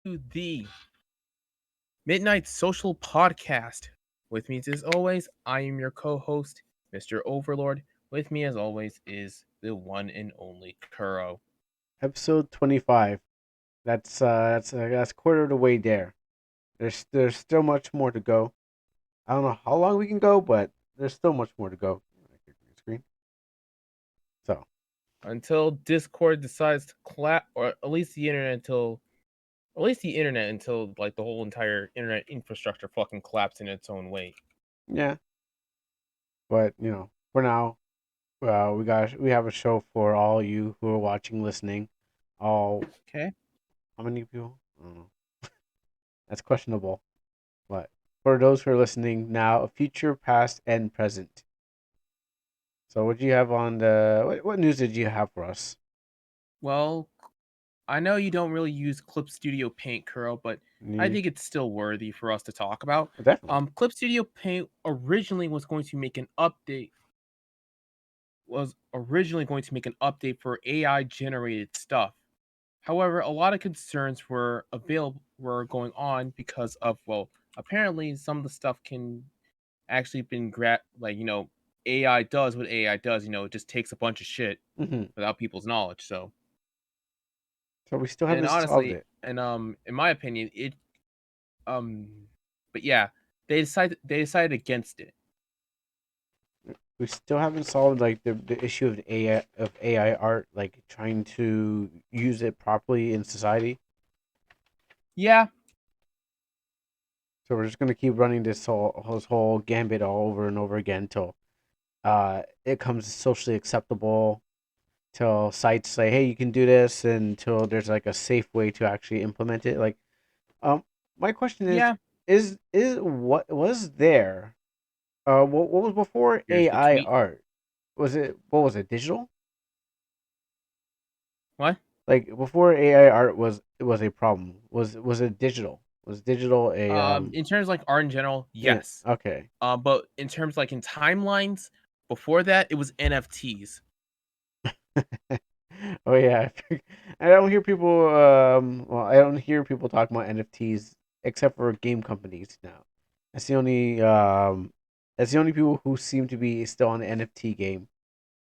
to the Midnight Social Podcast. With me, as always, I am your co-host, Mr. Overlord. With me, as always, is the one and only Kuro. Episode 25. That's quarter of the way there. There's still much more to go. I don't know how long we can go, but there's still much more to go. Screen. So Until Discord decides to clap, or at least the internet until like the whole entire internet infrastructure fucking collapses in its own weight. yeah, but for now, we have a show for all you who are watching, listening. All Okay. How many people? I don't know. That's questionable. But for those who are listening now, future, past, and present. So what do you have on what news did you have for us? Well, I know you don't really use Clip Studio Paint, Kuro, but I Yeah, think it's still worthy for us to talk about. definitely. Clip Studio Paint originally was going to make an update for AI generated stuff. However, a lot of concerns were going on because of, well, apparently some of the stuff can actually been AI does what AI does, it just takes a bunch of shit Hmm. without people's knowledge. So, So we still and haven't solved honestly, it. and in my opinion, it um but yeah, they decided against it. We still haven't solved like the issue of AI art, like trying to use it properly in society. Yeah, So we're just gonna keep running this whole gambit all over and over again till it comes socially acceptable. Till sites say, "Hey, you can do this," until there's like a safe way to actually implement it. Like, um, my question yeah. is what was there? What was before Here's the AI tweet. art? What was it? Digital? What? Like before AI art was a problem. Was it digital? Was digital a In terms of like art in general, yeah, yes. okay. But in terms like in timelines, before that, it was NFTs. Oh yeah. I don't hear people I don't hear people talk about NFTs except for game companies now. That's the only um that's the only people who seem to be still on the NFT game.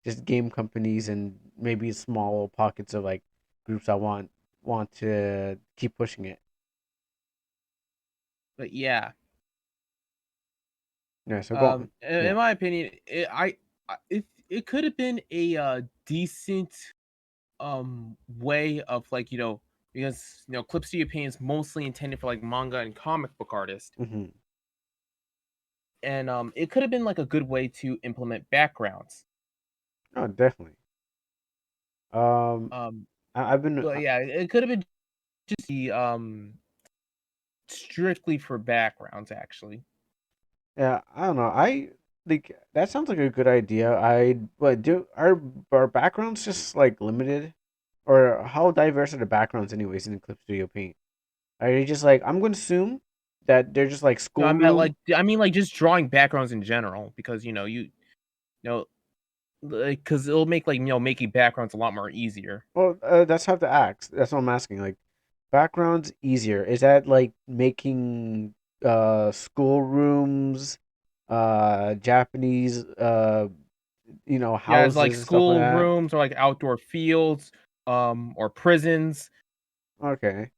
Just game companies and maybe small pockets of like groups that want to keep pushing it. But yeah, Yeah, so go on. in Yeah. my opinion, it could have been a decent way of because Clip Studio Paint is mostly intended for like manga and comic book artists, Mhm. and it could have been like a good way to implement backgrounds. Oh, definitely. Um, Um, I've been but yeah, it could have been just the strictly for backgrounds actually. yeah, I don't know. I like that sounds like a good idea. But do our backgrounds just like limited, or how diverse are the backgrounds anyways in Clip Studio Paint? Are they just like I'm going to assume that they're just like No, schoolroom? I mean like just drawing backgrounds in general because you know like because it'll make making backgrounds a lot more easier. Well, that's how to ask. That's what I'm asking. Like backgrounds easier. Is that like making schoolrooms, Japanese Yeah, it's like houses and stuff like school that? rooms or like outdoor fields, or prisons, Okay.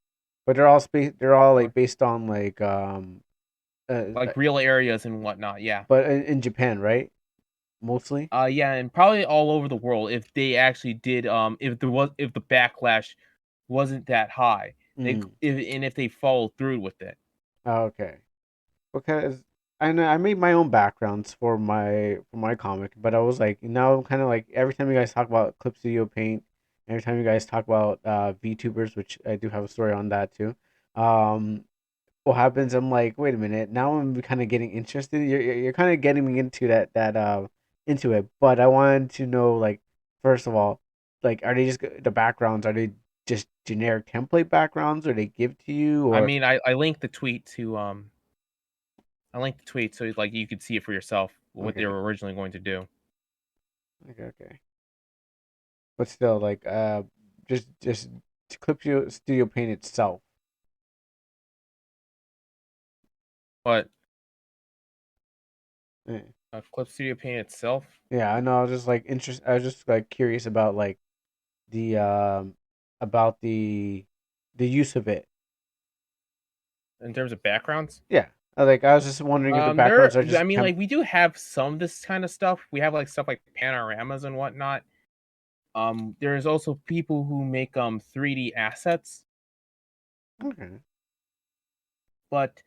But they're all or like based on like like real areas and whatnot. Yeah. but in Japan, right? Mostly. Yeah, and probably all over the world if they actually did if the backlash wasn't that high. Mm. If they followed through with it. Okay. Because I know I made my own backgrounds for my comic, but I was like, kind of like every time you guys talk about Clip Studio Paint, every time you guys talk about VTubers, which I do have a story on that too. Um, what happens? I'm like, wait a minute. Now I'm kind of getting interested. You're kind of getting me into that into it. But I wanted to know, like, first of all, like, are they just the backgrounds? Are they just generic template backgrounds, or they give to you, I or mean, I linked the tweet so like you could see it for yourself what they okay, were originally going to do. okay. But still, like, just Clip Studio Paint itself. But Eh, Clip Studio Paint itself, yeah, I know. I was just like I was just like curious about like the about the use of it. in terms of backgrounds, Yeah, I was just wondering if the backgrounds there. are I just mean, like we do have some of this kind of stuff. We have like stuff like panoramas and whatnot. There's also people who make 3D assets, okay. but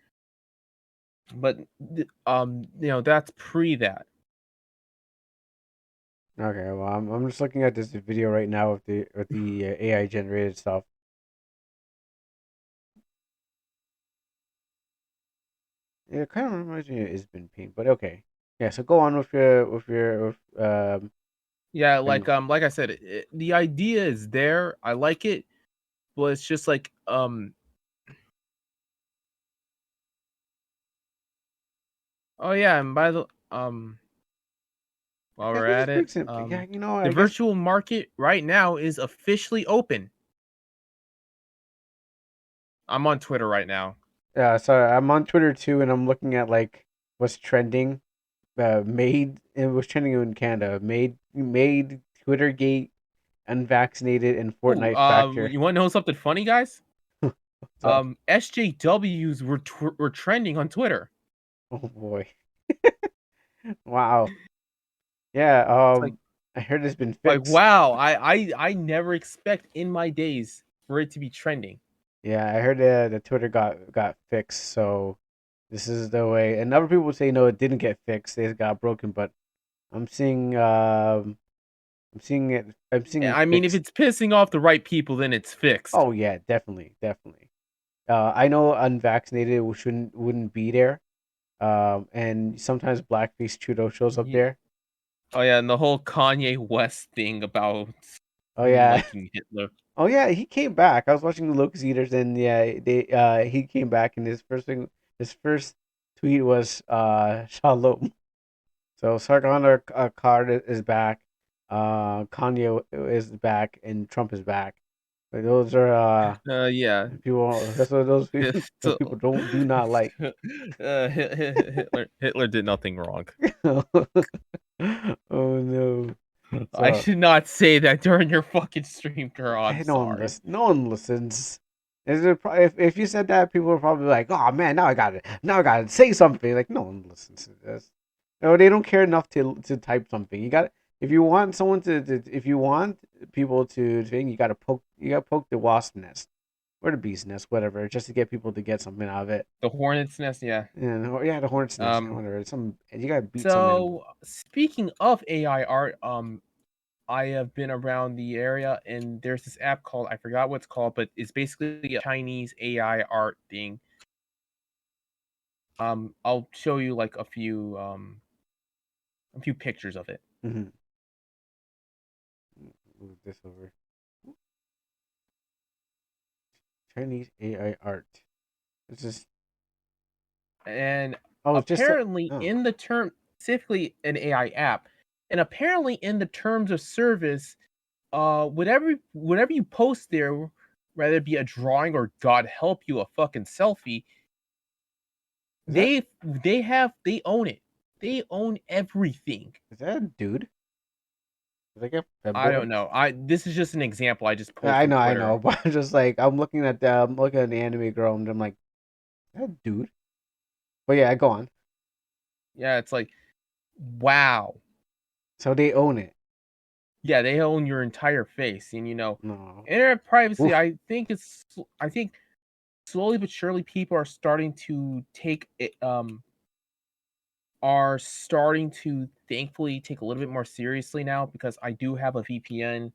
that's pre that. Okay, well, I'm just looking at this video right now with the AI generated stuff. Yeah, it kind of reminds me of Isbin Paint, but okay. Yeah, so go on with your Yeah, and like I said, the idea is there. I like it, but it's just like oh yeah, and by the I while guess we're it at just it, makes it. Yeah, you know, the I guess virtual market right now is officially open. I'm on Twitter right now. yeah. So I'm on Twitter too, and I'm looking at like what's trending. Made it was trending in Canada. Made Twittergate unvaccinated and Oh, Fortnite factor. you want to know something funny, guys? What's up? SJWs were trending on Twitter. Oh boy! Wow. Yeah. It's like I heard it's been like fixed. wow, I never expect in my days for it to be trending. Yeah, I heard the Twitter got fixed. So this is the way. And other people say no, it didn't get fixed. It got broken. But I'm seeing I'm seeing it. I'm seeing it I mean, if fixed. it's pissing off the right people, then it's fixed. Oh yeah, definitely, definitely. I know unvaccinated wouldn't be there. And sometimes blackface Trudeau shows up Ye- there. Oh yeah, and the whole Kanye West thing about Oh him yeah, liking Hitler. oh yeah, he came back. I was watching the Locust Eaters, and yeah, they he came back, and his first tweet was Shalom. So Sargon card is back. Kanye is back, and Trump is back. But those are Yeah. people. That's what those people, those So, people don't do not like. Hitler did nothing wrong. Oh no. I So should not say that during your fucking stream, girl. I'm hey, no one sorry. listens. No one listens. If you said that, people are probably like, "Oh man, now I got it. Now I got to say something." Like no one listens to this. No, they don't care enough to type something. You got if you want someone if you want people to think, you got to poke the wasp nest or the bee's nest, whatever, just to get people to get something out of it. The hornet's nest, yeah. And yeah, the hornet's nest, Um. whatever. Some you got to beat some animal. So speaking of AI art, I have been around the area, and there's this app called I forgot what it's called, but it's basically a Chinese AI art thing. I'll show you like a few pictures of it. Mm-hmm. Move this over. Chinese AI art. This is And oh, it's just apparently oh, in the term specifically an AI app, and apparently in the terms of service, whatever you post there, whether it be a drawing or God help you a fucking selfie, is that they own it. They own everything. is that a dude? Is that like a I femboy? don't know. I This is just an example I just pulled from I know, Twitter. but I'm just like I'm looking at the anime girl, and I'm like, is that a dude? But yeah, go on. Yeah, it's like wow. So they own it. Yeah, they own your entire face, and No, internet privacy. oof. I think slowly but surely people are starting to thankfully take a little bit more seriously now because I do have a VPN.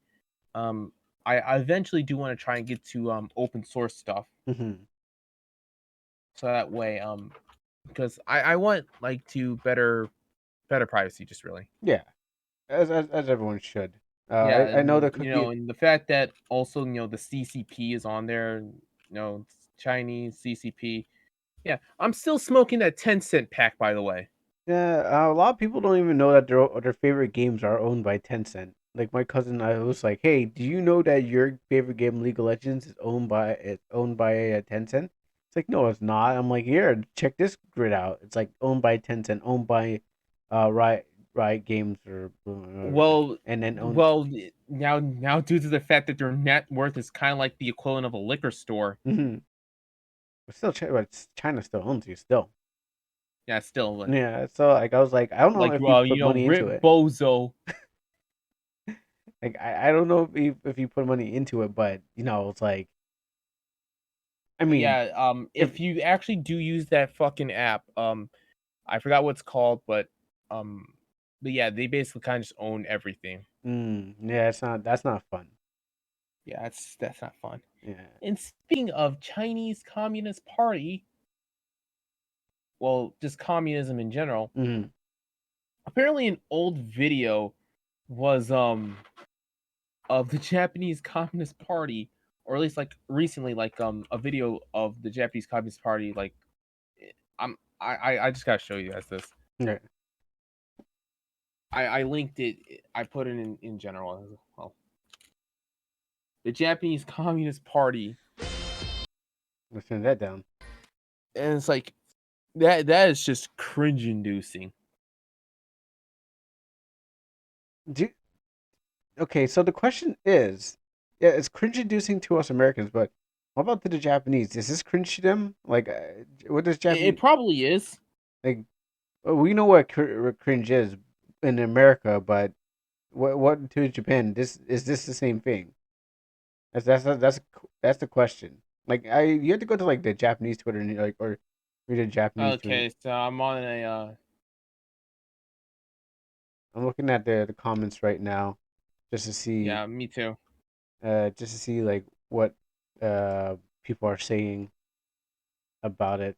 I eventually do want to try and get to open source stuff Hmm. so that way because I want like to better privacy just really. Yeah, as everyone should. Yeah, I know and there could be and the fact that also the CCP is on there, it's Chinese CCP. Yeah, I'm still smoking that 10-cent pack by the way. yeah. A lot of people don't even know that their favorite games are owned by Tencent. Like my cousin, I was like, "Hey, do you know that your favorite game, League of Legends, is owned by Tencent?" It's like, no, it's not. I'm like, here, check this grid out. It's like owned by Tencent, owned by Riot Games Well, and then owned. well, now due to the fact that their net worth is kind of like the equivalent of a liquor store. Mm-hmm. But still, China still owns you still. Yeah, still Yeah, so like I was like, I don't know like if you put money into Rip it. Bozo. Like I don't know if you put money into it, but it's like, I But mean, yeah, if if you actually do use that fucking app, I forgot what it's called, um, but yeah, they basically kind of just own everything. yeah, it's not that's not fun. Yeah, that's not fun. Yeah. And speaking of Chinese Communist Party, well, just communism in general, Mm. apparently an old video was of the Japanese Communist Party, or at least like recently, like a video of the Japanese Communist Party. Like, I just gotta show you guys this. Yeah. I linked it. I put it in general as well. The Japanese Communist Party, Let's turn that down. and it's like that is just cringe inducing. Do Okay, so the question is, yeah, it's cringe inducing to us Americans, but what about to the Japanese? Is this cringe to them? Like, what does It Japanese probably is. like? We know what cringe is in America, but what to Japan? This the same thing? That's the question. Like, you have to go to like the Japanese Twitter and like or read a Japanese tweet. Okay, so I'm on a I'm looking at the comments right now just to see yeah, me too. like what people are saying about it.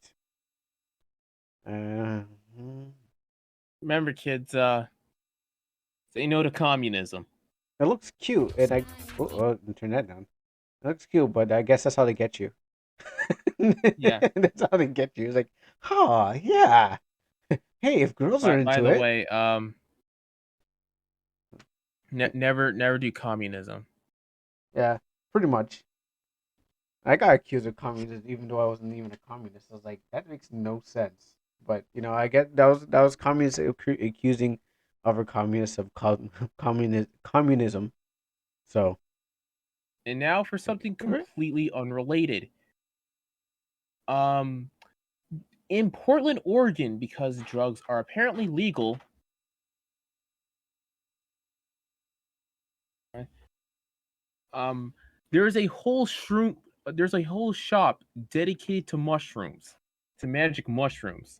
Uh, mm, Remember, kids, say no to communism. it looks cute, and turn that down. It looks cute, but I guess that's how they get you. Yeah. That's how they get you. It's like, oh yeah, hey, if girls are By into the it, way, never do communism. yeah, pretty much. I got accused of communism even though I wasn't even a communist. I was like, that makes no sense. But I get that was communists accusing other communists of communism. So And now for something completely unrelated. Um, in Portland, Oregon, because drugs are apparently legal. Um, there's a whole shroom. There's a whole shop dedicated to mushrooms, to magic mushrooms.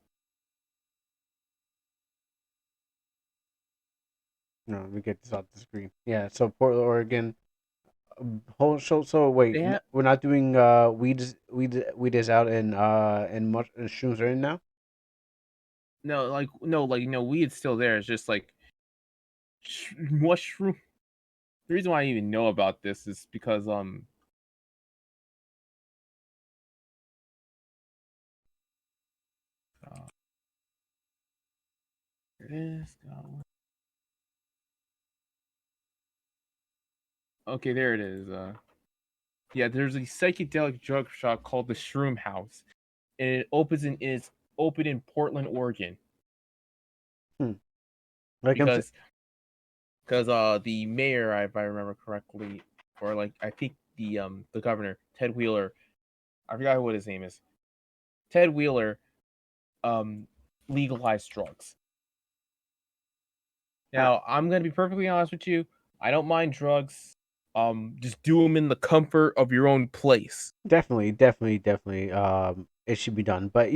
no, let me get this off the screen. Yeah, so Portland, Oregon. Whole so wait, They have we're not doing weed is out and shrooms are in now. no, weed's still there. It's just like mushroom. The reason why I even know about this is because uh, here it is. Okay, there it is. Yeah, there's a psychedelic drug shop called the Shroom House, and it's open in Portland, Oregon, Hmm. Like I'm saying, because the mayor, if I remember correctly, or like I think the governor Ted Wheeler, I forgot what his name is. Ted Wheeler um legalized drugs. Now, I'm gonna be perfectly honest with you. I don't mind drugs. Just do them in the comfort of your own place. definitely. It should be done. But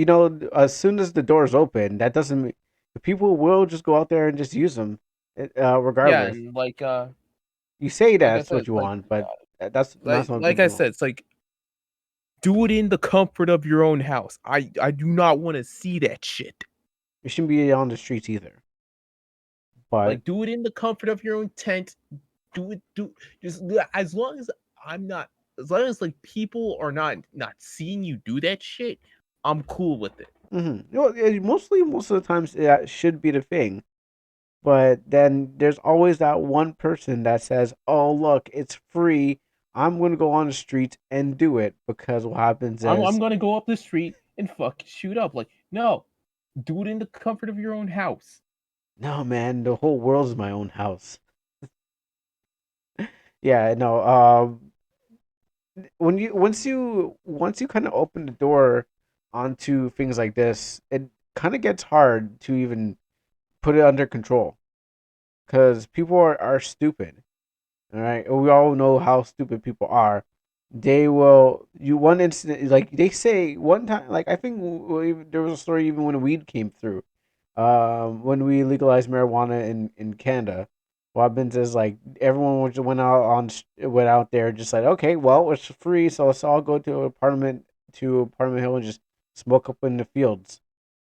as soon as the doors open, that doesn't mean people will just go out there and just use them, Yeah, regardless. and You say like I that's said, what you want, but that's not what like I people want. said, it's like do it in the comfort of your own house. I do not want to see that shit. It shouldn't be on the streets either. But Like do it in the comfort of your own tent. Do just as long as I'm not as long as like people are not seeing you do that shit, I'm cool with it. most of the times that should be the thing. But then there's always that one person that says, "Oh, look, it's free. I'm gonna go on the streets and do it because what happens I'm is gonna go up the street and fucking shoot up. Like, no, do it in the comfort of your own house. no, man, the whole world is my own house. Yeah, no. When you once you kind of open the door onto things like this, it kind of gets hard to even put it under control because people are stupid. All right, we all know how stupid people are. They will you one incident like they say one time like I think there was a story even when weed came through. When we legalized marijuana in Canada, what happens is like everyone went out there just like okay, well it's free, so let's all go to Apartment Hill and just smoke up in the fields.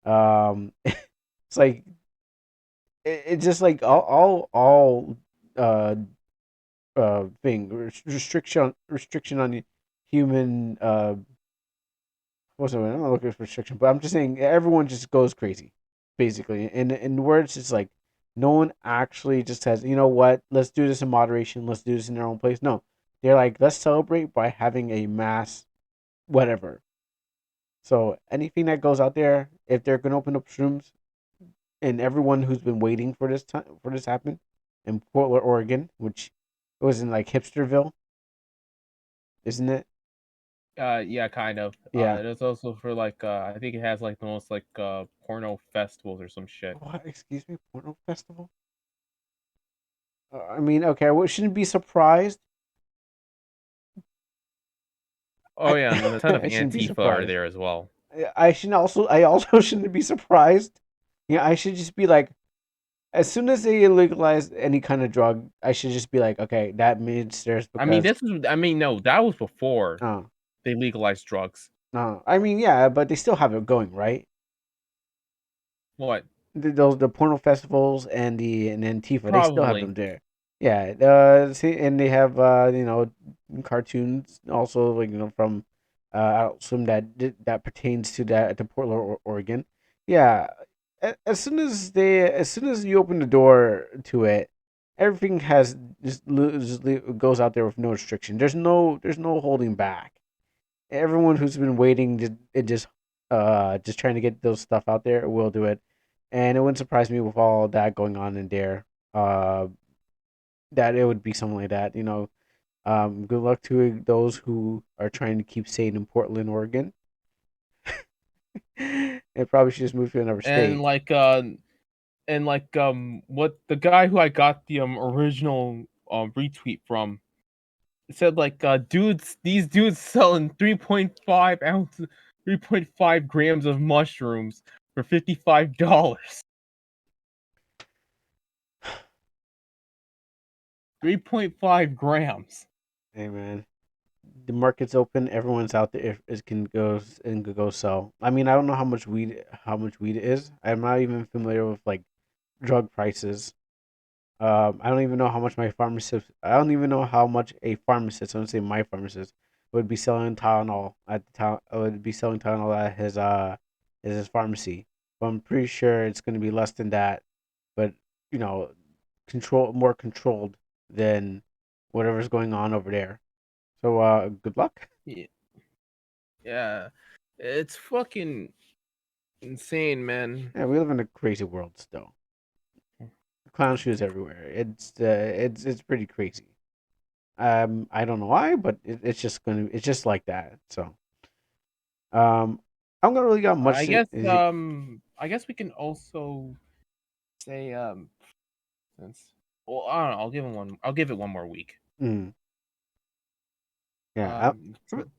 It's like it's just like all uh thing restriction on human what's it? I'm not looking for restriction, but I'm just saying everyone just goes crazy, basically. And in words, it's like no one actually just says, you know what, let's do this in moderation, let's do this in their own place. No, they're like, let's celebrate by having a mass whatever. So anything that goes out there, if they're gonna open up shrooms, and everyone who's been waiting for this time for this happen in Portland, Oregon, which was in like Hipsterville, isn't it? Yeah, kind of. Yeah. It is also for like I think it has like the most like porno festivals or some shit. What? Excuse me, porno festival? I mean, okay, I shouldn't be surprised. Oh yeah, and a ton of I shouldn't be Antifa are surprised. there as well. I also shouldn't be surprised. Yeah, I should just be like, as soon as they legalize any kind of drug, I should just be like, okay, that means there's I mean, because, this is. I mean, no, that was before no, they legalized drugs. no. I mean, yeah, but they still have it going, right? What? The porno festivals and the and Antifa, they still have Probably. them there. Yeah, see, and they have cartoons also like from Adult Swim that pertains to that to Portland, Oregon. Yeah, as soon as you open the door to it, everything has goes out there with no restriction. There's no holding back. Everyone who's been waiting just trying to get those stuff out there will do it, and it wouldn't surprise me with all that going on in there. That it would be something like that. Good luck to those who are trying to keep sane in Portland, Oregon. It probably should just move to another And state. like what the guy who I got the original retweet from said like these dudes selling 3.5 ounces 3.5 grams of mushrooms for $55. 3.5 grams. Hey man, the market's open. Everyone's out there is can go and go sell. I mean, I don't know how much weed it is. I'm not even familiar with like drug prices. I don't even know how much my pharmacist. I don't even know how much a pharmacist. I don't say my pharmacist would be selling Tylenol at the town. Would be selling Tylenol at his pharmacy. But I'm pretty sure it's going to be less than that. But you know, more controlled than whatever's going on over there. So good luck. Yeah, yeah. It's fucking insane, man. Yeah, we live in a crazy world still. Clown shoes everywhere. It's pretty crazy. I don't know why, but it's just like that. So I don't really got much. I guess we can also say since well, I don't know, I'll give it one more week. Mm, yeah, Um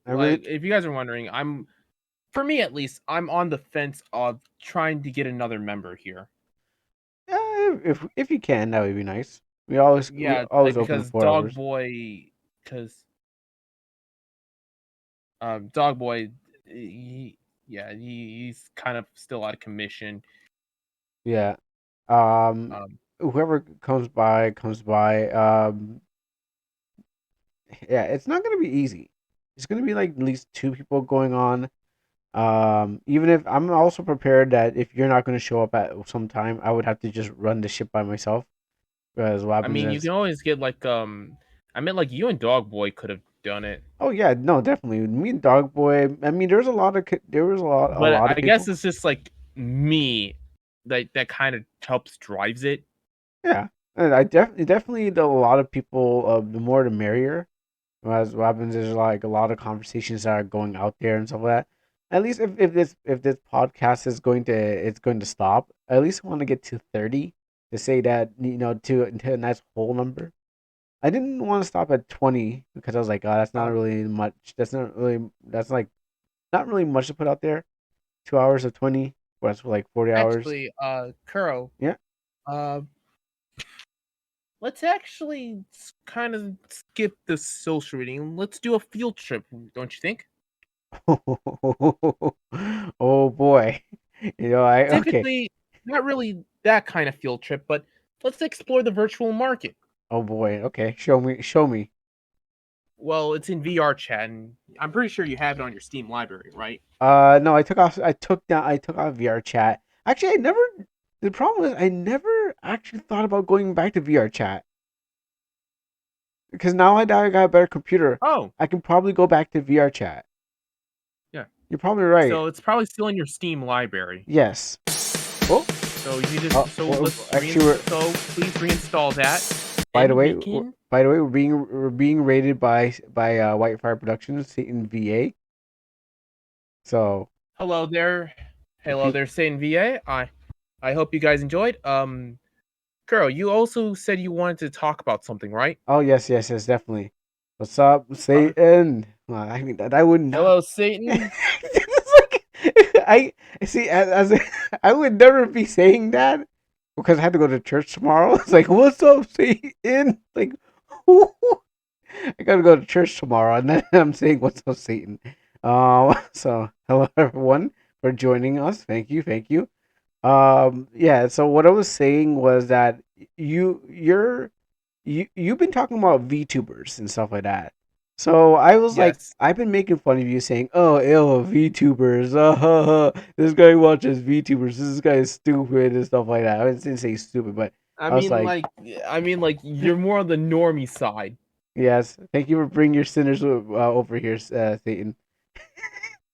I really. if you guys are wondering, for me at least, I'm on the fence of trying to get another member here. If you can, that would be nice. We Yeah, always like open because for hours. Because Dogboy, yeah, he's kind of still out of commission. Yeah. Um, Um, Whoever comes by. Yeah, it's not gonna be easy. It's gonna be like at least two people going on. Even if I'm also prepared that if you're not gonna show up at some time, I would have to just run the ship by myself. Because what I happens mean, you is, can always get like I mean, like you and Dogboy could have done it. Oh yeah, no, definitely. Me and Dogboy. I mean, there was a But lot of I guess people. it's just like me that kind of helps drives it. Yeah, and I definitely a lot of people. The more the merrier. As what happens is like a lot of conversations that are going out there and stuff like that. At least if this podcast is going to it's going to stop, I at least want to get to 30 to say that to a nice whole number. I didn't want to stop at 20 because I was like, oh, that's not Uh, really much. That's like not really much to put out there. 2 hours of 20, whereas for like 40 hours. Actually, Kuro, Yeah. uh, let's actually kind of skip the social reading. Let's do a field trip, don't you think? Oh boy. I okay. Typically, not really that kind of field trip, but let's explore the virtual market. Oh boy. Okay. Show me. Well, it's in VR chat, and I'm pretty sure you have it on your Steam library, right? No, I took off VR chat. Actually, I never. The problem is I never actually thought about going back to VR chat because now I got a better computer. Oh, I can probably go back to VR chat. yeah. You're probably right. So it's probably still in your Steam library. Yes. Oh, So you just actually, so please reinstall that, by the and way, we can. we're being rated by Whitefire Productions, Satan VA. So Hello there, if hello you, there, Satan VA. I hope you guys enjoyed. Kuro, you also said you wanted to talk about something, right? oh yes, definitely. What's up, Uh, Satan? I mean that I would not. hello, Satan. It's like I see I would never be saying that because I had to go to church tomorrow. It's like, what's up, Satan? Like, I gotta go to church tomorrow, and then I'm saying, what's up, Satan? So hello everyone for joining us. Thank you. Yeah. So what I was saying was that you've been talking about VTubers and stuff like that. So I was like, Yes. I've been making fun of you saying, "Oh, ill VTubers. This guy watches VTubers. This guy is stupid and stuff like that." I didn't say stupid, but I I was mean, like, like, I mean, like, you're more on the normie side. "Yes, thank you for bringing your sinners over here, Satan."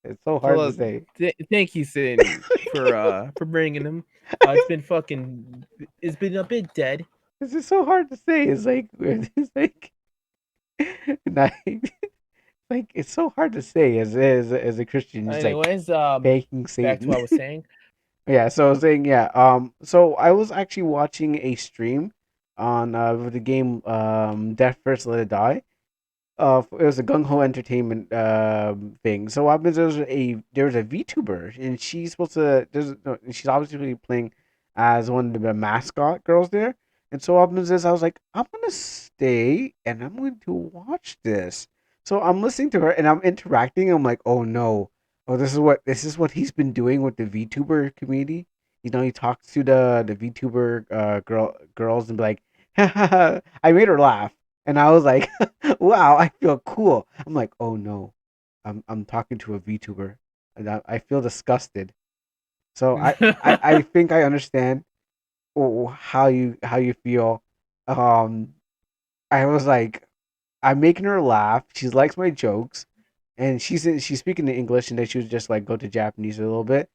It's so hard to Hello, say. thank you, Sin, for bringing him. It's been fucking, it's been a bit dead. It's just so hard to say. It's like it's like, like it's so hard to say as a Christian. Just like Anyways, thanking back to Satan. what I was saying. Yeah, so I was saying, yeah. So I was actually watching a stream on the game Death First Let It Die. It was a gung ho entertainment thing. So what happens? There was a VTuber, and she's supposed to. No, she's obviously playing as one of the mascot girls there. And so what happens is I was like, I'm gonna stay and I'm going to watch this. So I'm listening to her and I'm interacting. I'm like, oh no, oh this is what he's been doing with the VTuber community. He talks to the VTuber girls and be like, I made her laugh, and I was like. Wow, I feel cool. I'm like, oh no, I'm talking to a VTuber, and I feel disgusted. So I think I understand how you feel. Um, I was like, I'm making her laugh. She likes my jokes, and she's speaking in English, and then she was just like go to Japanese a little bit,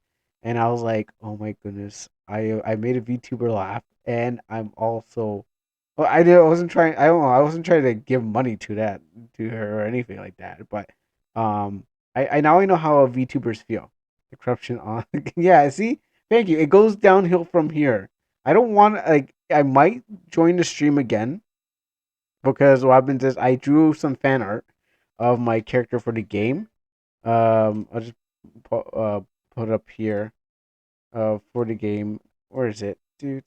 and I was like, oh my goodness, I made a VTuber laugh, and I'm also well, I wasn't trying. I don't know. I wasn't trying to give money to her or anything like that. But I now I know how VTubers feel. The corruption on. Yeah. See, thank you. It goes downhill from here. I don't want like I might join the stream again because what happens is I drew some fan art of my character for the game. I'll just put up here. For the game. Where is it? Dude,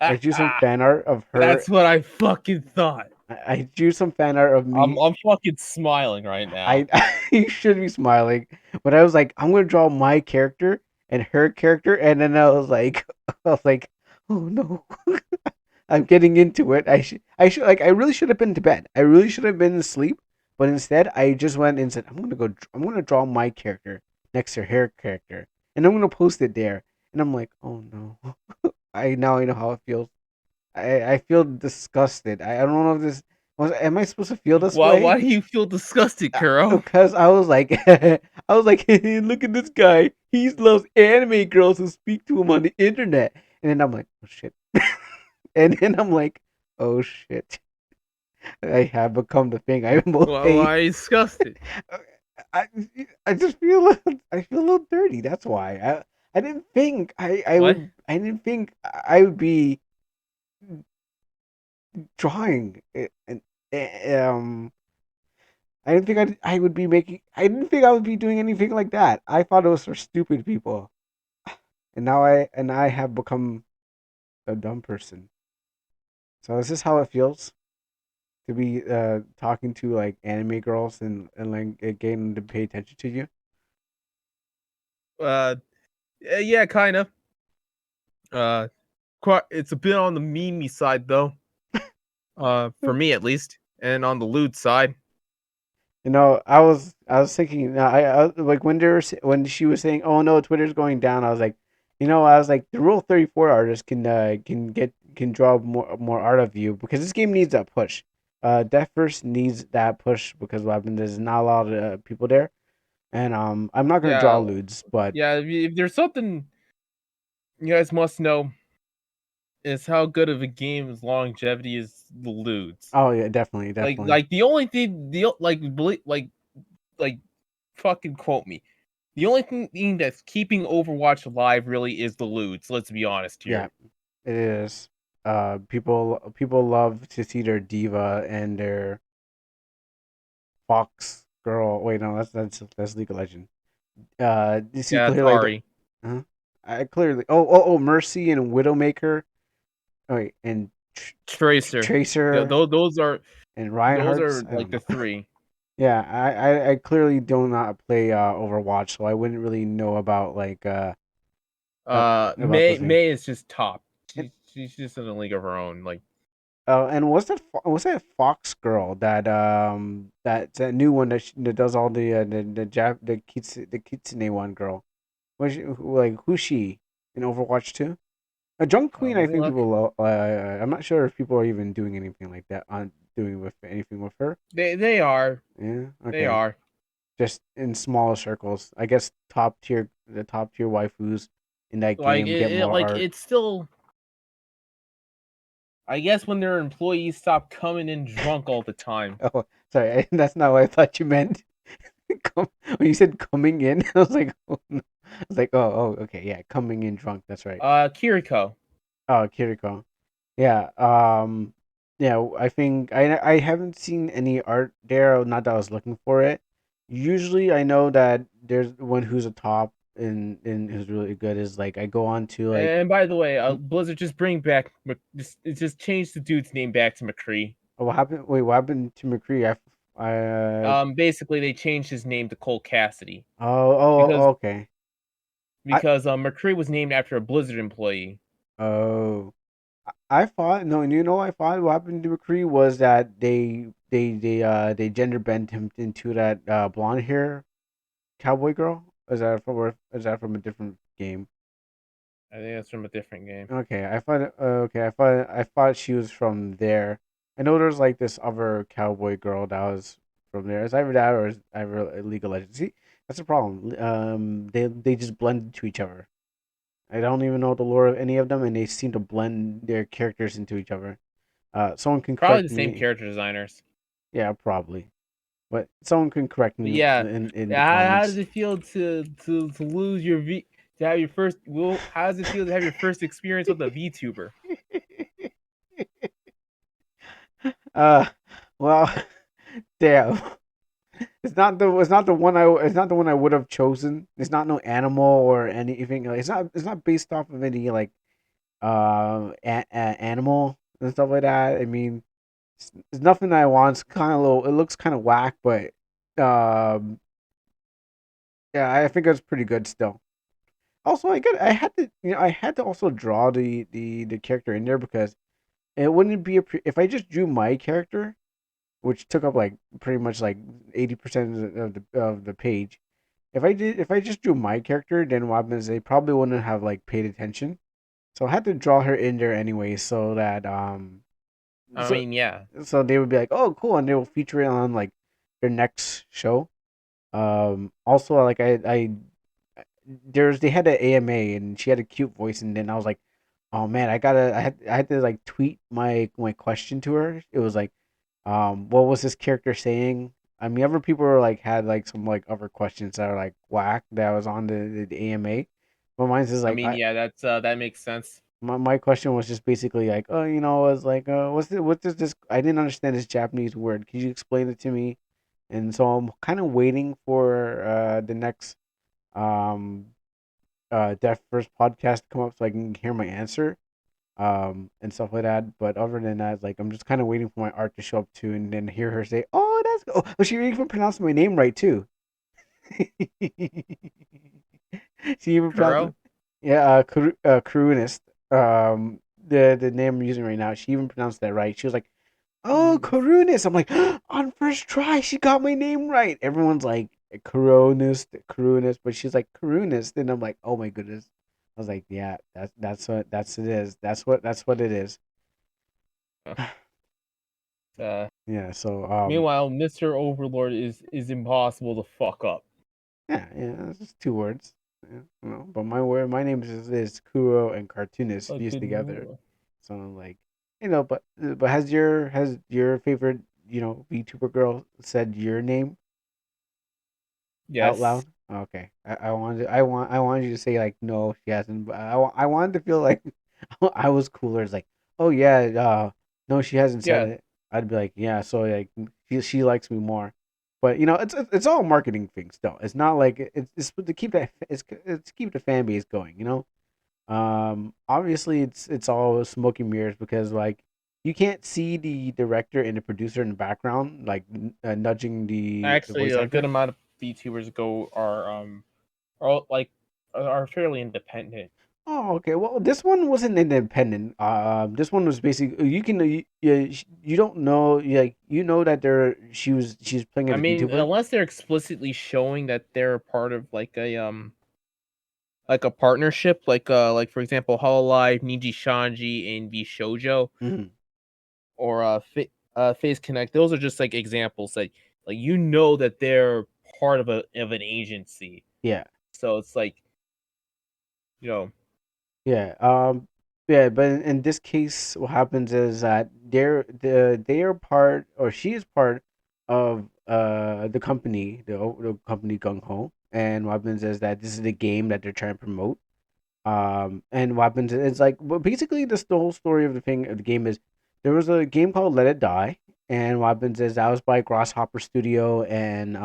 I drew some fan art of her. That's what I fucking thought. I drew some fan art of me. I'm fucking smiling right now. I you should be smiling, but I was like, I'm gonna draw my character and her character, and then I was like, I was like, oh no, I'm getting into it. I really should have been to bed. I really should have been asleep, but instead I just went and said, I'm gonna draw my character next to her character, and I'm gonna post it there. And I'm like, oh no, I know how it feels. I feel disgusted. I don't know if this. Am I supposed to feel this Why? way? Why do you feel disgusted, Kuro? Because I was like, I was like, look at this guy. He loves anime girls who speak to him on the internet. And then I'm like, oh shit. And then I'm like, oh shit. I have become the thing I most Why hate. are you disgusted? I I just feel I feel a little dirty. That's why I didn't think What? I didn't think I would be drawing it, and I didn't think I would be making. I didn't think I would be doing anything like that. I thought it was for stupid people, and now I have become a dumb person. So is this how it feels to be talking to like anime girls and like getting them to pay attention to you? Uh, yeah, kind of. Uh, quite. It's a bit on the memey side though. For me at least, and on the lewd side. I was thinking, like when when she was saying, "Oh no, Twitter's going down," I was like, I was like, the Rule 34 artist can draw more art of you because this game needs that push. Death First needs that push because what happened there's not a lot of people there, and I'm not gonna draw Yeah, lewds, but yeah. If there's something you guys must know is how good of a game's longevity is the lewds. oh yeah, definitely, definitely. Like the only thing, like fucking quote me. The only thing that's keeping Overwatch alive really is the lewds. Let's be honest Yeah, here. it is. People love to see their diva and their fox girl. Wait, no, that's League of Legends. You see Yeah, it's clearly the, Ari, huh? I clearly. Oh, Mercy and Widowmaker. Oh, wait, and Tracer. Tracer and Those Reinhardt's. are I like don't the know. three. Yeah, I clearly do not play Overwatch, so I wouldn't really know about like about those things. May is just top. And She's just in a league of her own. Like and was that Fox girl that that's that new one that does all the Kitsune one girl. Who's she in Overwatch 2? A Junk Queen, let I me think look. people. I'm not sure if people are even doing anything like that on doing with anything with her. They are. Yeah, They okay. are. Just in smaller circles. I guess the top tier waifus in that Like game get more like art. it's still, I guess when their employees stop coming in drunk all the time. Oh, sorry, that's not what I thought you meant. When you said coming in, I was like, oh, no. I was like, okay, yeah, coming in drunk. That's right. Kiriko. Oh, Kiriko. Yeah. Yeah. I think I haven't seen any art there. Not that I was looking for it. Usually, I know that there's one who's a top and who's really good. Is like I go on to like And by the way, hmm, Blizzard just bring back just change the dude's name back to McCree. oh, what happened? Wait, what happened to McCree? Basically they changed his name to Cole Cassidy oh, because okay. I McCree was named after a Blizzard employee. oh I thought no, and I thought what happened to McCree was that they gender bent him into that blonde hair cowboy girl. Is that from a different game? I think that's from a different game. Okay, I thought she was from there. I know there's like this other cowboy girl that was from there. Is either that or is either League of Legends? See, that's the problem. They just blend to each other. I don't even know the lore of any of them, and they seem to blend their characters into each other. Someone can Probably correct the same me. character designers. Yeah, probably, but someone can correct But me yeah, in the how does comments. it feel to lose your V to have your first? Well, how does it feel to have your first experience with a VTuber? uh, well, damn. It's not the one I would have chosen. It's not no animal or anything. Like, it's not based off of any like animal and stuff like that. I mean, it's nothing that I want. It's kind of low. It looks kind of whack, but um yeah, I think it's pretty good still. Also, I had to I had to also draw the character in there because it wouldn't be if I just drew my character, which took up like pretty much like 80% of the page. If I just drew my character, then what happens? They probably wouldn't have like paid attention. So I had to draw her in there anyway, so that I So mean, yeah. so they would be like, oh, cool, and they will feature it on like their next show. Also, like they had an AMA and she had a cute voice, and then I was like, oh man, I had to like tweet my question to her. It was like, what was this character saying? I mean, other people were like had like some like other questions that are like whack that was on the AMA, but mine's is I like mean, yeah, that makes sense. my question was just basically like, oh, I was like, what does this? I didn't understand this Japanese word. Could you explain it to me? And so I'm kind of waiting for the next um Deaf First podcast to come up so I can hear my answer and stuff like that. But other than that, like I'm just kind of waiting for my art to show up too, and then hear her say, "Oh, oh, she even pronounced my name right too." She even pronounced it. Kuro? Yeah, Karunist. The name I'm using right now. She even pronounced that right. She was like, "Oh, Mm, Karunis." I'm like, on first try, she got my name right. Everyone's like Karunis, Karunis, but she's like Karunis. And I'm like, oh my goodness. I was like, yeah, that's what that's it is. That's what it is. uh, uh, Yeah. So Meanwhile, Mr. Overlord is impossible to fuck up. yeah, it's just 2 words. Yeah, but my name is Kuro and Cartoonist A fused good together. rule. So I'm like, but has your favorite VTuber girl said your name out Yes. loud? Okay. I wanted you to say like no, she hasn't. But I wanted to feel like I was cooler. It's like, oh yeah, no, she hasn't said Yeah. it. I'd be like, yeah, so like she likes me more. But it's all marketing things though. It's not like it's to keep it's to keep the fan base going. Obviously it's all smoke and mirrors because like you can't see the director and the producer in the background like nudging the Actually, voice a good actor. amount of VTubers go are like are fairly independent. Oh, okay. Well, this one wasn't independent. This one was basically you don't know like that she's playing I as a mean, VTuber. unless they're explicitly showing that they're part of like a partnership, like for example, Hololive, Niji Shanji, and V Shoujo, Hmm. or Phase Connect. Those are just like examples that like you know that they're part of an agency. Yeah, So it's like you know, yeah. Yeah. But in this case, what happens is that they are part or she is part of the company, the company Gung Ho. And what happens is that this is the game that they're trying to promote. And what happens is like well, basically the whole story of the thing of the game is there was a game called Let It Die, and what happens is that was by Grasshopper Studio and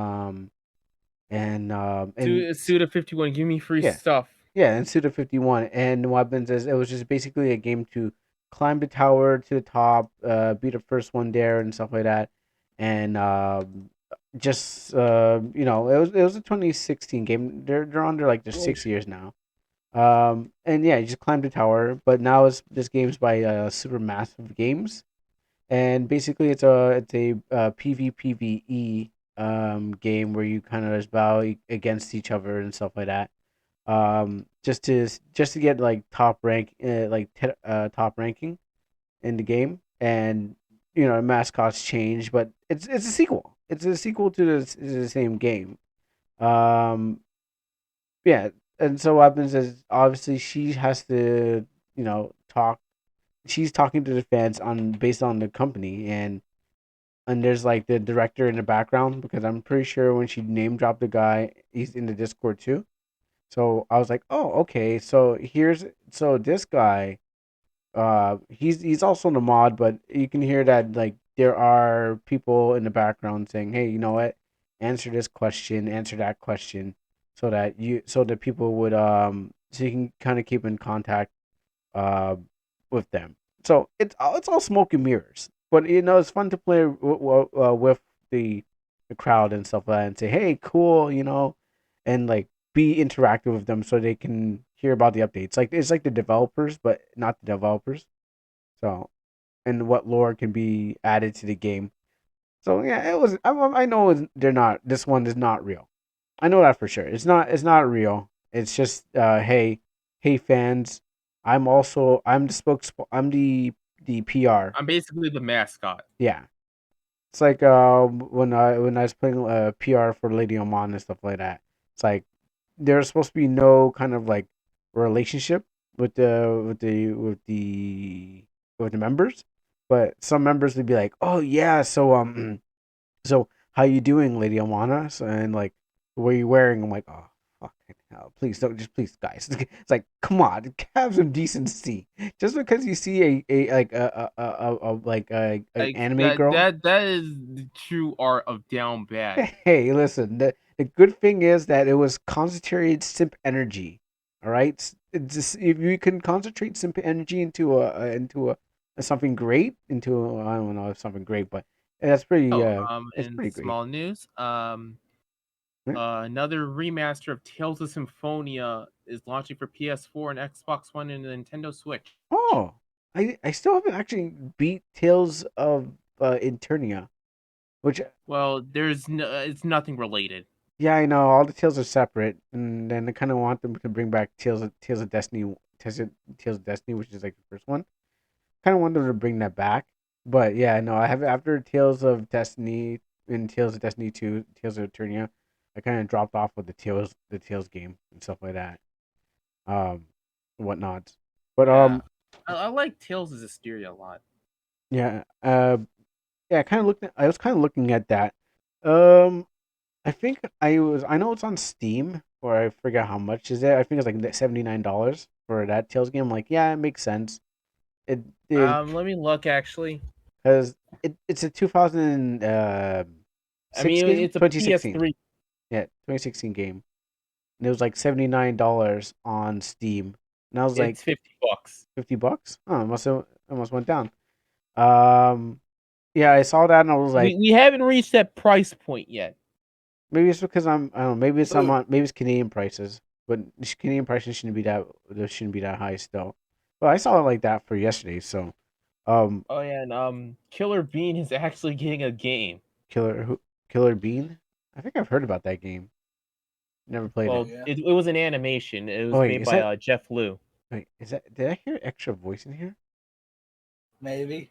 Suda 51, give me free yeah, stuff. yeah, and Suda 51. And what happens is it was just basically a game to climb the tower to the top, be the first one there and stuff like that, and just it was a 2016 game. They're under like their Oh, 6 years now. And yeah, you just climb the tower. But now this game's by Supermassive Games, and basically it's a PvPvE game where you kind of just battle against each other and stuff like that. Just to get like top rank, top ranking in the game, and mascots change, but it's a sequel. It's a sequel to the same game. Um, yeah, and so what happens is obviously she has to talk. She's talking to the fans on based on the company, and there's like the director in the background because I'm pretty sure when she name dropped the guy, he's in the Discord too. So I was like, oh, okay. So this guy, he's also in the mod, but you can hear that like there are people in the background saying, hey, you know what, answer this question, answer that question, so that people would so you can kind of keep in contact uh with them. So it's all smoke and mirrors, but it's fun to play with the crowd and stuff like that, and say, hey, cool, and like be interactive with them so they can hear about the updates. Like it's like the developers, but not the developers. So and what lore can be added to the game. So yeah, it was. I know they're not. This one is not real. I know that for sure. It's not real. It's just hey fans, I'm the the PR. I'm basically the mascot. Yeah, it's like when I was playing PR for Lady Oman and stuff like that. It's like there's supposed to be no kind of like relationship with the members, but some members would be like, "Oh yeah, so how you doing, Lady Alana?" And like, what are you wearing? I'm like, "Oh fucking hell, please don't, just please, guys." It's like, come on, have some decency. Just because you see a like a like an Like anime that girl. that that is the true art of down bad. Hey, listen. The good thing is that it was concentrated simp energy. All right, it's just, if you can concentrate simp energy into a something great, I don't know if something great, but that's pretty it's In pretty great. small news, Yeah. another remaster of Tales of Symphonia is launching for PS4 and Xbox One and Nintendo Switch. Oh, I still haven't actually beat Tales of Eternia, which Well, it's nothing related. yeah, I know all the tales are separate, and then I kind of want them to bring back Tales of Destiny, Tales of Destiny, which is like the first one. Kind of want them to bring that back, but yeah, no, I have after Tales of Destiny and Tales of Destiny 2, Tales of Eternia, I kind of dropped off with the Tales game and stuff like that, um, whatnot. But Yeah, I like Tales of Hysteria a lot. yeah, yeah, I was kind of looking at that. Um, I think I know it's on Steam, or I forget how much is it. I think it's like $79 for that Tales game. I'm like, yeah, it makes sense. It Let me look actually. because it's a 2006 I mean, game, it's a 2016. PS3. Yeah, 2016 game, and it was like $79 on Steam, and I was like, It's $50. $50. Oh, it must went down. Um, yeah, I saw that and I was like, We haven't reached that price point yet. maybe it's because I don't know. Maybe it's Canadian prices, but Canadian prices shouldn't be that. They shouldn't be that high still. But I saw it like that for yesterday. So, um, Oh yeah, and Killer Bean is actually getting a game. Killer Bean. I think I've heard about that game. Never played it. Oh Well, yeah, it was an animation. It Oh was wait, made by Jeff Lu. is that? Did I hear extra voice in here? maybe.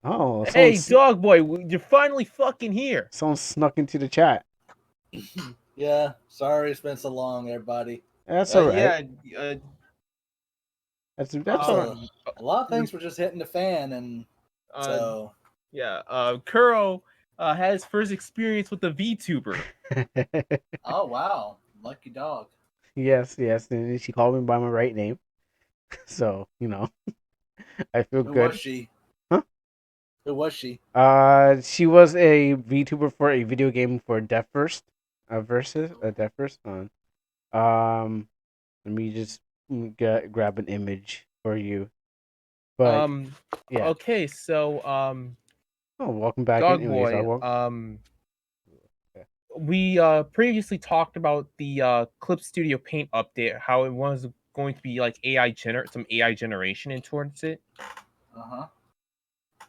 Oh, Hey, Dogboi, you're finally fucking here. someone snuck into the chat. Yeah, sorry it's been so long, everybody. That's all right. Yeah. That's all right. So a lot of things were just hitting the fan, and Uh, so yeah. Kuro has first experience with the Vtuber. oh wow, lucky dog. Yes, yes. And she called me by my right name, so I feel Who was good. she? Huh? Who was she? She was a VTuber for a video game for Death First, versus Death First. Let me just grab an image for you. But Um. yeah. Okay, so Oh, welcome back. Anyways, I Dogboy. won't. We previously talked about the Clip Studio Paint update, how it was going to be like some AI generation in towards it, Uh huh.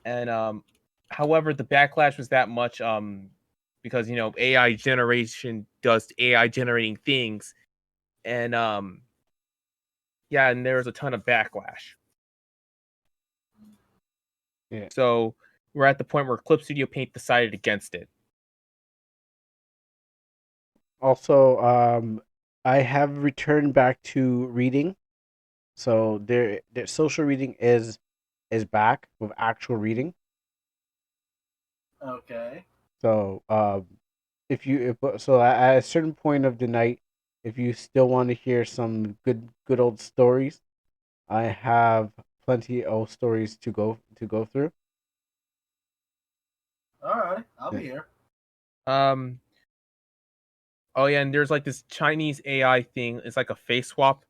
and however the backlash was that much because AI generation does AI generating things, and yeah, and there was a ton of backlash. Yeah. So we're at the point where Clip Studio Paint decided against it. Also, I have returned back to reading. So their social reading is back with actual reading. Okay. So if you if so at a certain point of the night, if you still want to hear some good old stories, I have plenty of stories to go through. All right, I'll Yeah. be here. Um. Oh yeah, and there's like this Chinese AI thing. It's like a face swap.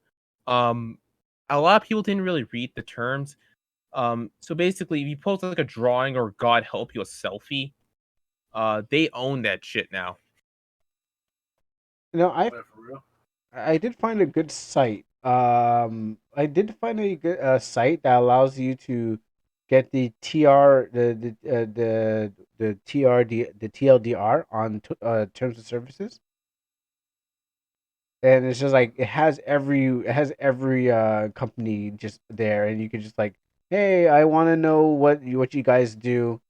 Um, a lot of people didn't really read the terms. So basically, if you post like a drawing or God help you a selfie, they own that shit now. You know, I Wait, for real? I did find a good site. I did find a good site that allows you to get the TR the TRD the TLDR on terms of services, and it's just like it has every company just there, and you can just like hey, I want to know what you guys do,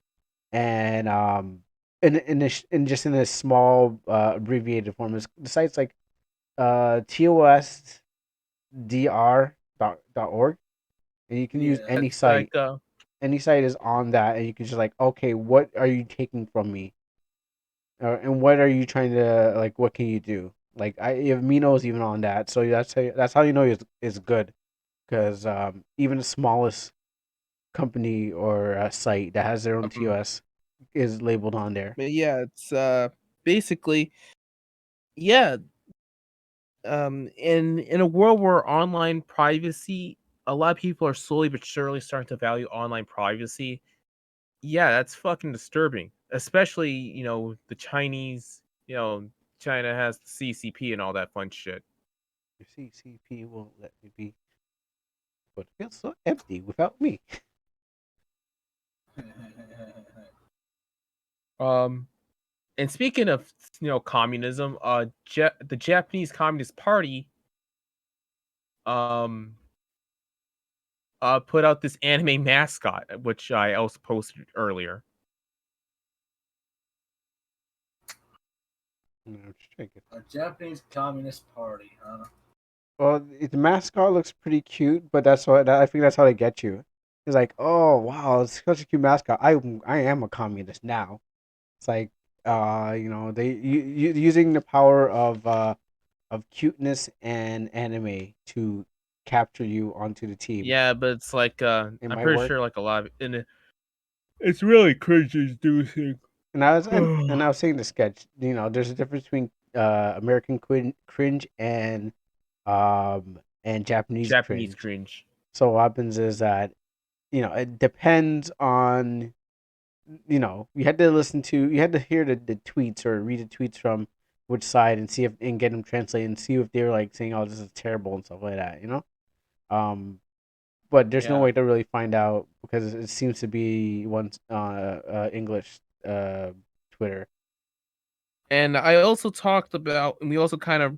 and in just in a small abbreviated form. The site's like tosdr.org, and you can use Yeah. any It's like site. Any site is on that, and you can just like, okay, what are you taking from me, and what are you trying to like? What can you do? Like, Amino is even on that, so that's how you know it's good, because even the smallest company or site that has their own um, TOS is labeled on there. but yeah, it's basically yeah. In a world where online privacy, a lot of people are slowly but surely starting to value online privacy. Yeah, that's fucking disturbing. Especially, the Chinese, China has the CCP and all that fun shit. Your CCP won't let me be, but it feels so empty without me. Um, and speaking of, communism, the Japanese Communist Party, um, put out this anime mascot, which I also posted earlier. I'm just checking. A Japanese Communist Party, huh? Well, the mascot looks pretty cute, but I think that's how they get you. It's like, oh wow, it's such a cute mascot. I am a communist now. It's like, using the power of cuteness and anime to capture you onto the team. Yeah, but it's like, It I'm might pretty work. sure like a lot of, and it's really cringy inducing. And I was saying the sketch. There's a difference between American cringe and Japanese Japanese cringe. cringe. So what happens is that it depends on you had to hear the tweets or read the tweets from which side and see if and get them translated and see if they're like saying, oh, this is terrible and stuff like that. But there's no Yeah. way to really find out because it seems to be one English Twitter. And I also talked about, and we also kind of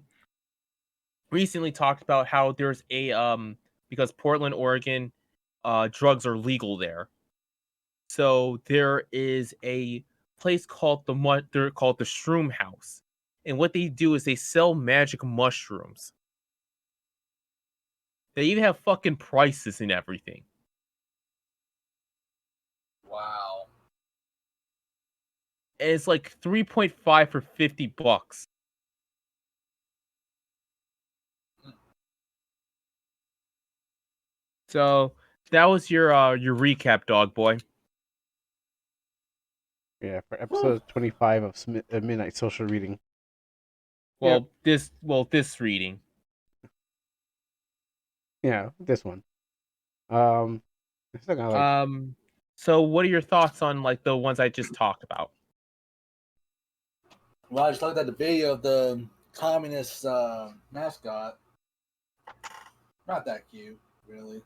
recently talked about how there's a because Portland, Oregon, drugs are legal there. So there is a place called they're called the Shroom House. And what they do is they sell magic mushrooms. They even have fucking prices and everything. Wow. And it's like 3.5 for $50. So that was your recap, dog boy. Yeah, for Whew. episode 25 of Midnight Social Reading. Yeah, This reading. yeah, this one. Um, I still got like So what are your thoughts on like the ones I just talked about? Well, I just looked at the video of the communist mascot. Not that cute, really.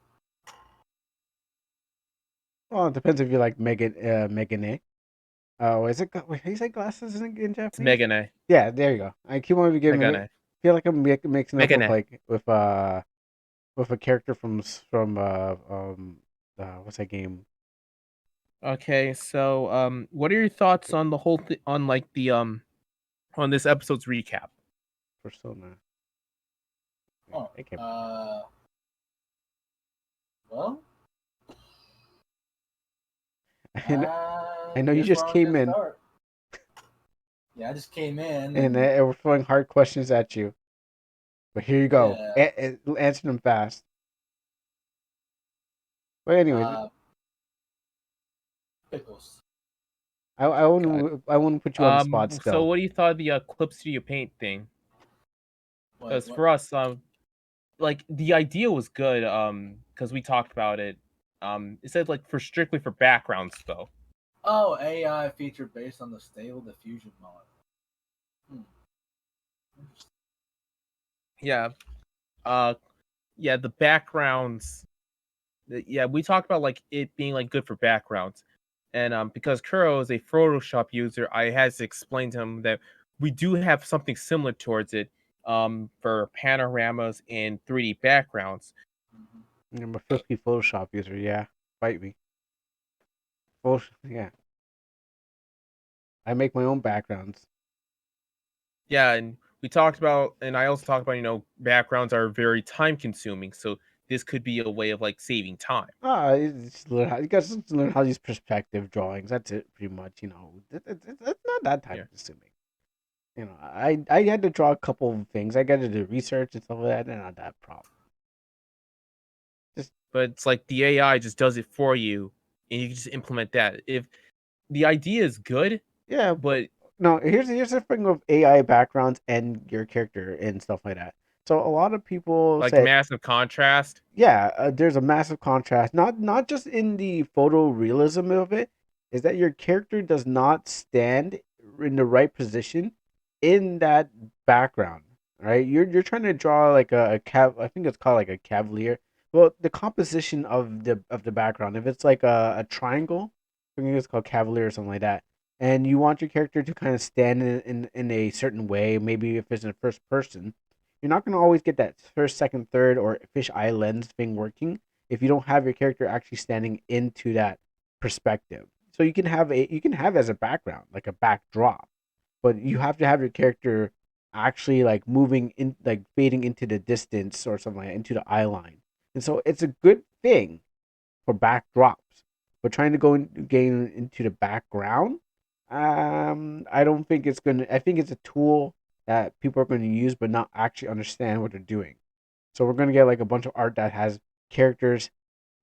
well, it depends if you like Megan A. Oh, is it? Wait, how you say glasses in It's Japanese? Megane. Yeah, there you go. I keep wanting to get Megane. feel like I'm mixing up with Megane. like with a character from what's that game? Okay, so what are your thoughts on the whole on like the on this episode's recap? Persona. Oh, I can't. well, I know you guess we're just on a came good in start. Yeah, I just came in and and we're throwing hard questions at you, but here you go. yeah, Answer them fast. But anyways, uh, pickles. God. I wouldn't put you on the spot So still. what do you thought of the Clip Studio Paint thing? Wait, Because what? for us, like the idea was good, because we talked about it. It said like for strictly for backgrounds though. Oh, AI feature based on the Stable Diffusion model. Interesting. Yeah. Uh, yeah, the backgrounds. Yeah, we talked about like it being like good for backgrounds, and because Kuro is a Photoshop user, I had to explain to him that we do have something similar towards it, for panoramas and 3D backgrounds. Mhm. I'm a filthy Photoshop user. Yeah. Fight me. Well, yeah. I make my own backgrounds. Yeah, and we talked about, and I also talked about, backgrounds are very time consuming. So this could be a way of like saving time. You guys just learn how to use perspective drawings. That's it, pretty much. It's not that time Yeah. consuming. I had to draw a couple of things. I got to do research and stuff like that, and not that problem. But it's like the AI just does it for you, and you can just implement that. If the idea is good, Yeah, but no. Here's the thing with AI backgrounds and your character and stuff like that. So a lot of people like say, massive contrast. yeah, there's a massive contrast. Not just in the photorealism of it, is that your character does not stand in the right position in that background. Right? You're trying to draw like a cav. I think it's called like a cavalier. Well, the composition of the background. If it's like a triangle, I think it's called cavalier or something like that. And you want your character to kind of stand in a certain way. Maybe if it's in first person, you're not going to always get that first, second, third, or fish eye lens thing working if you don't have your character actually standing into that perspective. So you can have as a background, like a backdrop, but you have to have your character actually like moving in, like fading into the distance or something like that, into the eye line. And so it's a good thing for backdrops. But trying to gain into the background, I don't think it's gonna. I think it's a tool that people are going to use, but not actually understand what they're doing. So we're going to get like a bunch of art that has characters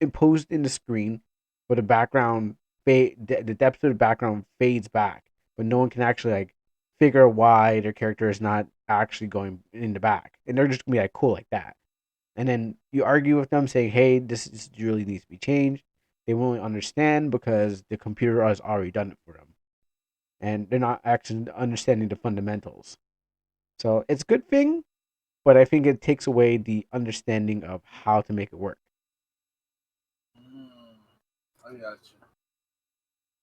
imposed in the screen, but the background the depth of the background fades back, but no one can actually like figure why their character is not actually going in the back, and they're just gonna be like cool like that. And then you argue with them saying, "Hey, this really needs to be changed." They won't understand because the computer has already done it for them, and they're not actually understanding the fundamentals. So it's a good thing, but I think it takes away the understanding of how to make it work. Mm, I got you.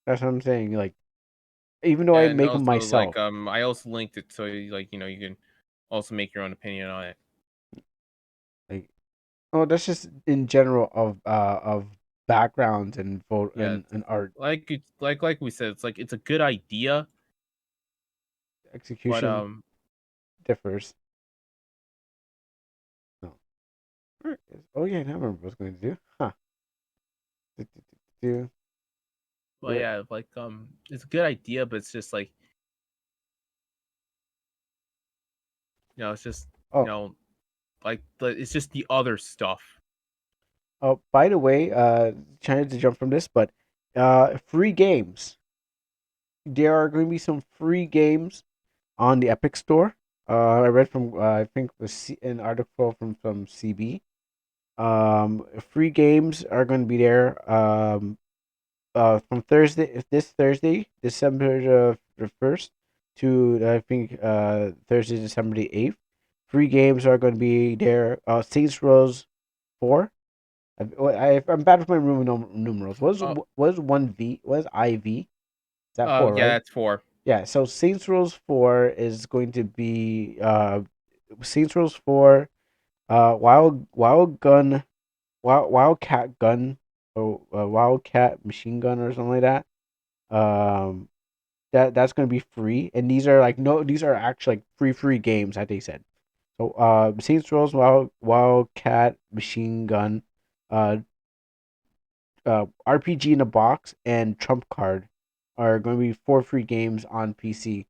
That's what I'm saying. Like, even though I And make them also myself, like I also linked it so you can also make your own opinion on it. like, oh, that's just in general of backgrounds and photo Yeah, and art like we said, it's like it's a good idea, but execution differs. No. Oh yeah, now I remember what I was going to do. Huh. Do, do, do, do. but Where? yeah, like it's a good idea, but it's just like it's just you Oh, know it's just the other stuff. oh. By the way, trying to jump from this, but free games. There are going to be some free games on the Epic Store. I read from I think an article from CB. Free games are going to be there. From this Thursday, December the 1st, to I think Thursday, December the 8th. Free games are going to be there. Saints Row 4. I'm bad with my numerals. Oh, Was 1V? Was IV? Is that oh 4, yeah, right? that's 4. Yeah, so Saints Row 4 is going to be Saints Row 4, Wild Gun, Wildcat Gun, or Wildcat Machine Gun or something like that. Um, that's going to be free, and these are like no, these are actually like free games that they said. So Saints Row, Wildcat Machine Gun, uh, RPG in a Box, and Trump Card are going to be 4 free games on PC.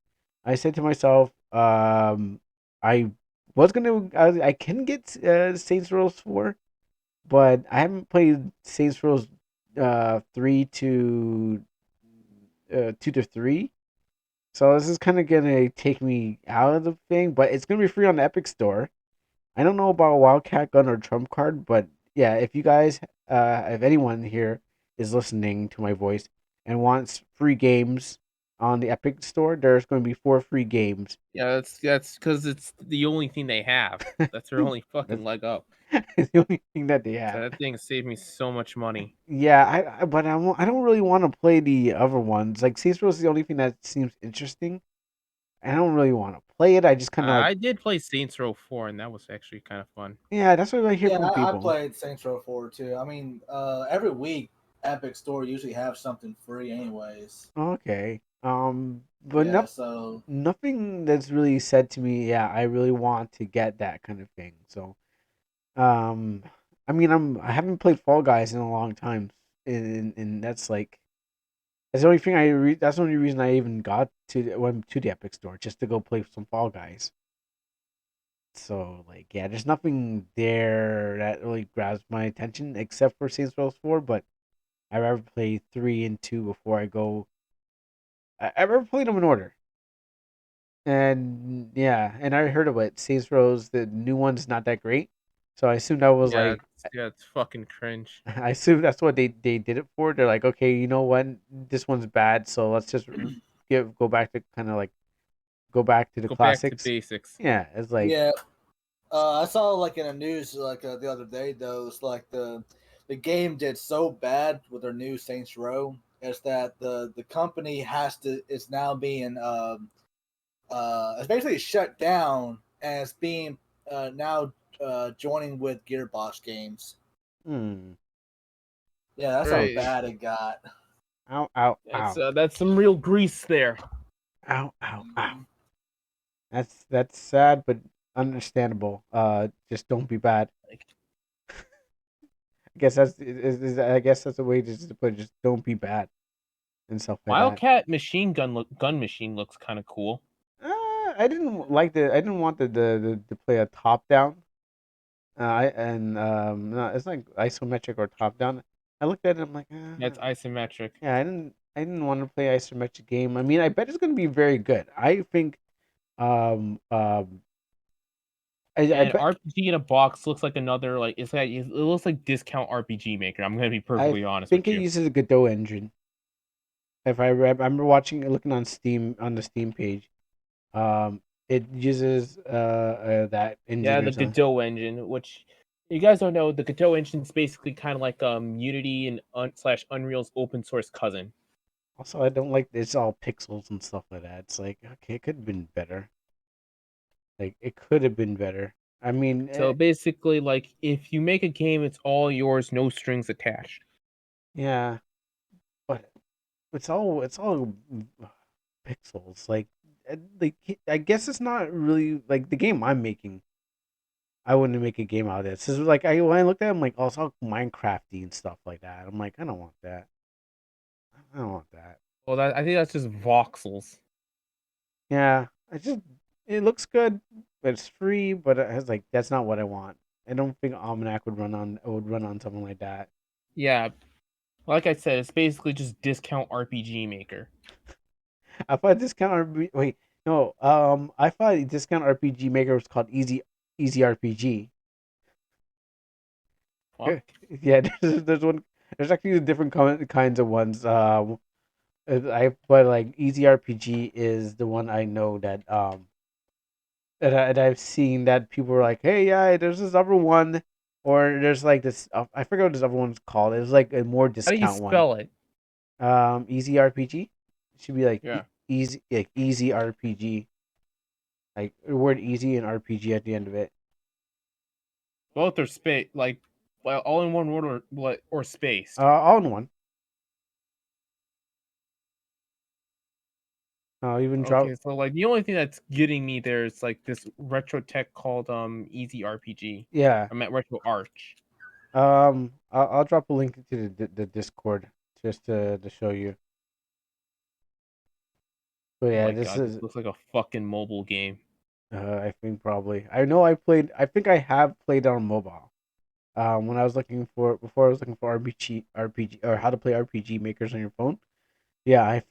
I said to myself, I was gonna, I can get Saints Row 4, but I haven't played Saints Row 3 to 2 to 3. So this is kind of gonna take me out of the thing, but it's gonna be free on the Epic Store. I don't know about Wildcat Gun or Trump Card, but yeah, if you guys, if anyone here is listening to my voice and wants free games on the Epic Store, there's going to be 4 free games. Yeah, that's because it's the only thing they have. That's their only fucking That's leg up. the only thing that they So have. that thing saved me so much money. Yeah, but I don't really want to play the other ones. Like Saints Row is the only thing that seems interesting. I don't really want to play it. I just kind of like, I did play Saints Row 4, and that was actually kind of fun. yeah, that's what I hear Yeah, from I people. played Saints Row 4 too. I mean, every week Epic Store usually have something free, anyways. Okay. But Yeah, so nothing that's really said to me, yeah, I really want to get that kind of thing. So, um, I mean, I haven't played Fall Guys in a long time, and that's like that's the only thing that's the only reason I even went to the Epic Store just to go play some Fall Guys. So like, yeah, there's nothing there that really grabs my attention except for Saints Row 4, but I rather play 3 and 2 before I go. I rather play them in order. And yeah, and I heard of it. Saints Row's the new one's not that great, so I assumed that was Yeah, like it's fucking cringe. I assume that's what they did it for. They're like, okay, you know what, this one's bad, so let's just go back to kind of like go back to the Go back to classics. basics. Yeah, it's like yeah, I saw like in the news like the other day though, it's like the game did so bad with their new Saints Row is that the company is now being it's basically shut down and it's being now joining with Gearbox Games. hmm, Yeah, that's how Right. bad it got. ow, ow, ow, That's some real grease there. ow, ow, ow. That's sad, but understandable. Just don't be bad. Like I guess I guess that's a way just to put it, just don't be bad and stuff like that. Wildcat gun machine looks kind of cool. I didn't want the play a top down. No, it's like isometric or top down. I looked at it. I'm like, That's isometric. yeah, I didn't want to play isometric game. I mean, I bet it's gonna be very good. I think um um I And bet RPG in a box looks like another it looks like discount RPG maker. I'm gonna be I perfectly honest think with it you. uses a Godot engine. If I remember looking on Steam on the Steam page, it uses that Yeah, engine or the something. Godot engine, which you guys don't know, the Godot engine is basically kind of like Unity and slash Unreal's open source cousin. Also, I don't like it's all pixels and stuff like that. It's like okay, it could have been better. Like it could have been better. I mean, So basically, like if you make a game, it's all yours, no strings attached. yeah, but it's all pixels. Like I guess it's not really like the game I'm making. I wouldn't make a game out of this. This is like when I looked at it, I'm like, oh, it's all Minecrafty and stuff like that. I'm like, I don't want that. I don't want that. Well, I think that's just voxels. Yeah, it looks good, but it's free. But it's like that's not what I want. I don't think Almanac would run on something like that. Yeah, like I said, it's basically just discount RPG maker. I thought discount RPG. Wait, no. I thought discount RPG maker was called Easy RPG. Fuck. Yeah, there's one. There's actually different kinds of ones. I but like Easy RPG is the one I know that I've seen that people were like, hey, yeah, there's this other one, or there's like this. I forget what this other one's called. It's like a more How do you discount one. spell it? Easy RPG. It should be like Yeah, easy RPG. Like the word easy and RPG at the end of it. both are well, all in one word or spaced. All in one. I'll even drop. Okay, so like the only thing that's getting me there is like this retro tech called Easy RPG. Yeah. I meant Retro Arch. I'll drop a link to the Discord just to show you. But Oh yeah, my this god, this is. looks like a fucking mobile game. I think probably. I know I played. I think I have played on mobile. When I was looking for before I was looking for RPG or how to play RPG makers on your phone. Yeah, I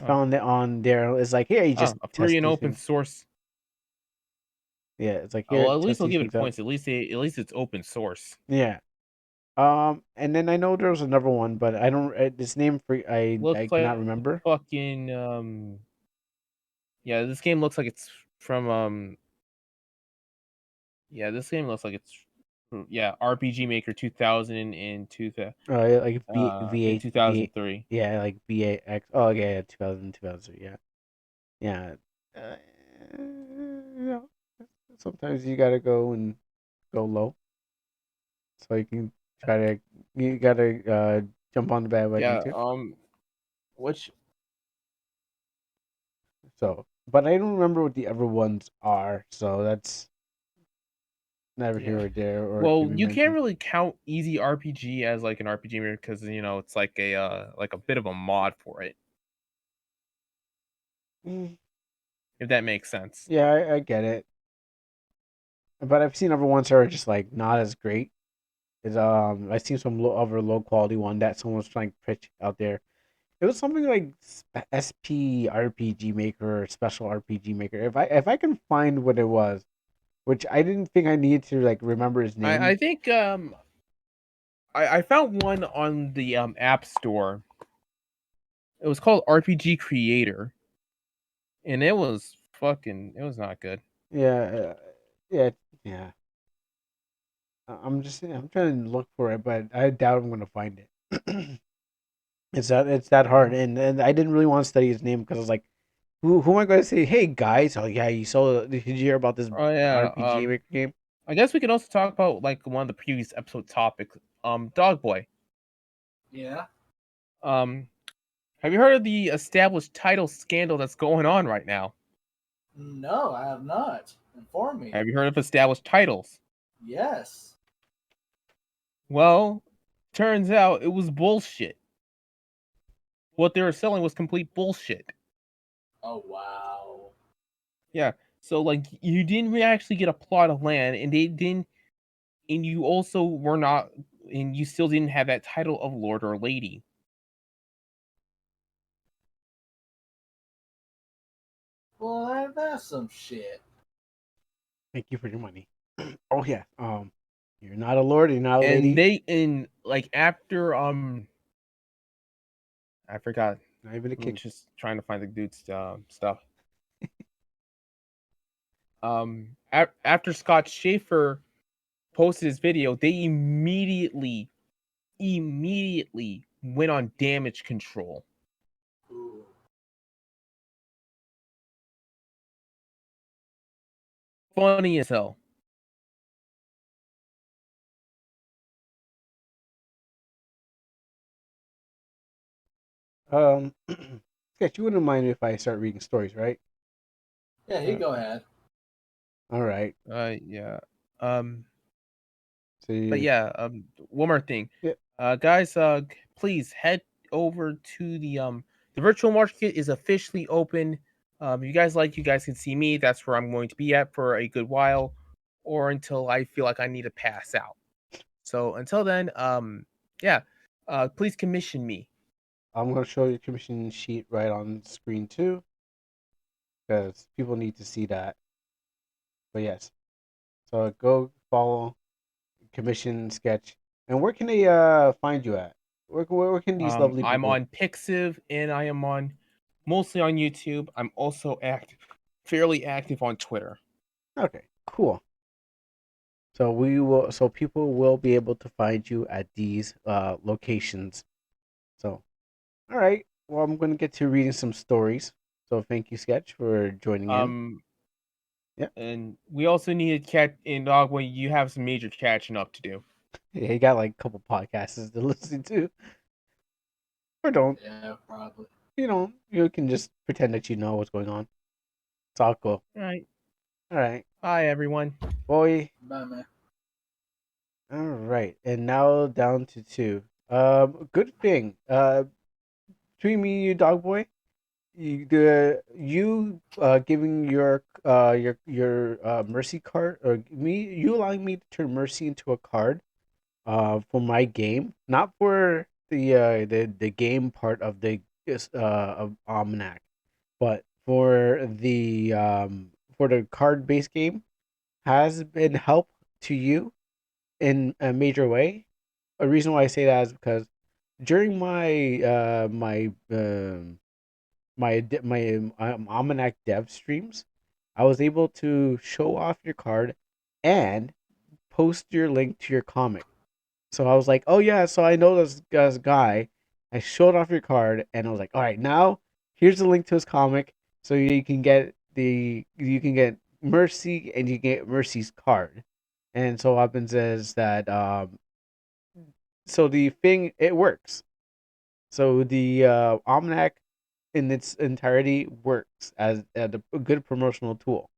Oh, found it on there. It's like, hey, just a free test and these open things. source. Yeah, it's like Oh, here, well, at least test I'll these give it things out. points. At least it's open source. Yeah. And then I know there was another one, but I don't. This name for I Looks cannot like remember. fucking yeah, this game looks like it's from yeah, this game looks like it's yeah, RPG Maker 2000 and Yeah, like in V 2003. yeah, like VAX. Oh yeah, yeah, 2003. Yeah, yeah. You know, sometimes you gotta go low so you can you gotta jump on the bandwagon Yeah. too. Which So, but I don't remember what the other ones are. So that's never yeah. here or there or to Well, be you can't mentioned. really count Easy RPG as like an RPG because it's like a bit of a mod for it, Mm, if that makes sense. yeah, I get it. But I've seen other ones that are just like not as great. Is I've seen some other low quality one that someone's trying to pitch out there. It was something like SP RPG Maker or Special RPG Maker. If I can find what it was, which I didn't think I needed to like remember his I name. think I found one on the App Store. It was called RPG Creator, and it was not good. Yeah, yeah, yeah. I'm trying to look for it, but I doubt I'm gonna find it. It's that hard, Mhm. and I didn't really want to study his name because I was like, who am I going to say? Hey guys, oh yeah, did you hear about this Oh yeah. RPG Maker game? I guess we can also talk about like one of the previous episode topics. Dogboy. Yeah. Um, have you heard of the established title scandal that's going on right now? No, I have not. Inform me. Have you heard of established titles? Yes. Well, turns out it was bullshit. What they were selling was complete bullshit. Oh wow. Yeah. So like you didn't actually get a plot of land, and they didn't, and you also were not, and you still didn't have that title of lord or lady. Well, that's some shit. Thank you for your money. Oh yeah, you're not a lord, you're not a And lady, they in like after I forgot. not even a I'm king. just trying to find the dude's stuff. After Scott Schaefer posted his video, they immediately went on damage control. Ooh. Funny as hell. Um, Sketch, you wouldn't mind if I start reading stories, right? Yeah, you Uh, go ahead. All right. yeah. Um, So but you, yeah. One more thing. yeah, Guys. Please head over to the virtual market is officially open. If you guys can see me. That's where I'm going to be at for a good while, or until I feel like I need to pass out. So until then, yeah. Please commission me. I'm gonna show you commission sheet right on screen too, because people need to see that. But yes, so go follow commission sketch. And where can they find you at? Where can these lovely I'm people? on Pixiv and I am on mostly on YouTube. I'm also fairly active on Twitter. Okay, cool. So people will be able to find you at these locations. So all right, well I'm gonna get to reading some stories. So thank you, Sketch, for joining in. Um, Yeah, and we also need to catch in Dogway. You have some major catching up to do. yeah, you got like a couple podcasts to listen to, or don't. Yeah, probably. You can just pretend that you know what's going on. It's all cool. All right. All right, Bye, everyone. boy. Bye, man. All right, and now down to two. Good thing. Between me and you, dog boy, you giving your mercy card, or you allowing me to turn mercy into a card for my game, not for the game part of the of Almanac, but for the card based game has been help to you in a major way. A reason why I say that is because during my Almanac dev streams, I was able to show off your card and post your link to your comic. So I was like, oh yeah, so I know this guy. I showed off your card and I was like, all right, now here's the link to his comic, so you can get Mercy and you get Mercy's card. And so what happens is that so the thing it works. So the almanac in its entirety works as a good promotional tool.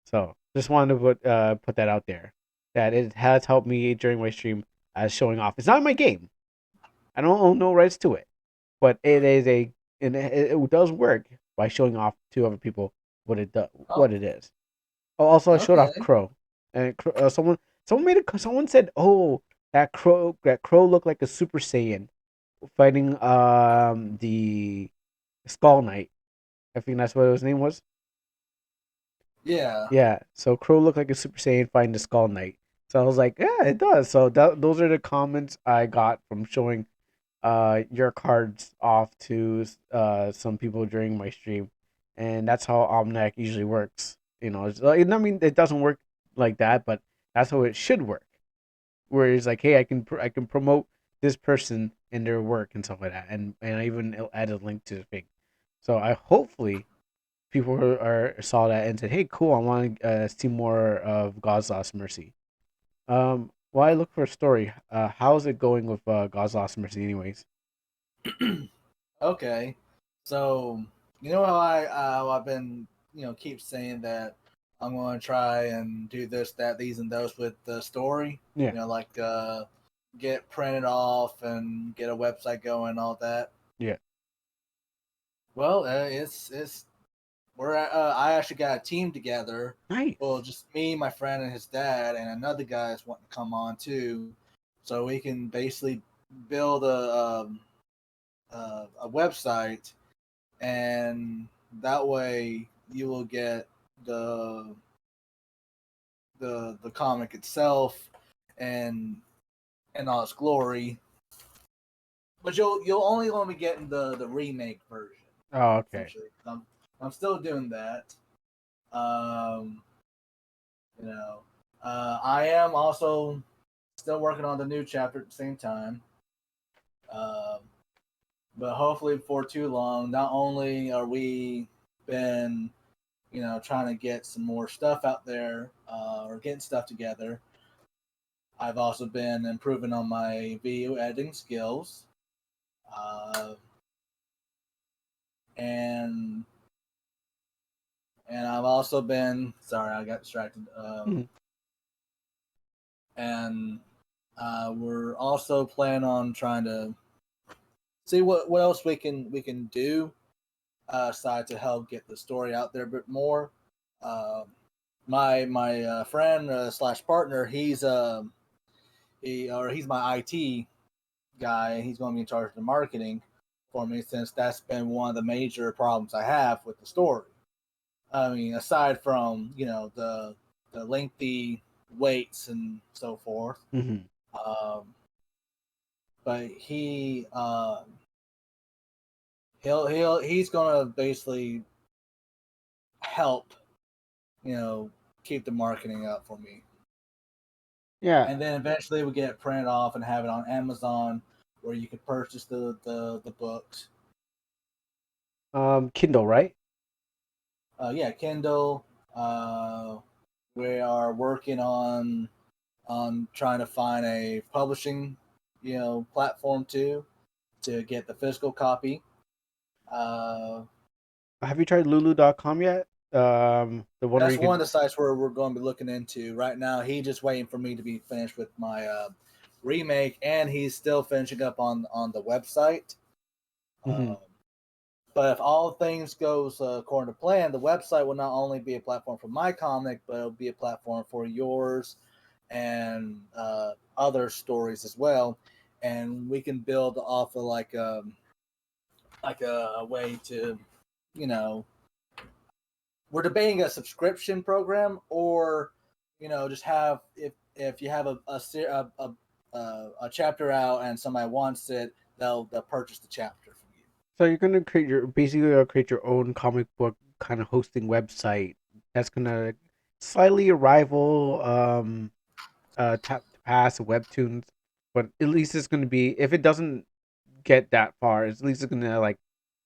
So just wanted to put that out there, that it has helped me during my stream as showing off. It's not my game. I don't own no rights to it, but it is and it does work by showing off to other people what it does, Oh, what it is. Oh, also I showed off okay. Crow, and someone said, "Oh, that crow looked like a Super Saiyan fighting the Skull Knight." I think that's what his name was. Yeah. Yeah, so Crow looked like a Super Saiyan fighting the Skull Knight. So I was like, yeah, it does. So those are the comments I got from showing your cards off to some people during my stream, and that's how Omnac usually works. It's like, I mean, it doesn't work like that, but that's how it should work. Where it's like, hey, I can promote this person and their work and stuff like that, and I even add a link to the thing. So I hopefully people saw that and said, hey, cool, I want to see more of God's Lost Mercy. While I look for a story, how's it going with God's Lost Mercy, anyways? Okay. So you know how I've been keep saying that I'm going to try and do this, that, these, and those with the story. Yeah, Like get printed off and get a website going, all that. yeah, Well, it's I actually got a team together. nice. Well, just me, my friend, and his dad, and another guy is wanting to come on too, so we can basically build a website, and that way you will get the the comic itself and all its glory, but you'll only want to be getting the remake version Oh, okay. essentially. I'm still doing that. Um, you know, I am also still working on the new chapter at the same time. Um, but hopefully, before too long, not only are we been trying to get some more stuff out there or getting stuff together, I've also been improving on my video editing skills, uh, and I've also been sorry, I got distracted. Mhm. And we're also planning on trying to see what else we can do aside to help get the story out there a bit more. Uh, my friend slash partner, he's my IT guy. He's going to be in charge of the marketing for me, since that's been one of the major problems I have with the story. I mean, aside from the lengthy waits and so forth, Mhm. um, but he's gonna basically help keep the marketing up for me, Yeah. and then eventually we get it printed off and have it on Amazon where you can purchase the books. Kindle, right? Yeah, Kindle. uh we are working on trying to find a publishing platform too, to get the physical copy. uh Have you tried Lulu.com yet? The one where That's you one can. of the sites where we're going to be looking into right now. He's just waiting for me to be finished with my remake, and he's still finishing up on the website. Mhm. Um, but if all things goes according to plan, the website will not only be a platform for my comic, but it'll be a platform for yours and other stories as well. And we can build off of like a way to, you know, we're debating a subscription program, or just have, if you have a chapter out and somebody wants it, they'll purchase the chapter from you. So you're gonna create your own comic book kind of hosting website that's gonna slightly rival Tap to Pass Webtoons, but at least it's gonna be, if it doesn't get that far, at least it's gonna like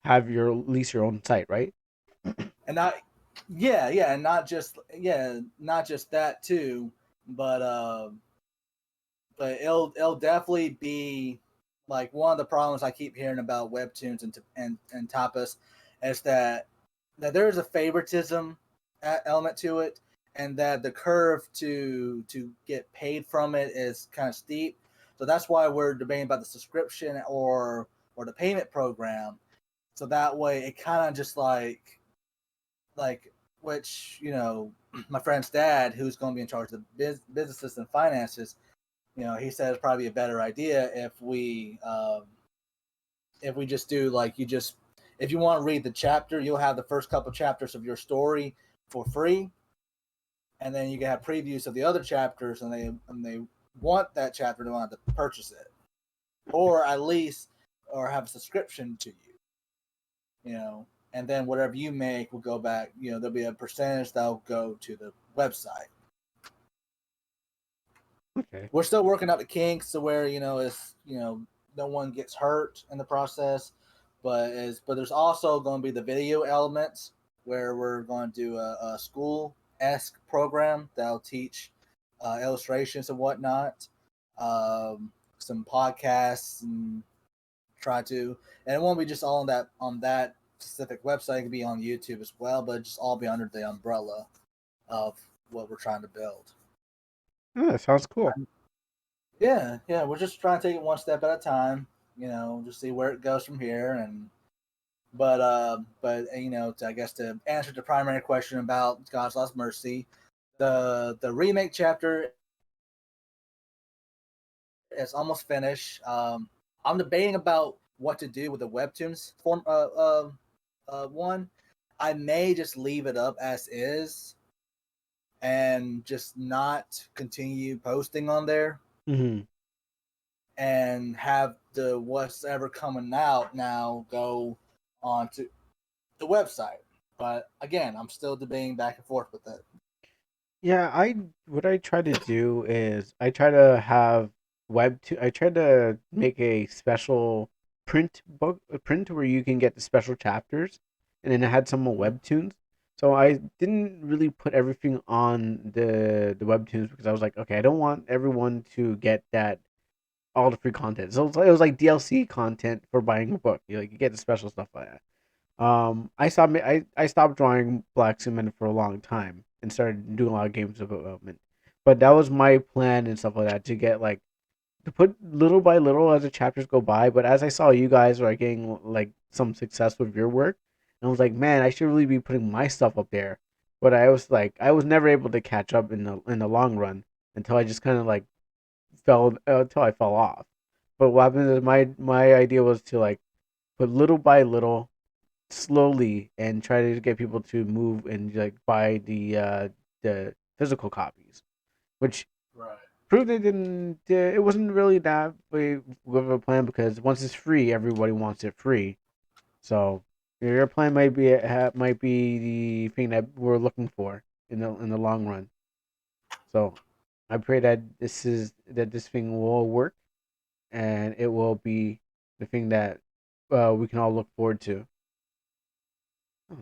have your at least your own site, right? And not yeah, and not just that too, but but it'll definitely be like one of the problems I keep hearing about webtoons and tapas is that there is a favoritism element to it, and that the curve to get paid from it is kind of steep. So that's why we're debating about the subscription or the payment program. So that way it kind of just like which my friend's dad, who's going to be in charge of the businesses and finances, he said it's probably a better idea if we just do like if you want to read the chapter, you'll have the first couple chapters of your story for free, and then you can have previews of the other chapters, and they want that chapter, they want to purchase it, or at least or have a subscription to you, and then whatever you make will go back. There'll be a percentage that'll go to the website. Okay. We're still working out the kinks to where it's no one gets hurt in the process, but there's also going to be the video elements where we're going to do a school-esque program that'll teach illustrations and whatnot, some podcasts, and and it won't be just all on that specific website. It can be on YouTube as well, but just all be under the umbrella of what we're trying to build. Oh, that sounds cool. Yeah, we're just trying to take it one step at a time, just see where it goes from here. But I guess to answer the primary question about God's Lost Mercy, the remake chapter is almost finished. I'm debating about what to do with the webtoons form one. I may just leave it up as is and just not continue posting on there. Mm-hmm. And have the what's ever coming out now go onto the website. But again, I'm still debating back and forth with it. Yeah, what I try to do is I try to have I try to make a special print where you can get the special chapters, and then I had some more webtoons. So I didn't really put everything on the webtoons because I was like, okay, I don't want everyone to get that all the free content. So it was like DLC content for buying a book. You get the special stuff like that. I stopped drawing Black Cement for a long time and started doing a lot of games development. But that was my plan and stuff like that to get like to put little by little as the chapters go by. But as I saw you guys were getting like some success with your work, and I was like, man, I should really be putting my stuff up there. But I was never able to catch up in the long run until I just kind of like fell until I fell off. But what happened is my idea was to like put little by little slowly and try to get people to move and like buy the physical copies, which Right. proved it wasn't really that way of a plan because once it's free, everybody wants it free. So your plan might be the thing that we're looking for in the long run. So I pray that this thing will work and it will be the thing that we can all look forward to.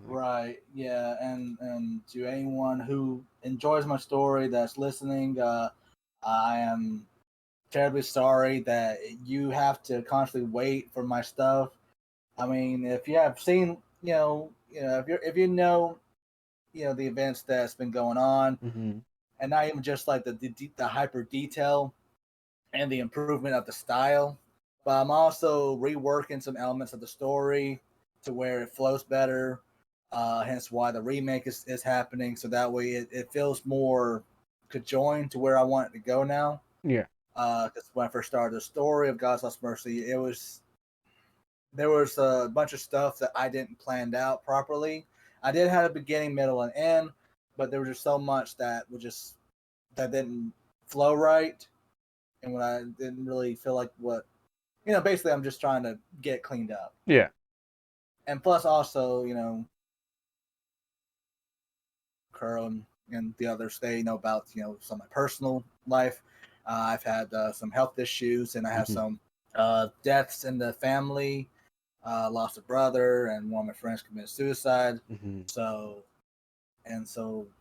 Right. Yeah. And to anyone who enjoys my story that's listening, I am terribly sorry that you have to constantly wait for my stuff. I mean, if you have seen, if you know, the events that's been going on, Mm-hmm. and not even just like the hyper detail and the improvement of the style, but I'm also reworking some elements of the story to where it flows better. Hence why the remake is happening, so that way it feels more conjoined to where I want it to go now. Yeah. Because when I first started the story of God's Lost Mercy, there was a bunch of stuff that I didn't plan out properly. I did have a beginning, middle, and end, but there was just so much that didn't flow right, and when I didn't really feel like basically I'm just trying to get cleaned up. Yeah. And plus also, Curl and the others, they know about, some of my personal life. I've had some health issues, and I have some deaths in the family. Lost a brother, and one of my friends committed suicide. Mm-hmm. So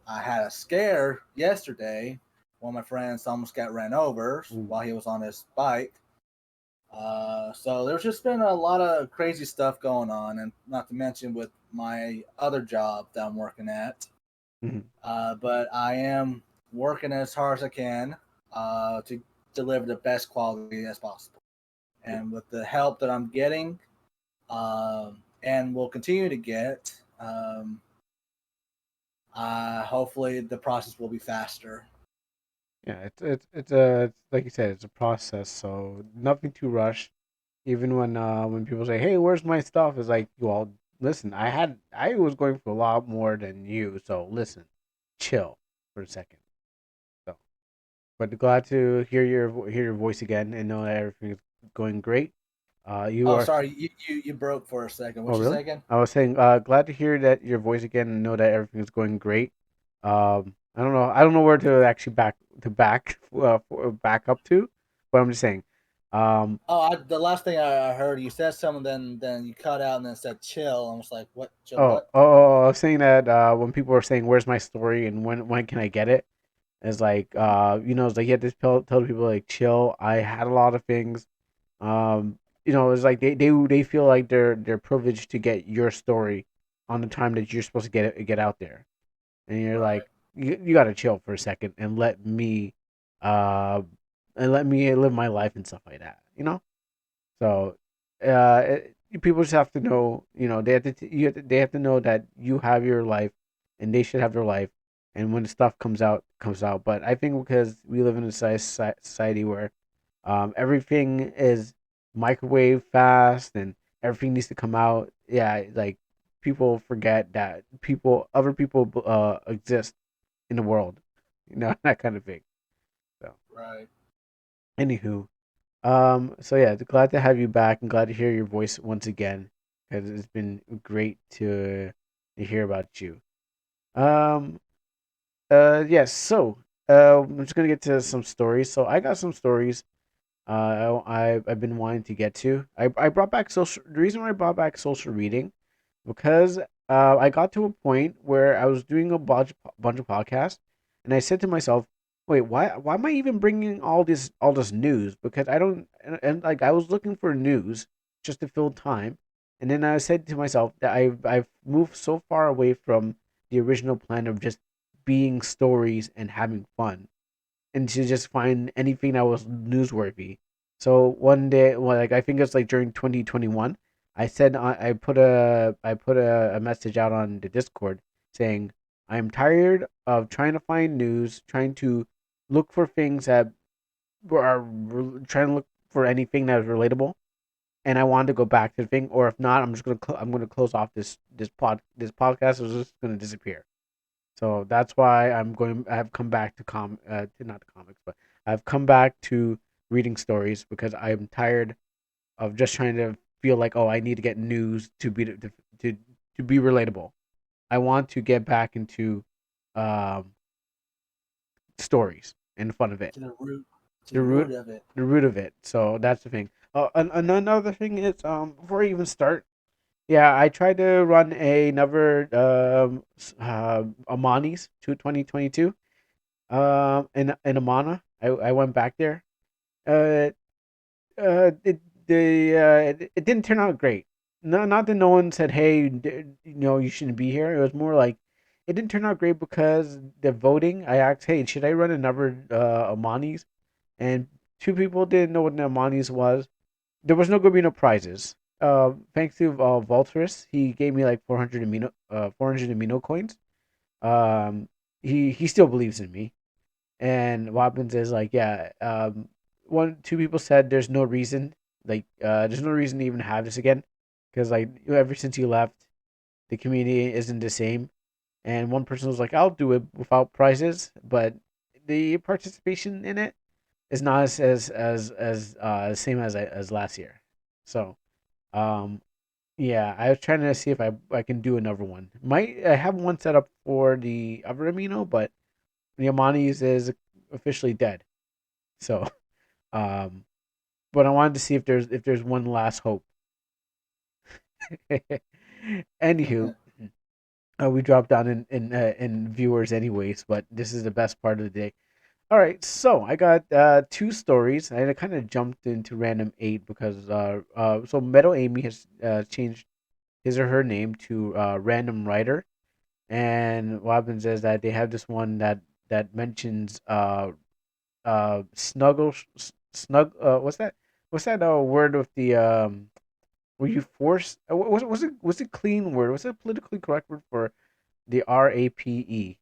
I had a scare yesterday one of my friends almost got ran over while he was on his bike. So there's just been a lot of crazy stuff going on, and not to mention with my other job that I'm working at. Mhm. But I am working as hard as I can to deliver the best quality as possible. And with the help that I'm getting, and will continue to get, hopefully the process will be faster. Yeah, it's like you said, it's a process, so nothing to rush. Even when people say, "Hey, where's my stuff?" It's like, well, listen, I was going for a lot more than you, so listen, chill for a second. So, but glad to hear your voice again and know that everything is going great. You Oh, are. sorry, you broke for a second. Oh, What you really? say again? I was saying, glad to hear that your voice again and know that everything's going great. I don't know. I don't know where to actually back up to, but I'm just saying. Um, Oh, the last thing I heard, you said something, then you cut out and then said chill. I was like, what? Chill what? I was saying that when people are saying, "Where's my story?" and when can I get it? It's like it's like you have to tell people like, chill. I had a lot of things. It's like they feel like they're privileged to get your story on the time that you're supposed to get out there, and you're Right. like, you got to chill for a second uh, and let me live my life and stuff like that. So, people just have to know, they have to they have to know that you have your life, and they should have their life, and when stuff comes out. But I think because we live in a society where, everything is microwave fast and everything needs to come out. Yeah, like people forget that other people, exist in the world, that kind of thing. So, Right. anywho, so yeah, glad to have you back and glad to hear your voice once again because it's been great to hear about you. Um, yes. So, I'm just gonna get to some stories. So I got some stories. I've been wanting to get to. I brought back social. The reason why I brought back social reading because I got to a point where I was doing a bunch of podcasts, and I said to myself, "Wait, why am I even bringing all this news? Because I don't and like I was looking for news just to fill time, and then I said to myself that I've moved so far away from the original plan of just being stories and having fun, and to just find anything that was newsworthy. So one day, well, like I think it's like during 2021, I said I put a message out on the Discord saying I'm tired of trying to find news, trying to look for things that trying to look for anything that is relatable, and I wanted to go back to the thing. Or if not, I'm gonna close off this podcast is just gonna disappear. So that's why I've come back to not the comics, but I've come back to reading stories because I'm tired of just trying to feel like, oh, I need to get news to, to be relatable. I want to get back into um, stories and the fun of it, To the root, to the the root root of it. the root of it. So that's the thing. Another thing is, before I even start, yeah, I tried to run another Amani's to 2022. In Amana, I went back there. Uh, it it didn't turn out great. No, not that no one said, "Hey, you shouldn't be here." It was more like it didn't turn out great because the voting. I asked, "Hey, should I run another Amani's?" And two people didn't know what an Amani's was. There was no going to be no prizes. Thanks to Volturus, he gave me like 400 amino coins. Um, he still believes in me. And what happens is like, yeah, two people said there's no reason to even have this again, because like ever since you left, the community isn't the same. And one person was like, I'll do it without prizes, but the participation in it is not as same as last year. So, um, yeah, I was trying to see if I can do another one. I have one set up for the other amino, but the Amani's is officially dead. So, um, but I wanted to see if there's one last hope. Anywho, we dropped down in viewers anyways, but this is the best part of the day. All right, so I got two stories, and I kind of jumped into random eight because so Metal Amy has changed his or her name to Random Writer, and what happens is that they have this one that mentions snuggle snug what's that word with the where you force was it clean word, was it politically correct word for the RAPE?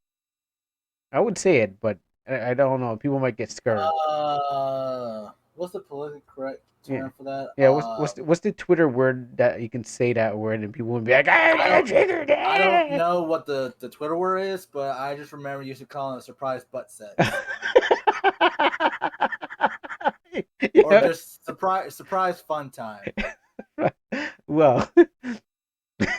I would say it, but I don't know. People might get scared. What's the politically correct Yeah. term for that? Yeah, what's the Twitter word that you can say that word and people would be like, I I got don't triggered. I don't know what the Twitter word is, but I just remember you used to call it surprise butt sex. Or Yeah. just surprise fun time. Well,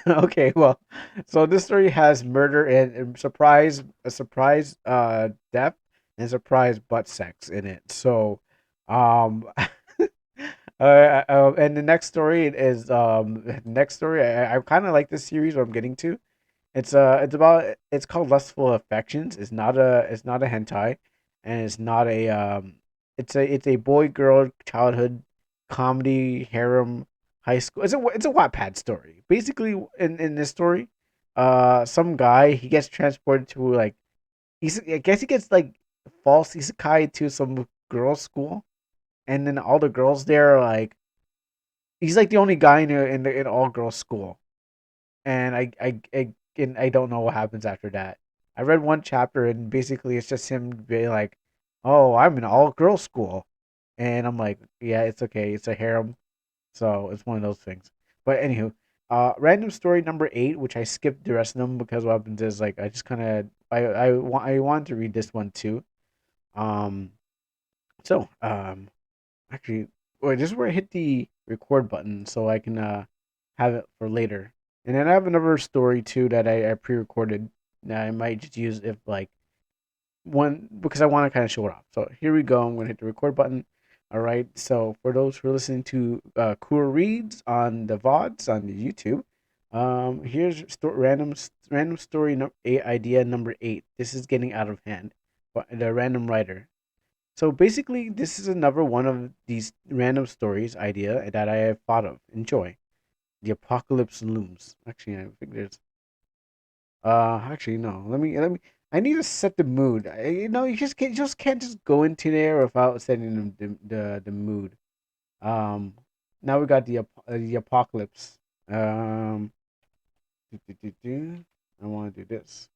okay, well, so this story has murder and surprise, a surprise death and surprise butt sex in it. So, and the next story is next story. I kind of like this series. What I'm getting to. It's called Lustful Affections. It's not a hentai, and it's not a it's a boy girl childhood comedy harem high school. It's a Wattpad story. Basically, in this story, some guy, he gets transported to like, I guess he gets like false isekai to some girls' school, and then all the girls there are like, he's like the only guy in all girls school, and I don't know what happens after that. I read one chapter and basically it's just him being like, "Oh, I'm in all girls school," and I'm like, "Yeah, it's okay. It's a harem, so it's one of those things." But anywho, random story number eight, which I skipped the rest of them because what happens is like I just kind of I wanted to read this one too. Um, so actually, wait, this is where I hit the record button so I can have it for later. And then I have another story too that I pre-recorded that I might just use if like one because I want to kind of show it off. So here we go. I'm gonna hit the record button. All right. So for those who are listening to cool reads on the VODs on the YouTube, here's random story idea number eight. This is getting out of hand. But the random writer. So basically, this is another one of these random stories idea that I have thought of. Enjoy. The apocalypse looms. Actually, I think there's. Actually, no. Let me. I need to set the mood. You just can't just go into there without setting the mood. Um, now we got the apocalypse. Um, I want to do this.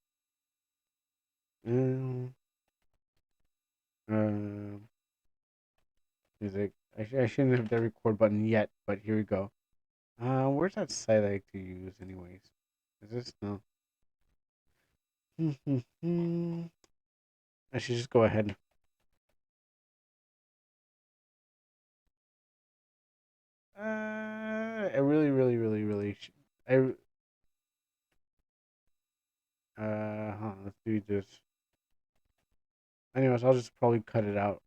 Um, uh, music. I shouldn't have the record button yet, but here we go. Where's that site I like to use, anyways? Is this no? I should just go ahead. I really, really, really, really. I let's do this. Anyways, I'll just probably cut it out.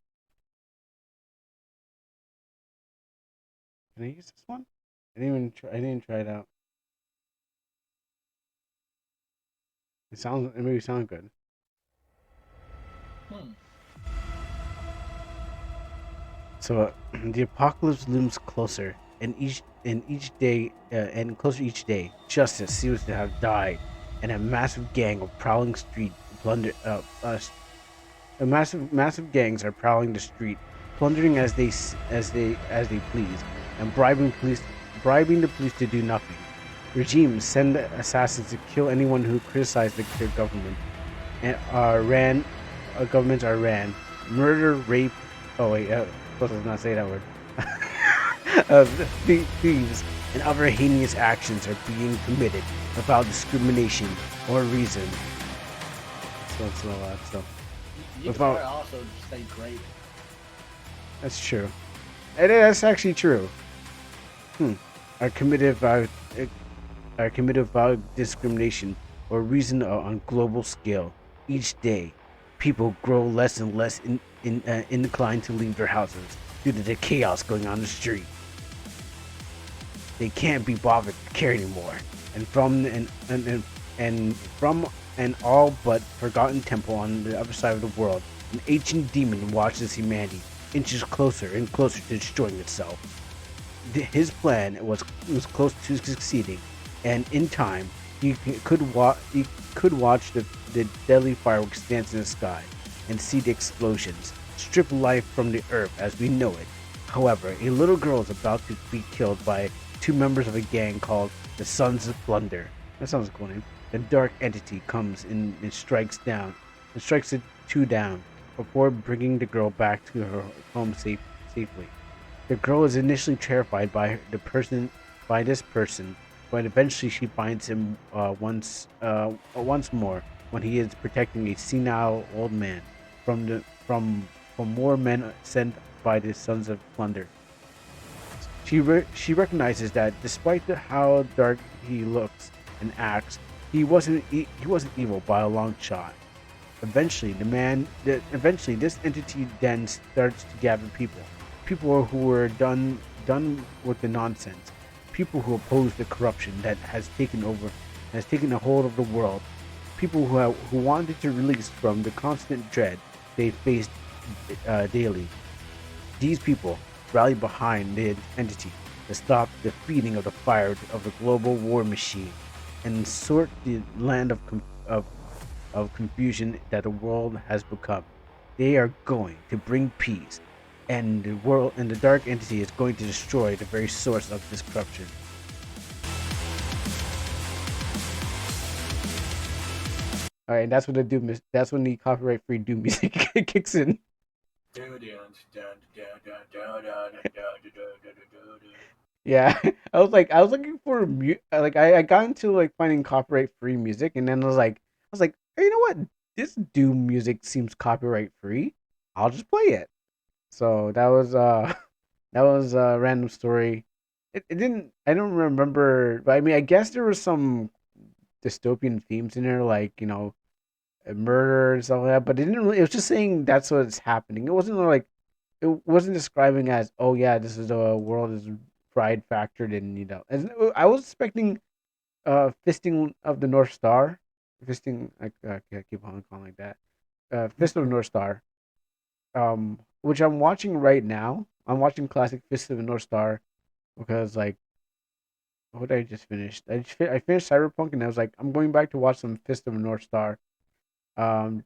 Can I use this one? I didn't even try it out. It maybe sound good. Hmm. So the apocalypse looms closer, and each day and closer each day. Justice seems to have died, and a massive gang of prowling street plunder a massive gangs are prowling the street, plundering as they please, and bribing the police to do nothing. Regimes send assassins to kill anyone who criticizes their government, and governments are ran. Murder, rape. Oh wait, supposed to not say that word. Thieves and other heinous actions are being committed without discrimination or reason. It's not a lot, so. You could probably also just say great. That's true. That's actually true. Are committed without discrimination or reason on global scale. Each day, people grow less and less inclined to leave their houses due to the chaos going on the street. They can't be bothered to care anymore, and from an all but forgotten temple on the other side of the world, An ancient demon watches humanity inches closer and closer to destroying itself. His plan was close to succeeding, and in time, he could watch the deadly fireworks dance in the sky and see the explosions strip life from the earth as we know it. However, a little girl is about to be killed by two members of a gang called the Sons of Plunder. That sounds a cool name. The dark entity comes in and strikes the two down before bringing the girl back to her home safely. The girl is initially terrified by this person, but eventually she finds him once more when he is protecting a senile old man from more men sent by the Sons of Plunder. She recognizes that despite how dark he looks and acts, he wasn't evil by a long shot. Eventually this entity then starts to gather people who were done with the nonsense, people who oppose the corruption that has taken a hold of the world, people who wanted to release from the constant dread they faced daily. These people rally behind the entity to stop the feeding of the fire of the global war machine and sort the land of confusion that the world has become. They are going to bring peace, and the dark entity is going to destroy the very source of this corruption. All right, and that's when that's when the copyright-free Doom music kicks in. Yeah, I was looking for I got into like finding copyright free music, and then I was like, hey, you know what? This Doom music seems copyright free. I'll just play it. So that was that was a random story. It didn't I don't remember, but I mean I guess there was some dystopian themes in there, like murder and stuff like that. But it didn't really. It was just saying that's what's happening. It wasn't describing as, oh yeah, this is a world is pride factored in, As I was expecting fisting of the North Star, fisting I can't keep on calling like that. Fist of the North Star, which I'm watching right now. I'm watching classic Fist of the North Star because like what I just finished. I finished Cyberpunk and I was like, I'm going back to watch some Fist of the North Star. Um,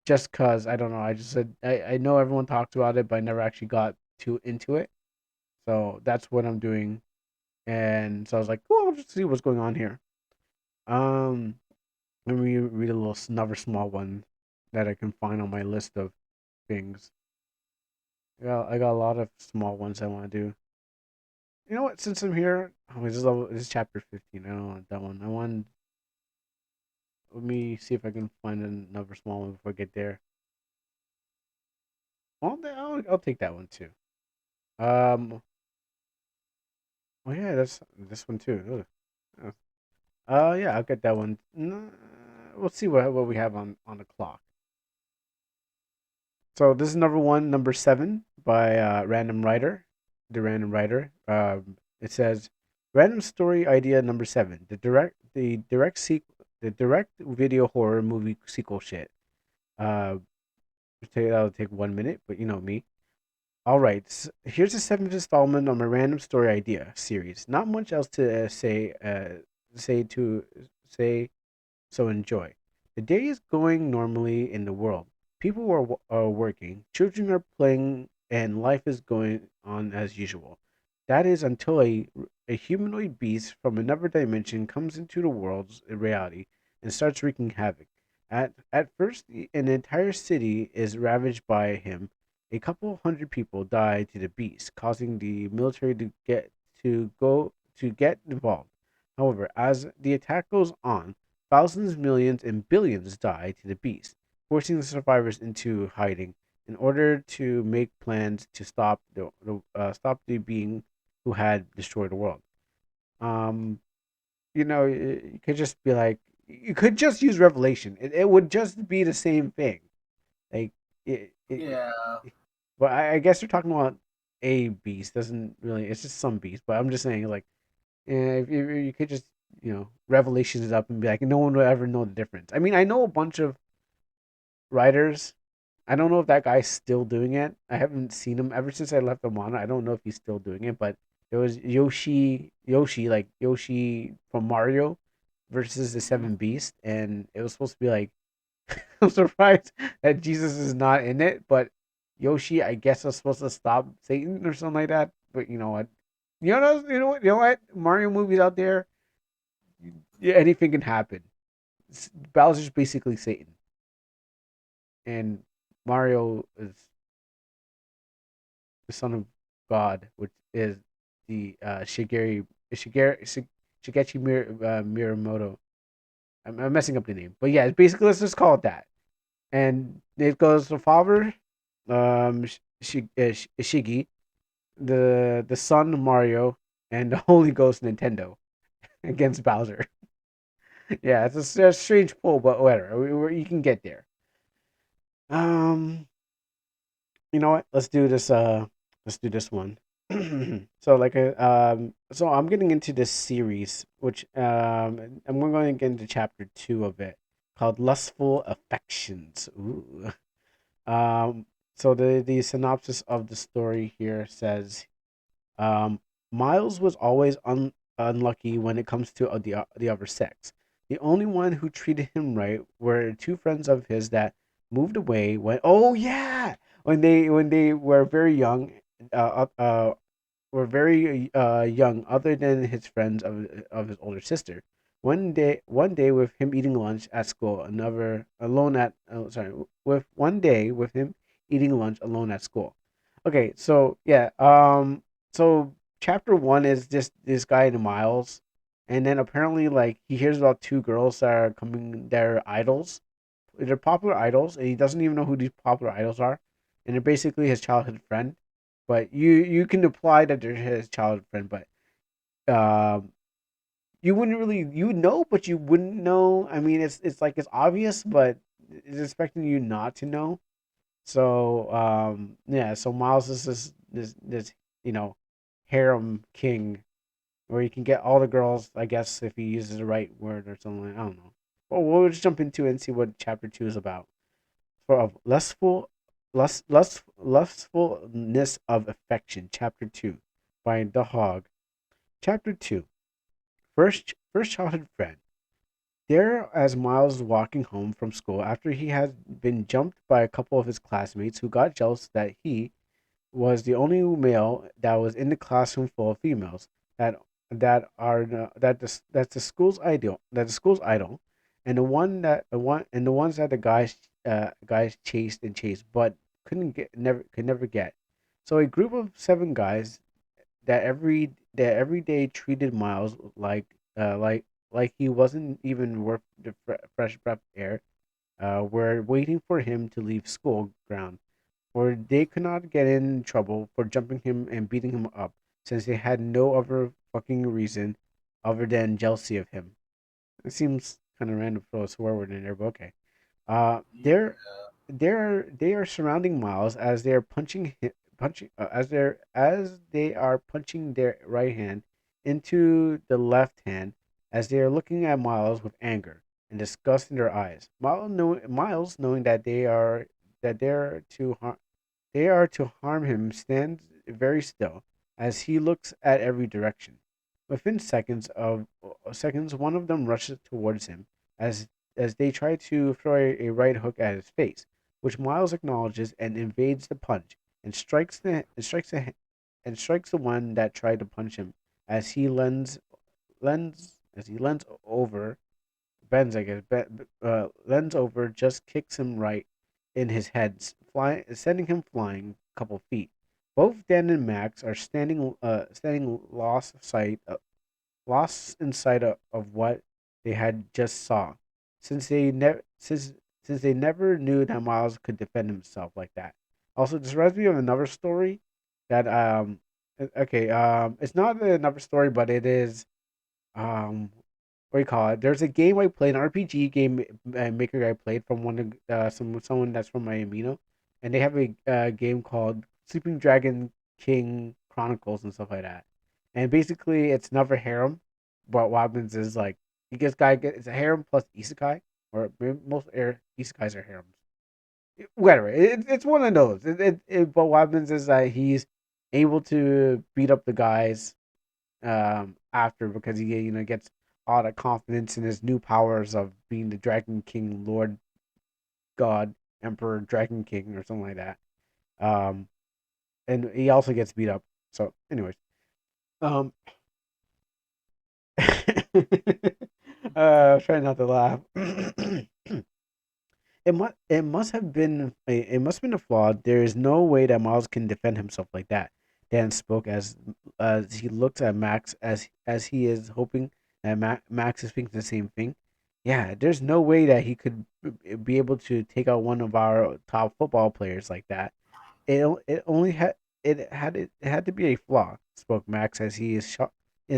just cause I don't know. I just said I know everyone talks about it, but I never actually got too into it. So that's what I'm doing. And so I was like, "Cool, I'll just see what's going on here." Um, Let me read a little another small one that I can find on my list of things. I got a lot of small ones I want to do. You know what? Since I'm here, this is chapter 15. I don't want that one. Let me see if I can find another small one before I get there. Well, I'll take that one too. Um, oh yeah, that's this one too. Ugh. Yeah, I'll get that one. We'll see what we have on the clock. So this is number 7 by Random Writer, the Random Writer. It says, random story idea number 7, the direct video horror movie sequel shit. Uh, that'll take 1 minute, but you know me. All right, here's the 7th installment on my random story idea series. Not much else to say to say, so enjoy. The day is going normally in the world. People are working, children are playing, and life is going on as usual. That is until a humanoid beast from another dimension comes into the world's reality and starts wreaking havoc. At first, an entire city is ravaged by him. A couple hundred people die to the beast, causing the military to get involved. However, as the attack goes on, thousands, millions, and billions die to the beast, forcing the survivors into hiding in order to make plans to stop the being who had destroyed the world. Um, you could just be like, you could just use Revelation. It would just be the same thing. Like Yeah. but I guess they're talking about a beast. Doesn't really. It's just some beast. But I'm just saying, like, if you could just Revelations it up and be like, no one will ever know the difference. I mean, I know a bunch of writers. I don't know if that guy's still doing it. I haven't seen him ever since I left Amana. I don't know if he's still doing it, but there was Yoshi from Mario versus the Mhm. Seven Beast, and it was supposed to be like I'm surprised that Jesus is not in it, but Yoshi, I guess, was supposed to stop Satan or something like that. But you know what? You know what? Mario movies out there, yeah, anything can happen. Bowser's basically Satan, and Mario is the son of God, which is the Shigechi Miyamoto. I'm messing up the name, but yeah, basically let's just call it that. And it goes the father, Shigi, the son Mario, and the Holy Ghost Nintendo against Bowser. Yeah, it's a strange pull, but whatever. You can get there. Um, you know what? Let's do this one. So I'm getting into this series, which and we're going to get into chapter 2 of it, called Lustful Affections. Ooh. Um, so the synopsis of the story here says, um, Miles was always unlucky when it comes to the other sex. The only one who treated him right were two friends of his that moved away when. Oh yeah, when they were very young. Were very young, other than his friends of his older sister. One day with him eating lunch at school, another alone at sorry, with one day with him eating lunch alone at school. Okay, so yeah, so chapter one is just this guy in Miles, and then apparently like he hears about two girls that are coming, they're idols, they're popular idols, and he doesn't even know who these popular idols are, and they're basically his childhood friend. But you can imply that they're his childhood friend, but um, you wouldn't really you would know, but you wouldn't know. I mean, it's like it's obvious, but it's expecting you not to know. So yeah, so Miles is this you know harem king where you can get all the girls, I guess, if he uses the right word or something. I don't know. Well, we'll just jump into it and see what chapter 2 is about. For of lustfulness of affection, chapter 2, by the Hog. Chapter 2, first childhood friend. There, as Miles was walking home from school after he had been jumped by a couple of his classmates who got jealous that he was the only male that was in the classroom full of females that that's the school's ideal, and the ones that the guys chased and chased but could never get. So a group of seven guys that every day treated Miles like he wasn't even worth the fresh breath of air. Were waiting for him to leave school ground, for they could not get in trouble for jumping him and beating him up, since they had no other fucking reason other than jealousy of him. It seems kind of random to throw a swear word in there, but okay. Uh, Yeah. they're they are surrounding Miles as they're punching as they are punching their right hand into the left hand as they are looking at Miles with anger and disgust in their eyes. Miles knowing that they are to harm him, stands very still as he looks at every direction. Within seconds, one of them rushes towards him as they try to throw a right hook at his face, which Miles acknowledges and evades the punch and strikes the one that tried to punch him as he lends over bends, I guess, lends over, just kicks him right in his head, sending him flying a couple feet. Both Dan and Max are standing lost in sight of what they had just saw, since they never knew that Miles could defend himself like that. Also, this reminds me of another story that okay, it's not another story, but it is um what do you call it? There's a game I played, an RPG game maker I played from one of someone that's from my Amino, and they have a game called Sleeping Dragon King Chronicles and stuff like that. And basically, it's never harem, but what happens is like you guys guy get it's a harem plus isekai, or maybe most isekais are harems. whatever. It's one of those. But what happens is that he's able to beat up the guys after because he gets all the confidence in his new powers of being the Dragon King, Lord God, Emperor Dragon King, or something like that. Um, and he also gets beat up. So, anyways, um, try not to laugh. It must have been a flaw. There is no way that Miles can defend himself like that. Dan spoke as he looks at Max as he is hoping that Max is thinking the same thing. Yeah, there's no way that he could be able to take out one of our top football players like that. It only had it had to be a flaw. Spoke Max as he is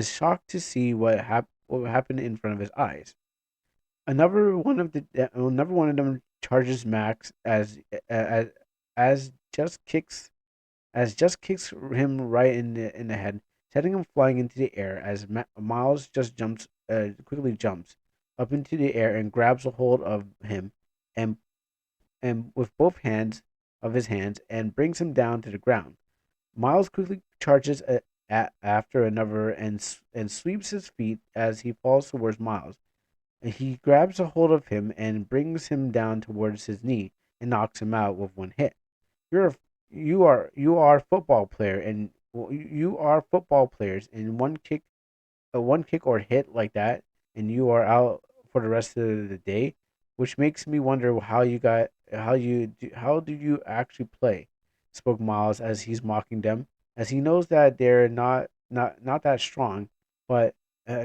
shocked to see what happened in front of his eyes. Another one of them charges Max as as just kicks just kicks him right in the head, setting him flying into the air as Miles just quickly jumps up into the air and grabs a hold of him and with both hands and brings him down to the ground. Miles quickly charges after another and sweeps his feet as he falls towards Miles. He grabs a hold of him and brings him down towards his knee and knocks him out with one hit. You're a, you are a football player and you are football players and one kick or hit like that and you are out for the rest of the day, which makes me wonder how do you actually play? Spoke Miles as he's mocking them, as he knows that they're not that strong, but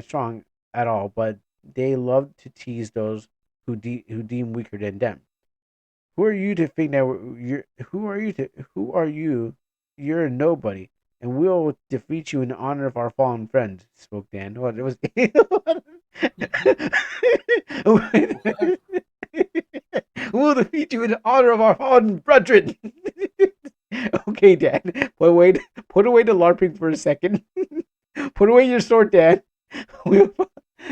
strong at all, but they love to tease those who deem weaker than them. Who are you to think that you're? Who are you? You're a nobody, and we'll defeat you in honor of our fallen friend. Spoke Dan. What it was? We'll defeat you in honor of our fallen brethren. Okay, Dan. Put away the larping for a second. Put away your sword, Dan. We'll,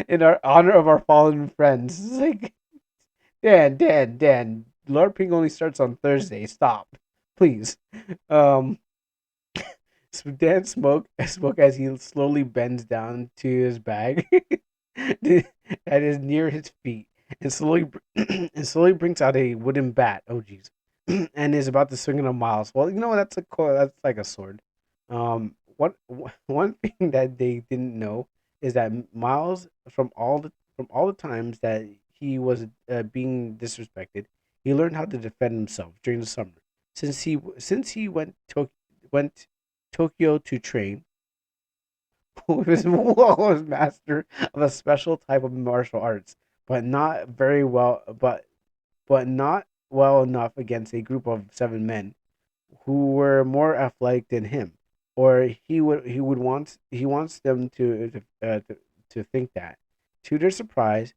in our honor of our fallen friends. It's like Dan. LARPing only starts on Thursday. Stop, please. Um, so Dan spoke as he slowly bends down to his bag that is near his feet, and slowly and slowly brings out a wooden bat. Oh jeez, and is about to swing it on Miles. Well, that's like a sword. One thing that they didn't know is that Miles, from all the times that he was being disrespected, he learned how to defend himself during the summer. Since he went Tokyo to train, was master of a special type of martial arts, but not very well, but not well enough against a group of 7 men who were more athletic than him, or he wants them to think that. To their surprise,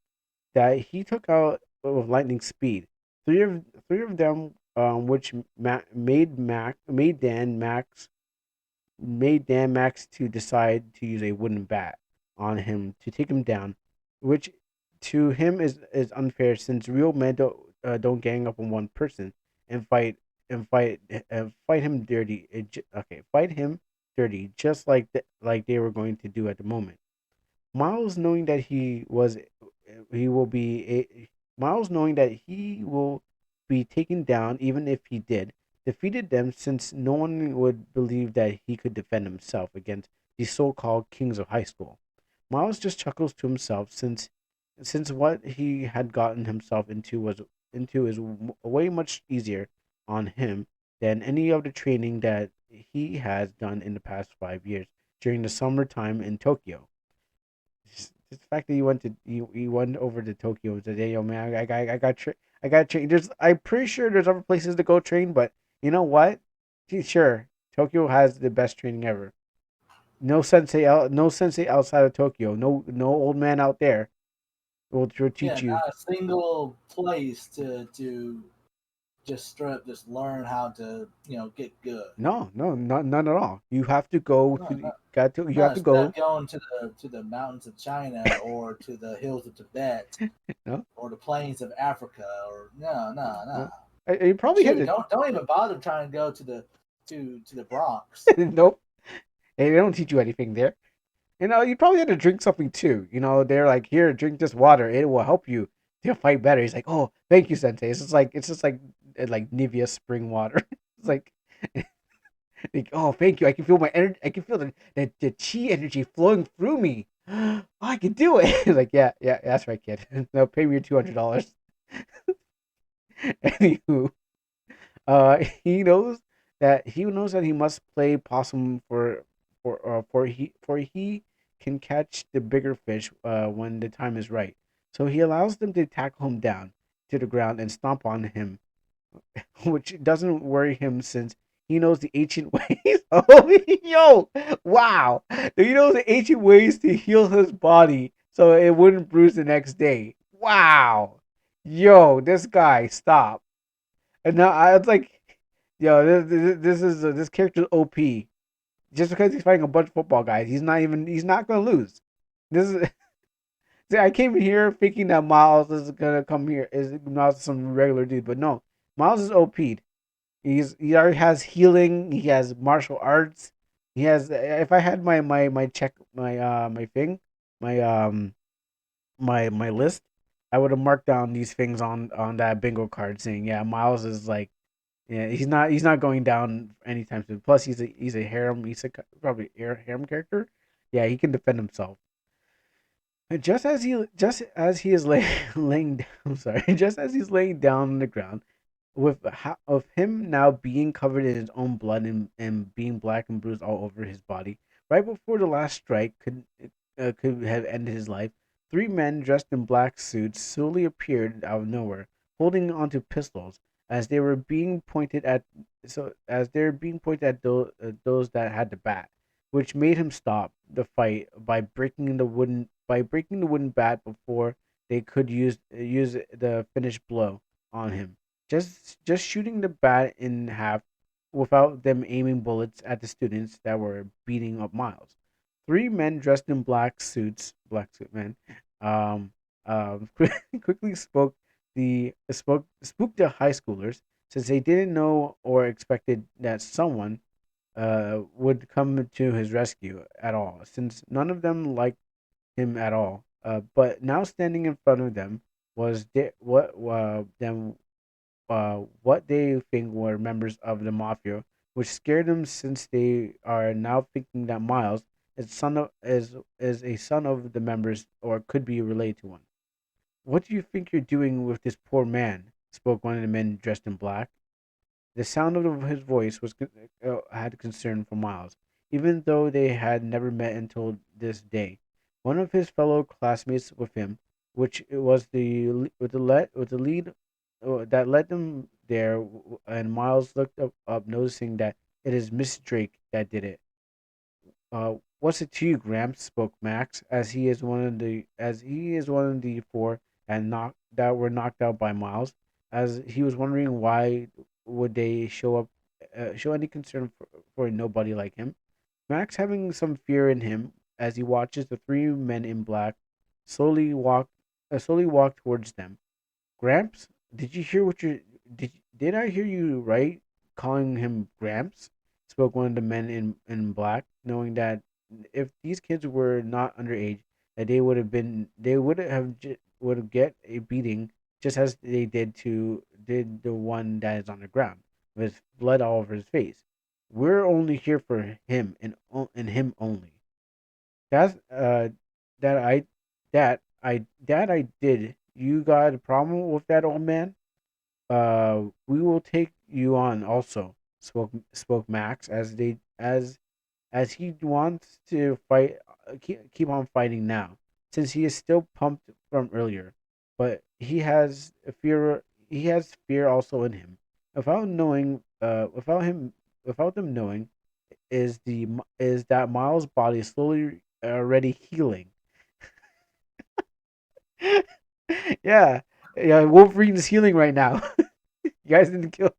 that he took out with lightning speed. Three of them, which made Dan Max to decide to use a wooden bat on him to take him down, which to him is unfair since real men don't gang up on one person and fight him dirty. Fight him dirty, just like they were going to do at the moment. Miles knowing that he will be a Miles knowing that he will be taken down even if he did, defeated them since no one would believe that he could defend himself against the so-called kings of high school. Miles just chuckles to himself since what he had gotten himself into is way much easier on him than any of the training that he has done in the past 5 years during the summertime in Tokyo. The fact that you went over to Tokyo and said, "Hey, yo, man, I got train." I'm pretty sure there's other places to go train, but you know what? Sure, Tokyo has the best training ever. No sensei outside of Tokyo. No old man out there will Yeah, teach you. not a single place to just straight up just learn how to get good. No, no, none at all. You have to go No, to no, you no. have to Instead of go. going to the mountains of China or to the hills of Tibet No, or the plains of Africa or no, no, no. no. You probably had Shoot, to. don't even bother trying to go to the Bronx. Nope. Hey, they don't teach you anything there. You probably had to drink something too. They're like, here, drink this water. It will help you to fight better. He's like, oh, thank you, Sensei. It's just like Nivea spring water. It's like, oh, thank you. I can feel my energy. I can feel the chi energy flowing through me. Oh, I can do it. Like, yeah, yeah, that's right, kid. No, pay me your $200. Anywho, he knows that he must play possum for he can catch the bigger fish when the time is right. So he allows them to tackle him down to the ground and stomp on him, which doesn't worry him since he knows the ancient ways. Oh, yo, wow! He knows the ancient ways to heal his body so it wouldn't bruise the next day. Wow, yo, this guy, stop. And now I was like, yo, this character's OP. Just because he's fighting a bunch of football guys, he's not gonna lose. This is see, I came in here thinking that Miles is gonna come here is not some regular dude, but no, Miles is OP'd. He already has healing. He has martial arts. He has. If I had my check my thing my my list, I would have marked down these things on that bingo card saying, yeah, Miles is like, yeah, he's not going down anytime soon. Plus, he's a harem. Probably a harem character. Yeah, he can defend himself. And just as he is laying down, I'm sorry, just as he's laying down on the ground, of him now being covered in his own blood and being black and bruised all over his body, right before the last strike could have ended his life, three men dressed in black suits slowly appeared out of nowhere, holding onto pistols as they were being pointed at those that had the bat, which made him stop the fight by breaking the wooden bat before they could use the finished blow on him. Just shooting the bat in half without them aiming bullets at the students that were beating up Miles. Three men dressed in black suit men, um, quickly spooked the high schoolers since they didn't know or expected that someone would come to his rescue at all, since none of them liked him at all. But now standing in front of them was what they think were members of the mafia, which scared them since they are now thinking that Miles is a son of the members or could be related to one. What do you think you're doing with this poor man? Spoke one of the men dressed in black. The sound of his voice had concern for Miles, even though they had never met until this day. One of his fellow classmates with him, which was the lead that led them there, and Miles looked up noticing that it is Miss Drake that did it. What's it to you, Gramps? Spoke Max, as he is one of the four that were knocked out by Miles, as he was wondering why would they show any concern for a nobody like him. Max, having some fear in him, as he watches the three men in black slowly walk towards them. Gramps, did you hear what you did I hear you right calling him Gramps? Spoke one of the men in black, knowing that if these kids were not underage, that they would have get a beating just as they did the one that is on the ground with blood all over his face. We're only here for him and him only. That's that I that I did. You got a problem with that, old man? We will take you on also. Spoke Max as he wants to fight, keep on fighting now, since he is still pumped from earlier. But he has fear also in him. Without them knowing, is that Miles' body is slowly already healing. Yeah, yeah. Wolverine is healing right now. You guys didn't kill.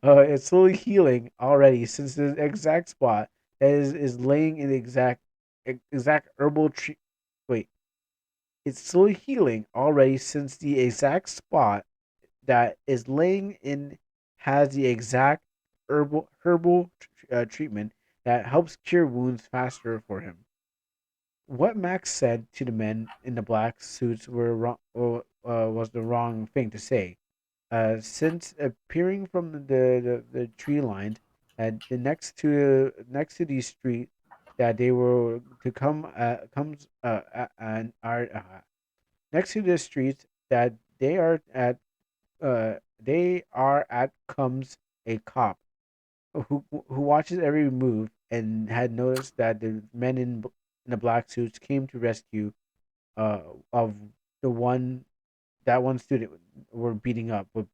It's slowly healing already since the exact spot that is laying in the exact herbal tree. Wait, it's slowly healing already since the exact spot that is laying in has the exact herbal treatment that helps cure wounds faster for him. What Max said to the men in the black suits were wrong, was the wrong thing to say. Since appearing from the tree lines the next to the street that they were to come comes and are next to the streets that they are at comes a cop who watches every move and had noticed that the men in the black suits came to rescue uh of the one that one student were beating up with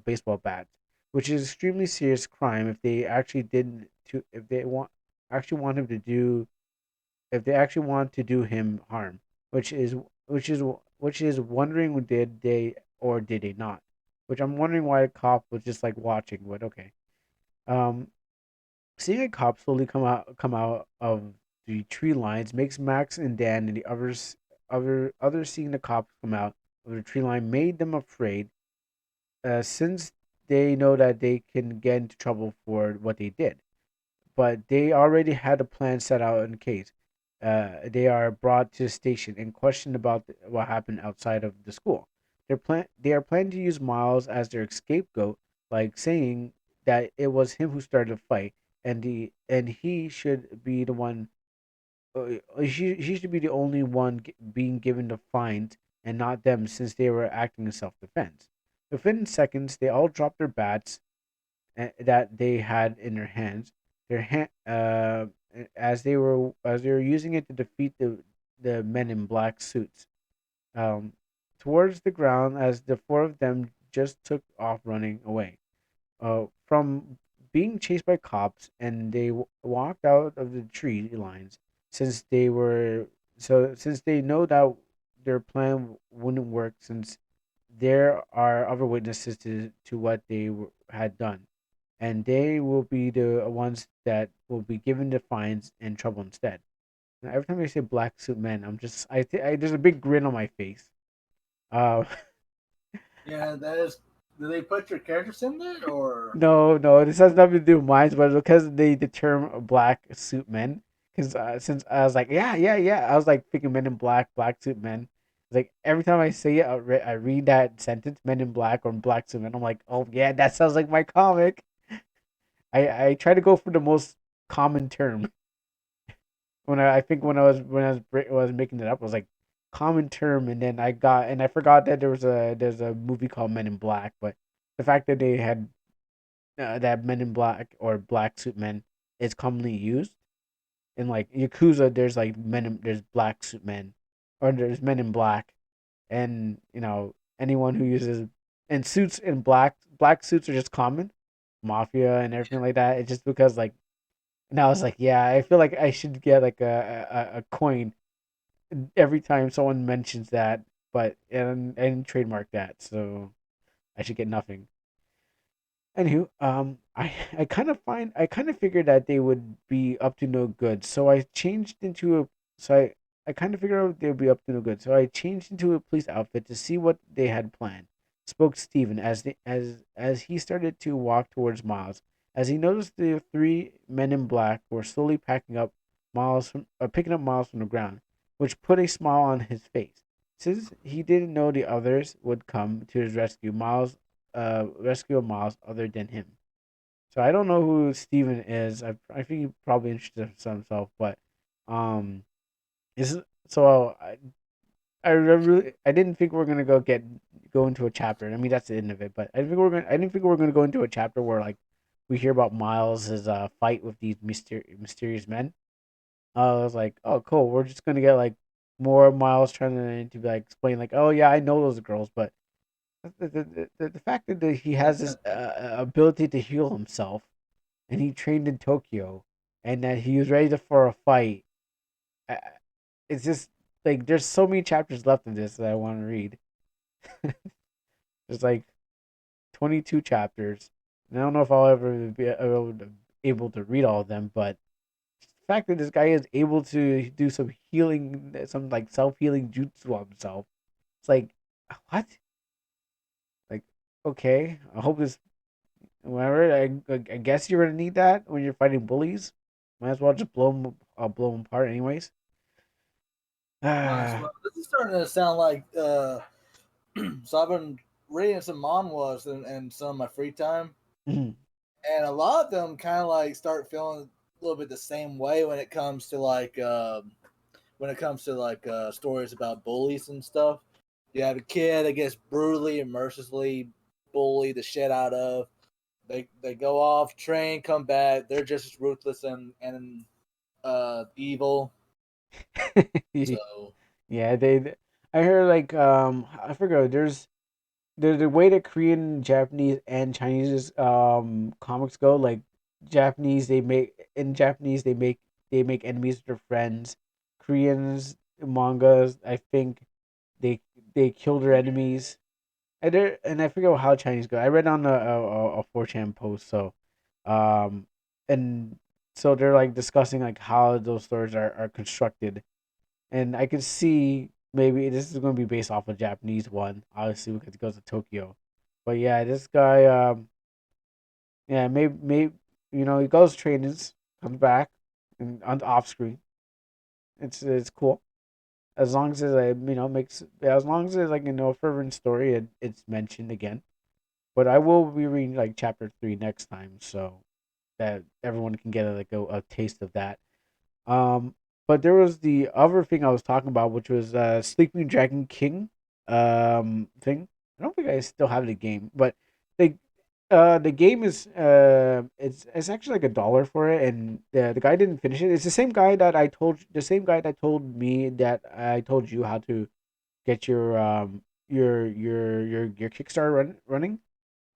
baseball bats, which is extremely serious crime if they actually didn't to if they want actually want him to do if they actually want to do him harm, which is which is which is wondering did they or did they not, which I'm wondering why a cop was just like watching, but okay. Um, Seeing a cop slowly come out of the tree lines makes Max and Dan and the others seeing the cops come out of the tree line made them afraid, since they know that they can get into trouble for what they did. But they already had a plan set out in case. They are brought to the station and questioned about what happened outside of the school. They are planning to use Miles as their scapegoat, like saying that it was him who started the fight, and he should be the one. He should be the only one being given the fines and not them, since they were acting in self defense. Within seconds, they all dropped their bats that they had in their hands. Their hand, as they were using it to defeat the men in black suits. Um, Towards the ground as the four of them just took off running away. From being chased by cops, and they walked out of the tree lines since they were since they know that their plan wouldn't work, since there are other witnesses to what they had done, and they will be the ones that will be given the fines and trouble instead. Now, every time I say black suit men, there's a big grin on my face. Uh, Yeah, that is. Do they put your characters in there or? no, no, this has nothing to do with mine, but because they the term black suit men, because since I was like, yeah, yeah, yeah, I was like thinking men in black, black suit men. Like every time I say it, I read that sentence, men in black or black suit men. I'm like, oh yeah, that sounds like my comic. I try to go for the most common term. I think when I was making it up, I was like common term, and then I forgot that there's a movie called Men in Black, but the fact that they had that Men in Black or Black Suit Men is commonly used in like Yakuza. There's Black Suit Men, or there's Men in Black, and anyone who uses and suits in black suits are just common, mafia and everything like that. It's just because like now it's like, yeah, I feel like I should get like a coin every time someone mentions that, but and trademark that, so I should get nothing. Anywho, I kind of figured that they would be up to no good, so I changed into a so I kind of figured out they would be up to no good, so I changed into a police outfit to see what they had planned. Spoke Stephen as he started to walk towards Miles, as he noticed the three men in black were slowly picking up Miles from the ground, which put a smile on his face. Since he didn't know the others would come to his rescue of Miles other than him. So I don't know who Steven is. I think he probably introduced himself, but um, is so I really I didn't think we are gonna go into a chapter. I mean that's the end of it, but I didn't think we are gonna go into a chapter where like we hear about Miles's fight with these mysterious men. I was like, oh cool, we're just gonna get like more Miles trying to like explain like, oh yeah, I know those girls, but the fact that he has this ability to heal himself, and he trained in Tokyo, and that he was ready for a fight. uh, It's just like there's so many chapters left of this that I want to read. There's like 22 chapters, and I don't know if I'll ever be able to read all of them. But the fact that this guy is able to do some healing, some like self healing jutsu on himself, it's like what? Like okay. I hope this. Whatever. I guess you're gonna need that when you're fighting bullies. Might as well just blow them apart, anyways. Might as well. This is starting to sound like. So I've been reading some manhwas in some of my free time, and a lot of them kind of like start feeling a little bit the same way when it comes to stories about bullies and stuff. You have a kid that gets brutally and mercilessly bullied the shit out of. They go off, train, come back. They're just as ruthless and evil. So Yeah, they. I heard like I forgot. There's the way that Korean, Japanese, and Chinese comics go. Like Japanese they make enemies with their friends. Koreans mangas, I think they they kill their enemies. And I forget how Chinese go. I read on a 4chan post, so um and so they're like discussing like how those stories are constructed, and I could see maybe this is going to be based off a Japanese one, obviously because it goes to Tokyo. But yeah, this guy, yeah, maybe he goes trainings, comes back, and on off screen. It's cool as long as it makes as long as it's like a fervent story, it's mentioned again. But I will be reading like chapter 3 next time, so that everyone can get a taste of that. Um, but there was the other thing I was talking about, which was Sleeping Dragon King thing. I don't think I still have the game, but the the game is it's actually like $1 for it, and the guy didn't finish it. It's the same guy that told me that I told you how to get your Kickstarter running.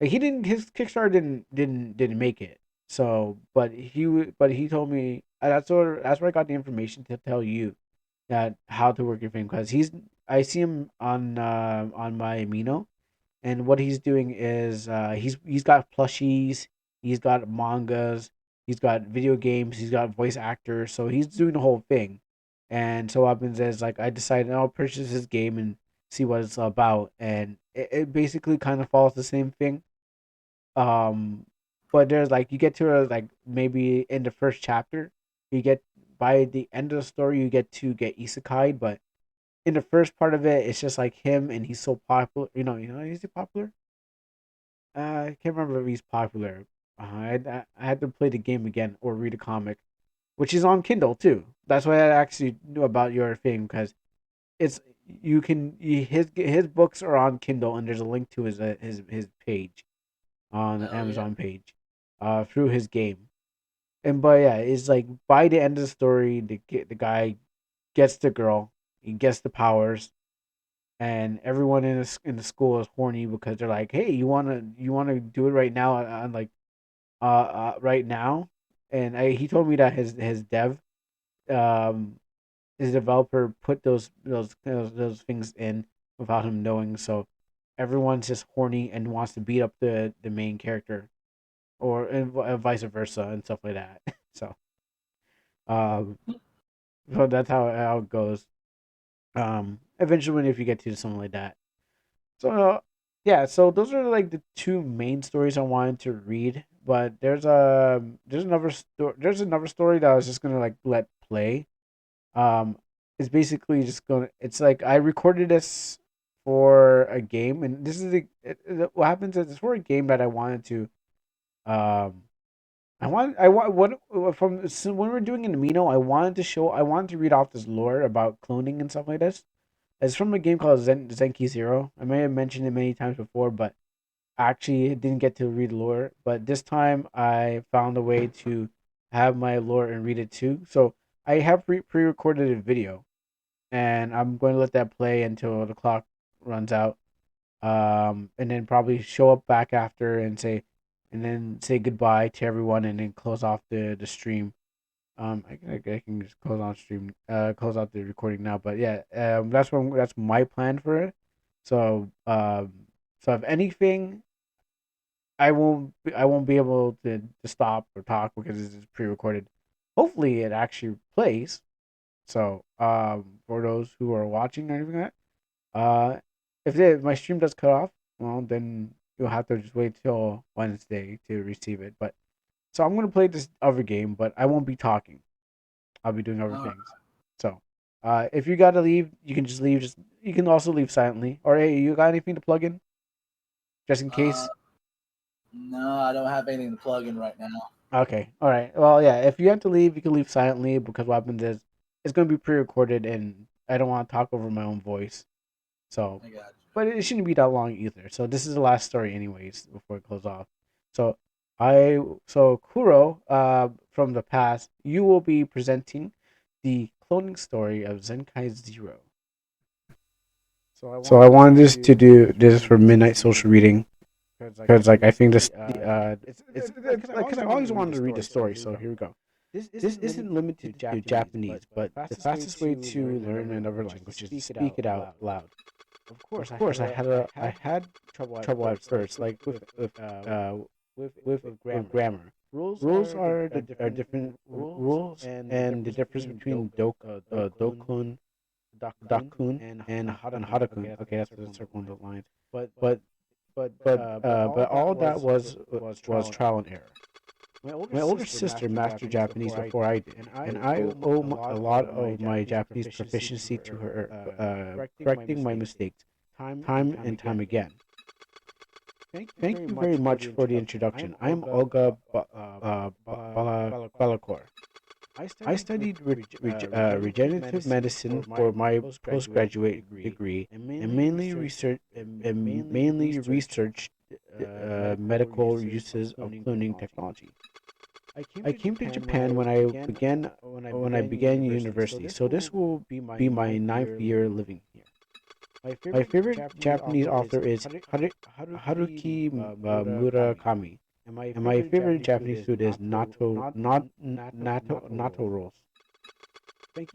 Like, he didn't his Kickstarter didn't make it. So, but he told me that's where I got the information to tell you that how to work your thing, because I see him on my Amino, and what he's doing is he's got plushies, he's got mangas, he's got video games, he's got voice actors, so he's doing the whole thing. And so what happens is, like, I decided I'll purchase his game and see what it's about, and it basically kind of follows the same thing. um, but there's like you get to like maybe in the first chapter, you get by the end of the story you get to get isekai, but in the first part of it, it's just like him, and he's so popular. Is he popular? I can't remember if he's popular. I had to play the game again or read a comic, which is on Kindle too. That's why I actually knew about your thing, because it's his books are on Kindle, and there's a link to his page on the hell yeah. Amazon page, through his game. And but yeah, it's like by the end of the story, the guy gets the girl, he gets the powers, and everyone in the school is horny because they're like, "Hey, you wanna do it right now on like right now?" And he told me that um his developer put those things in without him knowing, so everyone's just horny and wants to beat up the main character, or and vice versa and stuff like that. So um, so that's how it goes. Eventually, if you get to something like that. So yeah, so those are like the two main stories I wanted to read. But there's another story that I was just gonna like let play. Um, it's basically just gonna. It's like I recorded this for a game, and this is what happens is it's for a game that I wanted to um I want what from so when we're doing an Amino, I wanted to read off this lore about cloning and stuff like this. It's from a game called Zenki Zero. I may have mentioned it many times before, but I actually didn't get to read lore. But this time I found a way to have my lore and read it too. So I have pre-recorded a video, and I'm going to let that play until the clock runs out, and then probably show up back after and then say goodbye to everyone, and then close off the stream. I can just close out the recording now. But yeah, that's my plan for it. So, so if anything, I won't be able to stop or talk because this is pre-recorded. Hopefully, it actually plays. So, for those who are watching or anything like that, if my stream does cut off, well, then you'll have to just wait till Wednesday to receive it. But so I'm gonna play this other game, but I won't be talking. I'll be doing other All right. things. So, if you gotta leave, you can just leave. Just you can also leave silently. Or hey, you got anything to plug in, just in Uh, case? no, I don't have anything to plug in right now. Okay. All right. Well, yeah. If you have to leave, you can leave silently because what happens is it's gonna be pre-recorded, and I don't want to talk over my own voice. So, I got but it shouldn't be that long either. So this is the last story, anyways, before it close off. So I so Kuro, from the past, you will be presenting the cloning story of Zenkai Zero. So I wanted this to do this for midnight social reading because like I think this it's like because I always wanted to read the story. So here we go. This isn't limited to Japanese, but the fastest way to learn another language is to speak it out loud. Of course, I had trouble at first, like with grammar. Rules are different rules, and the difference between dokun, dakun, and harakun. Okay, that's the circle in the lines. But but all that was trial and error. My older sister mastered Japanese before I did, and I owe a lot of my Japanese proficiency to her, correcting my mistakes time and time again. Thank you very much for the introduction. I am Olga Balakor. I studied regenerative medicine for my postgraduate degree and mainly researched medical uses of cloning technology. I came to Japan when I began university, so this will be my ninth year living here. My favorite Japanese author is Haruki Murakami, and my favorite Japanese food is natto rolls.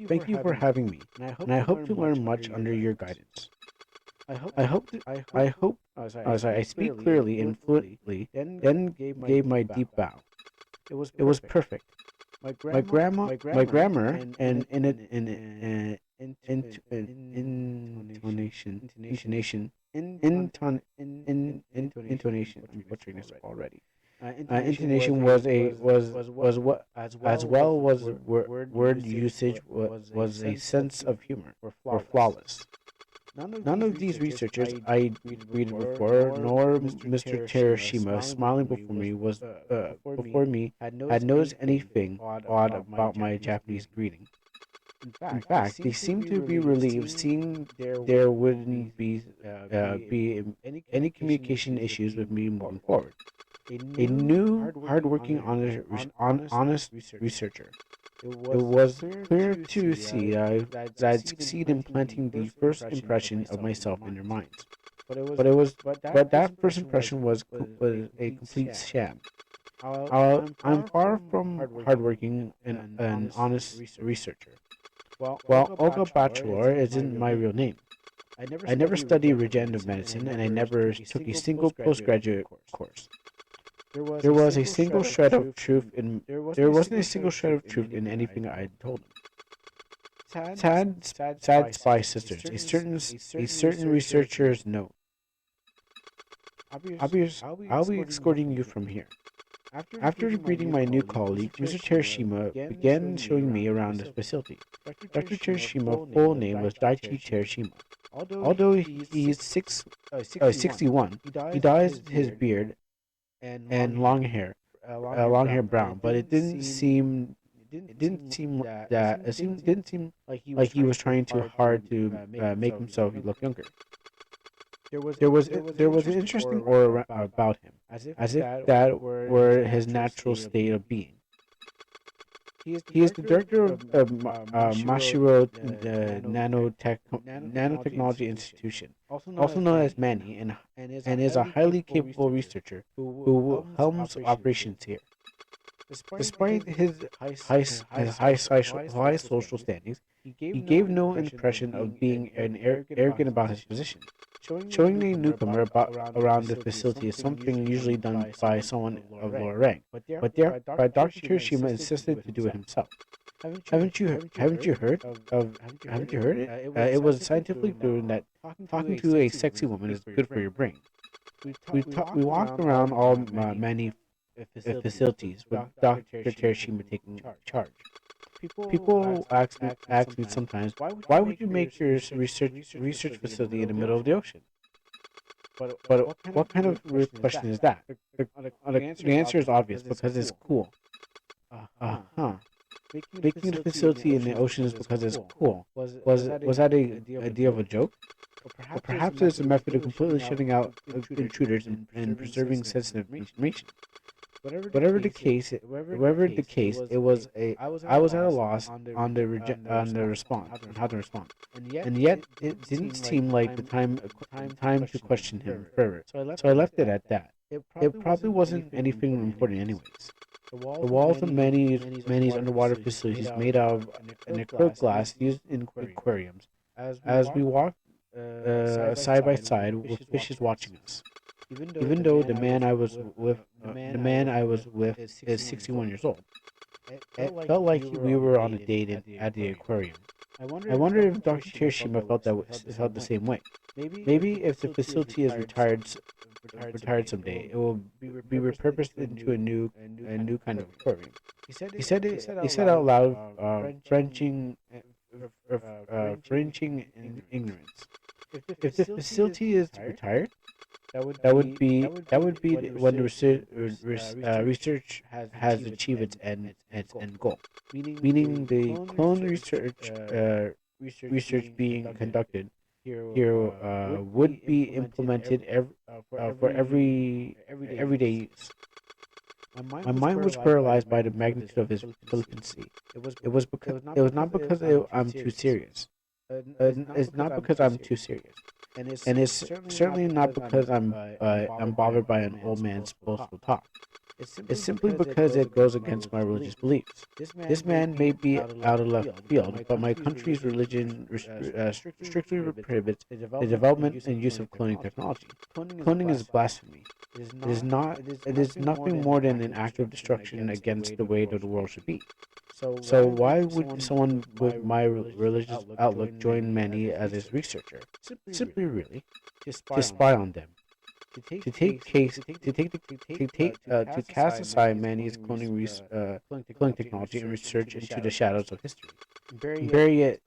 Thank you for having me, and I hope to learn much under your guidance. I hope I speak clearly and fluently, then gave my deep bow. It was perfect. My grammar and intonation. I'm butchering this already. Intonation was what as well was word usage was a sense of humor were flawless. None of these researchers I read before, nor Mr. Terashima smiling before me had noticed anything odd about my Japanese greeting. In fact, they seemed to be relieved seeing there wouldn't be any communication issues with me moving forward. A new, hardworking, honest researcher. It was clear to see that I'd succeed in planting the first impression of myself in their minds. But that first impression was a complete sham. I'm far from hardworking and an honest researcher. Well, Olga Bachelor isn't my real name. I never studied regenerative medicine, and I never took a single postgraduate course. There was a single shred of truth in there wasn't a single shred of truth in anything I had told him. Sad spy sisters. A certain researcher's note. I'll be escorting you from here. After greeting my new colleague, Mr. Terashima began showing me around the facility. Dr. Terishima's full name was Daichi Terashima. Although he is 61, he dyes his beard and long hair brown, but it didn't seem like he was trying too hard to make himself look younger. There was an interesting aura about him, as if that were his natural state of being. He is the director of Mashiro Nanotechnology Institution, also known as Manny, and is a highly capable researcher who helms operations here. Despite high social standings, he gave no impression of being arrogant about his position. Showing a newcomer around the facility is something usually done by someone of lower rank, but Dr. Kirishima insisted to do it himself. Haven't you heard it? It was scientifically proven that talking to a sexy woman is good for your brain. We walked around all many facilities with Dr. Terashima taking charge. People ask me sometimes, why would you make your research facility in the middle of the ocean? But what kind of weird question is that? The answer is obvious, because it's cool. Uh-huh. Making the facility in the ocean is because it's cool. Was that a idea of a joke? Or perhaps it's a method of completely shutting out intruders and preserving sensitive information. Whatever the case, it was a. I was at a loss on the response, on how to respond, and yet it didn't seem like the time to question him further. So I left it at that. It probably wasn't anything important, anyways. The walls of many underwater facilities made out of an acrylic glass used in aquariums. As we walked side by side with fishes watching us. Even though the man I was with is 61 years old. It felt like we were on a date at the aquarium. I wonder if Dr. Kirishima felt the same way. Maybe if the facility is retired someday, it will be repurposed into a new kind of aquarium. He said out loud, frenching in ignorance. If the facility is retired, that would be when the research has achieved its end goal, meaning the clone research being conducted here would be implemented for everyday use. My mind was paralyzed by the magnitude of his flippancy. It was not because I'm too serious. It's not because I'm too serious, and it's certainly not because I'm bothered by an old man's boastful talk. It's simply because it goes against my religious beliefs. This man may be out of left field, but my country's religion strictly prohibits the development and use of cloning technology. Cloning is blasphemy. It is nothing more than an act of destruction against the way that the world should be. So why would someone with my religious outlook join Manny as his researcher? Simply, really, to spy on them, to cast aside Manny's cloning technology and research into the shadows of history, and bury it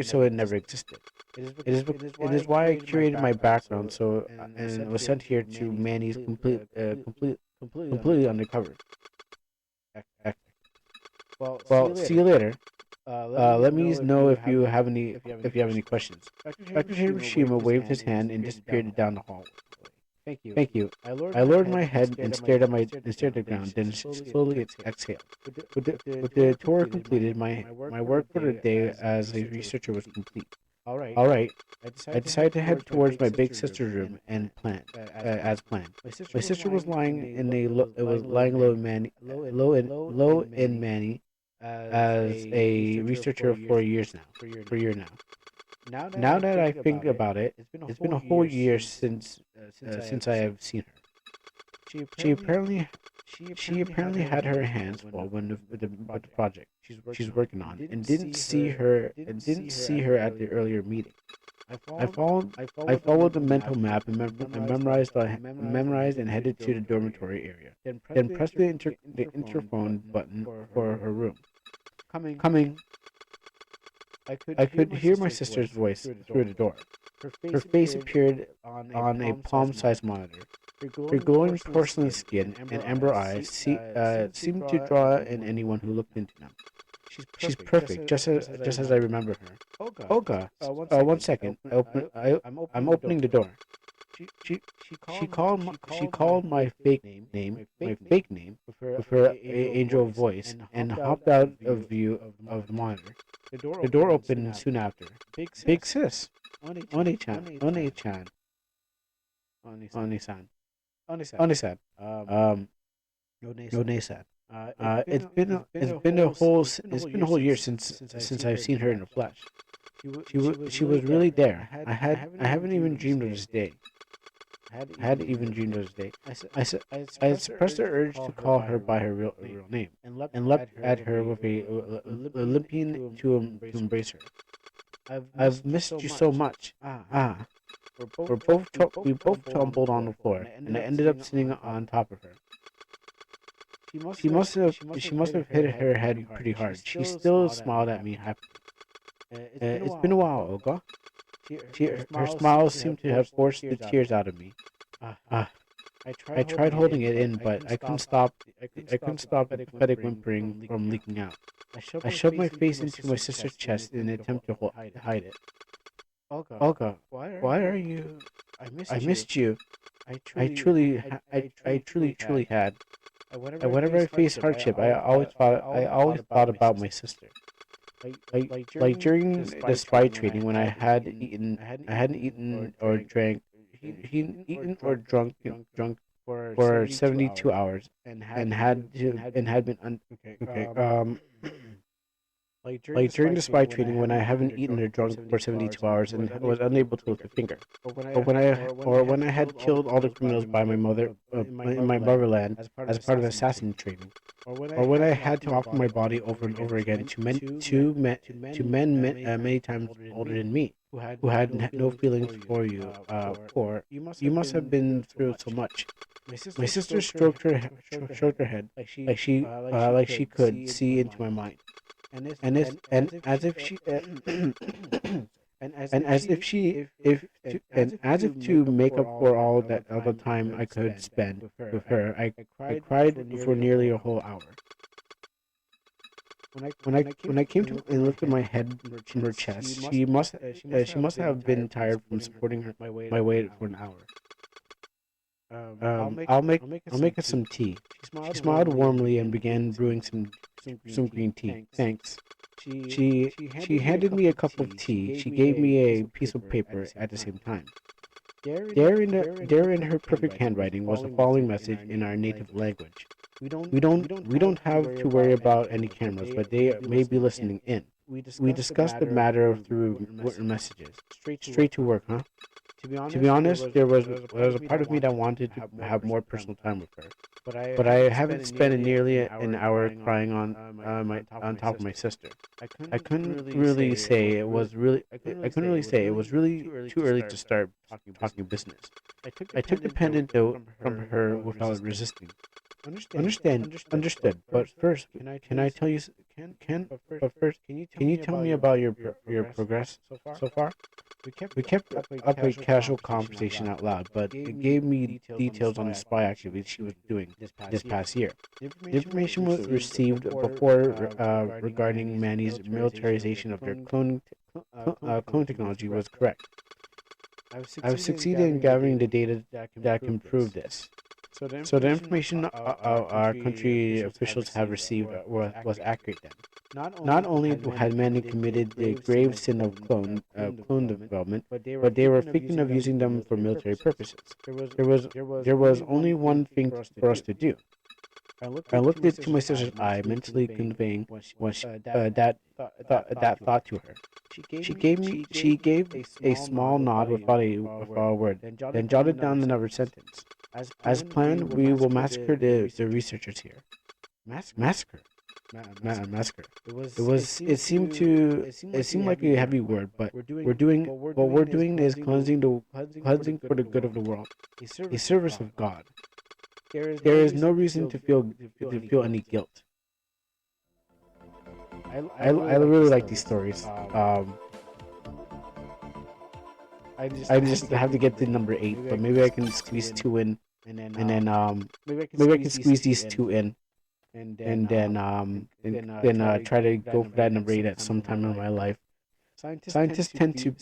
so it never existed. It is why I curated my background and was sent here to Manny's completely undercover. Well, see you later. Let me know if you have any questions. Dr. Hiroshima waved his hand and disappeared down the hall. Thank you. I lowered my head and stared at the ground, then slowly exhaled. With the tour completed, my work for the day as a researcher was complete. All right. I decided to head towards my big sister's room and as planned. My sister was lying low in Manny as a researcher for a year now. Now that I think about it, it's been a whole year since I have seen her. She apparently had her hands full with the project she's working on, and didn't see her at the earlier meeting. I followed the mental map and memorized and headed to the dormitory area. Then pressed the interphone button for her room. Coming. I could hear my sister's voice through the door. Her face appeared on a palm-sized monitor. Her glowing porcelain skin and amber eyes seemed to draw in anyone who looked into them. She's perfect, just as I remember her. Olga, one second. I'm opening the door. She called my fake name with her angel voice and hopped out of view of the monitor. The door opened soon after. Big sis, Oni-chan, Oni-san, Oni-san, Yone-san. It's been a whole year since I've seen her in the flesh. She was really there. I haven't even dreamed of this day. I suppressed the urge to call her by her real name, and leapt at her with a Olympian to embrace her. I've missed you so much. We both tumbled on the floor, and I ended up sitting on top of her. She must have hit her head pretty hard. She still smiled at me happily. It's been a while, Olga. Her smile seemed to have forced the tears out of me. Ah, I tried holding it in, but I couldn't stop. I couldn't stop the pathetic whimpering from leaking out. I shoved my face into my sister's chest in an attempt to hide it. Olga, why are you? I missed you. I truly had. And whenever I faced hardship, I always thought about my sister. Like during the spy training when I hadn't eaten or drank, eaten or drunk for 72 hours, and had been okay. Like during the spy training when I haven't eaten or drunk for 72 hours and was unable to lift a finger, or when I had killed all the criminals by my mother in my motherland as part of assassin training, or when I had to offer my body over and over again to men many times older than me, who had no feelings for you, for you must have been through so much. My sister stroked her head like she could see into my mind, and as if she and as if she if to, and as if to make up for all the time I could spend with her, I cried for nearly a whole hour. When I came to and lifted my head from her chest, she must have been tired from supporting my weight for an hour. I'll make us some tea. She smiled warmly and began brewing some green tea. Thanks. She handed me a cup of tea. She gave me a piece of paper at the same time. There in her perfect handwriting was the following message in our native language. We don't have to worry about any cameras, but they may be listening in. We discussed the matter through written messages. Straight to work, huh? To be honest, there was a part of me that wanted to have more personal time with her, but I haven't spent nearly an hour crying on top of my sister. I couldn't really say it was really too early to start talking business. I took the pendant note from her without resisting. Understood. But first, can I tell you? But first, can you tell me about your progress so far? We kept up a casual conversation out loud, but it gave me details on the spy activity she was doing this past year. The information was received before regarding Manny's militarization of their clone technology was correct. I've succeeded in gathering the data that can prove this. So the information our country officials have received was accurate then. Not only had Manny committed the grave sin of clone development, but they were thinking of using them for military purposes. There was only one thing for us to do. I looked into my sister's eye, mentally conveying that thought to her. She gave a small nod without a word, then jotted down another sentence. As planned, we will massacre the researchers here. Massacre. Massacre. It seemed like a heavy word, but what we're doing is cleansing for the good of the world, a service of God. There is no reason to feel any guilt. I really like these stories. I just have to get to number 8, but maybe I can squeeze 2 in, and then maybe I can squeeze these 2 in, and then try to go for that number 8 at some time in my life. Scientists tend to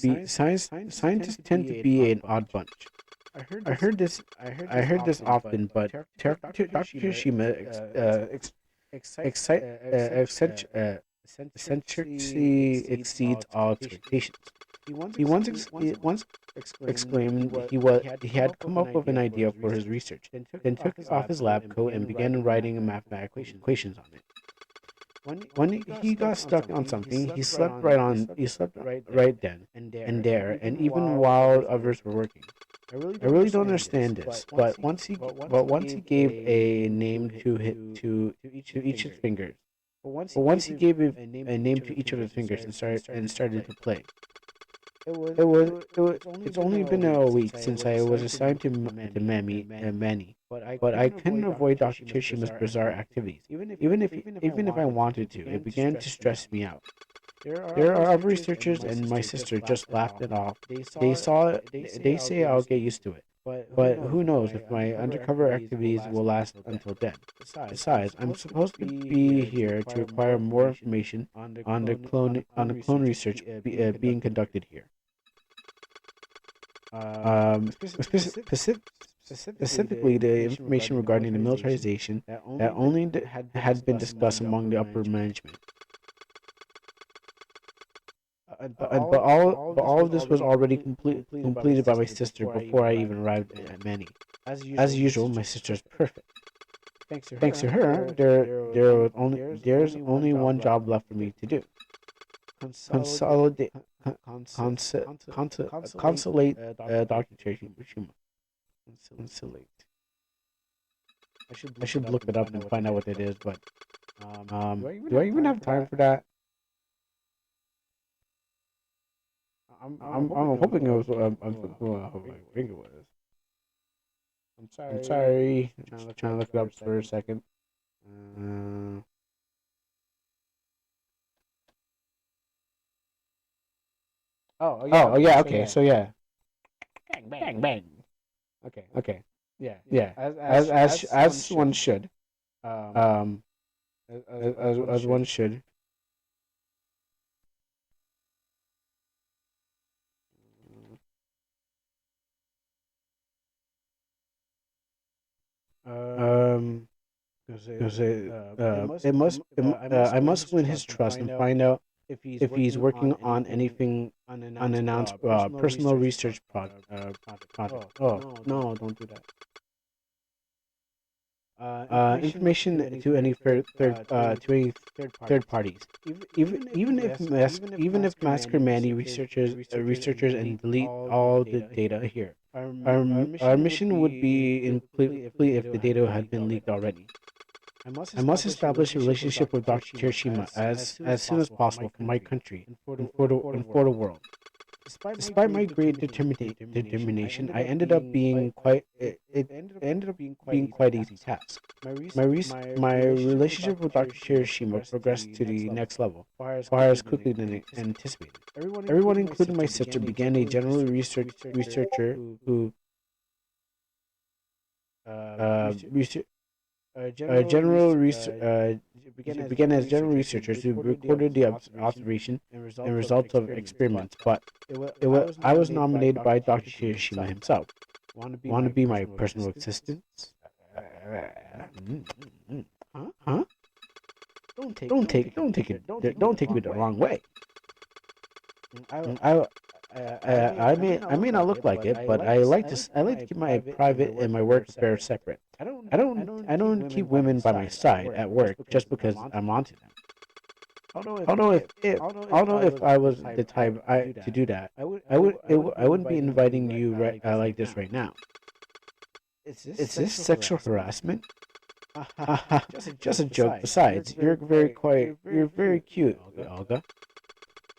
be an odd bunch. I heard this often, but Dr. Hiroshima eccentricity exceeds all expectations. He once exclaimed he had come up with an idea for his research, then took off his lab coat and began writing mathematical equations on it. When he got stuck on something, he slept right then and there, and even while others were working. I really don't understand this, but once he gave a name to each of his fingers, but once he gave a name to each of his fingers and started to play. It's only been a week since I was assigned to Manny, but I couldn't avoid Dr. Kirishima's bizarre activities. Even if I wanted to, it began to stress me out. There are other researchers and my sister just laughed it off. They say I'll get used to it. But who knows if my undercover activities will last until then. Besides, I'm supposed to be here to acquire more information on the clone research being conducted here. Specifically, the information regarding the militarization that only had been discussed among the upper management. But all of this was already completed by my sister before I even arrived at Manny. As usual, my sister is perfect. Thanks to her, there's only one job left for me to do. Consolidate, consolate Dr. Tereshima. Consolate. I should look it up and find out what it is, but do I even have time for that? I'm hoping it was I think it was. I'm sorry. I'm trying to look it up for a second. Oh yeah. Okay. So yeah. Bang bang. Okay. Yeah. As one should. As one should. I must win his trust and find out if he's working on anything unannounced personal research project. Oh no, don't do that. Information to any third parties. Even if massacre Manny researchers and delete all the data here. Our mission would be incomplete if the data had been leaked already. I must establish a relationship with Dr. Kirishima as soon as possible for my country and for the world. Despite my great determination, I ended up being quite easy task. My relationship with Dr. Kirishima progressed to the next level, far as quickly than anticipated. Everyone, including my sister, began a general researcher who began as general researchers who recorded the observation and results of experiments, but I was nominated by Dr. Kirishima himself. Want to be my personal assistant? Huh? Don't take me the wrong way. I may not look like it, but I like to keep my private and my work affairs separate. I don't keep women by my side at work just because I'm onto them. Although if I was the type to do that, I wouldn't be inviting you like this right now. Is this sexual harassment? Just a joke. Besides, you're very cute, Olga.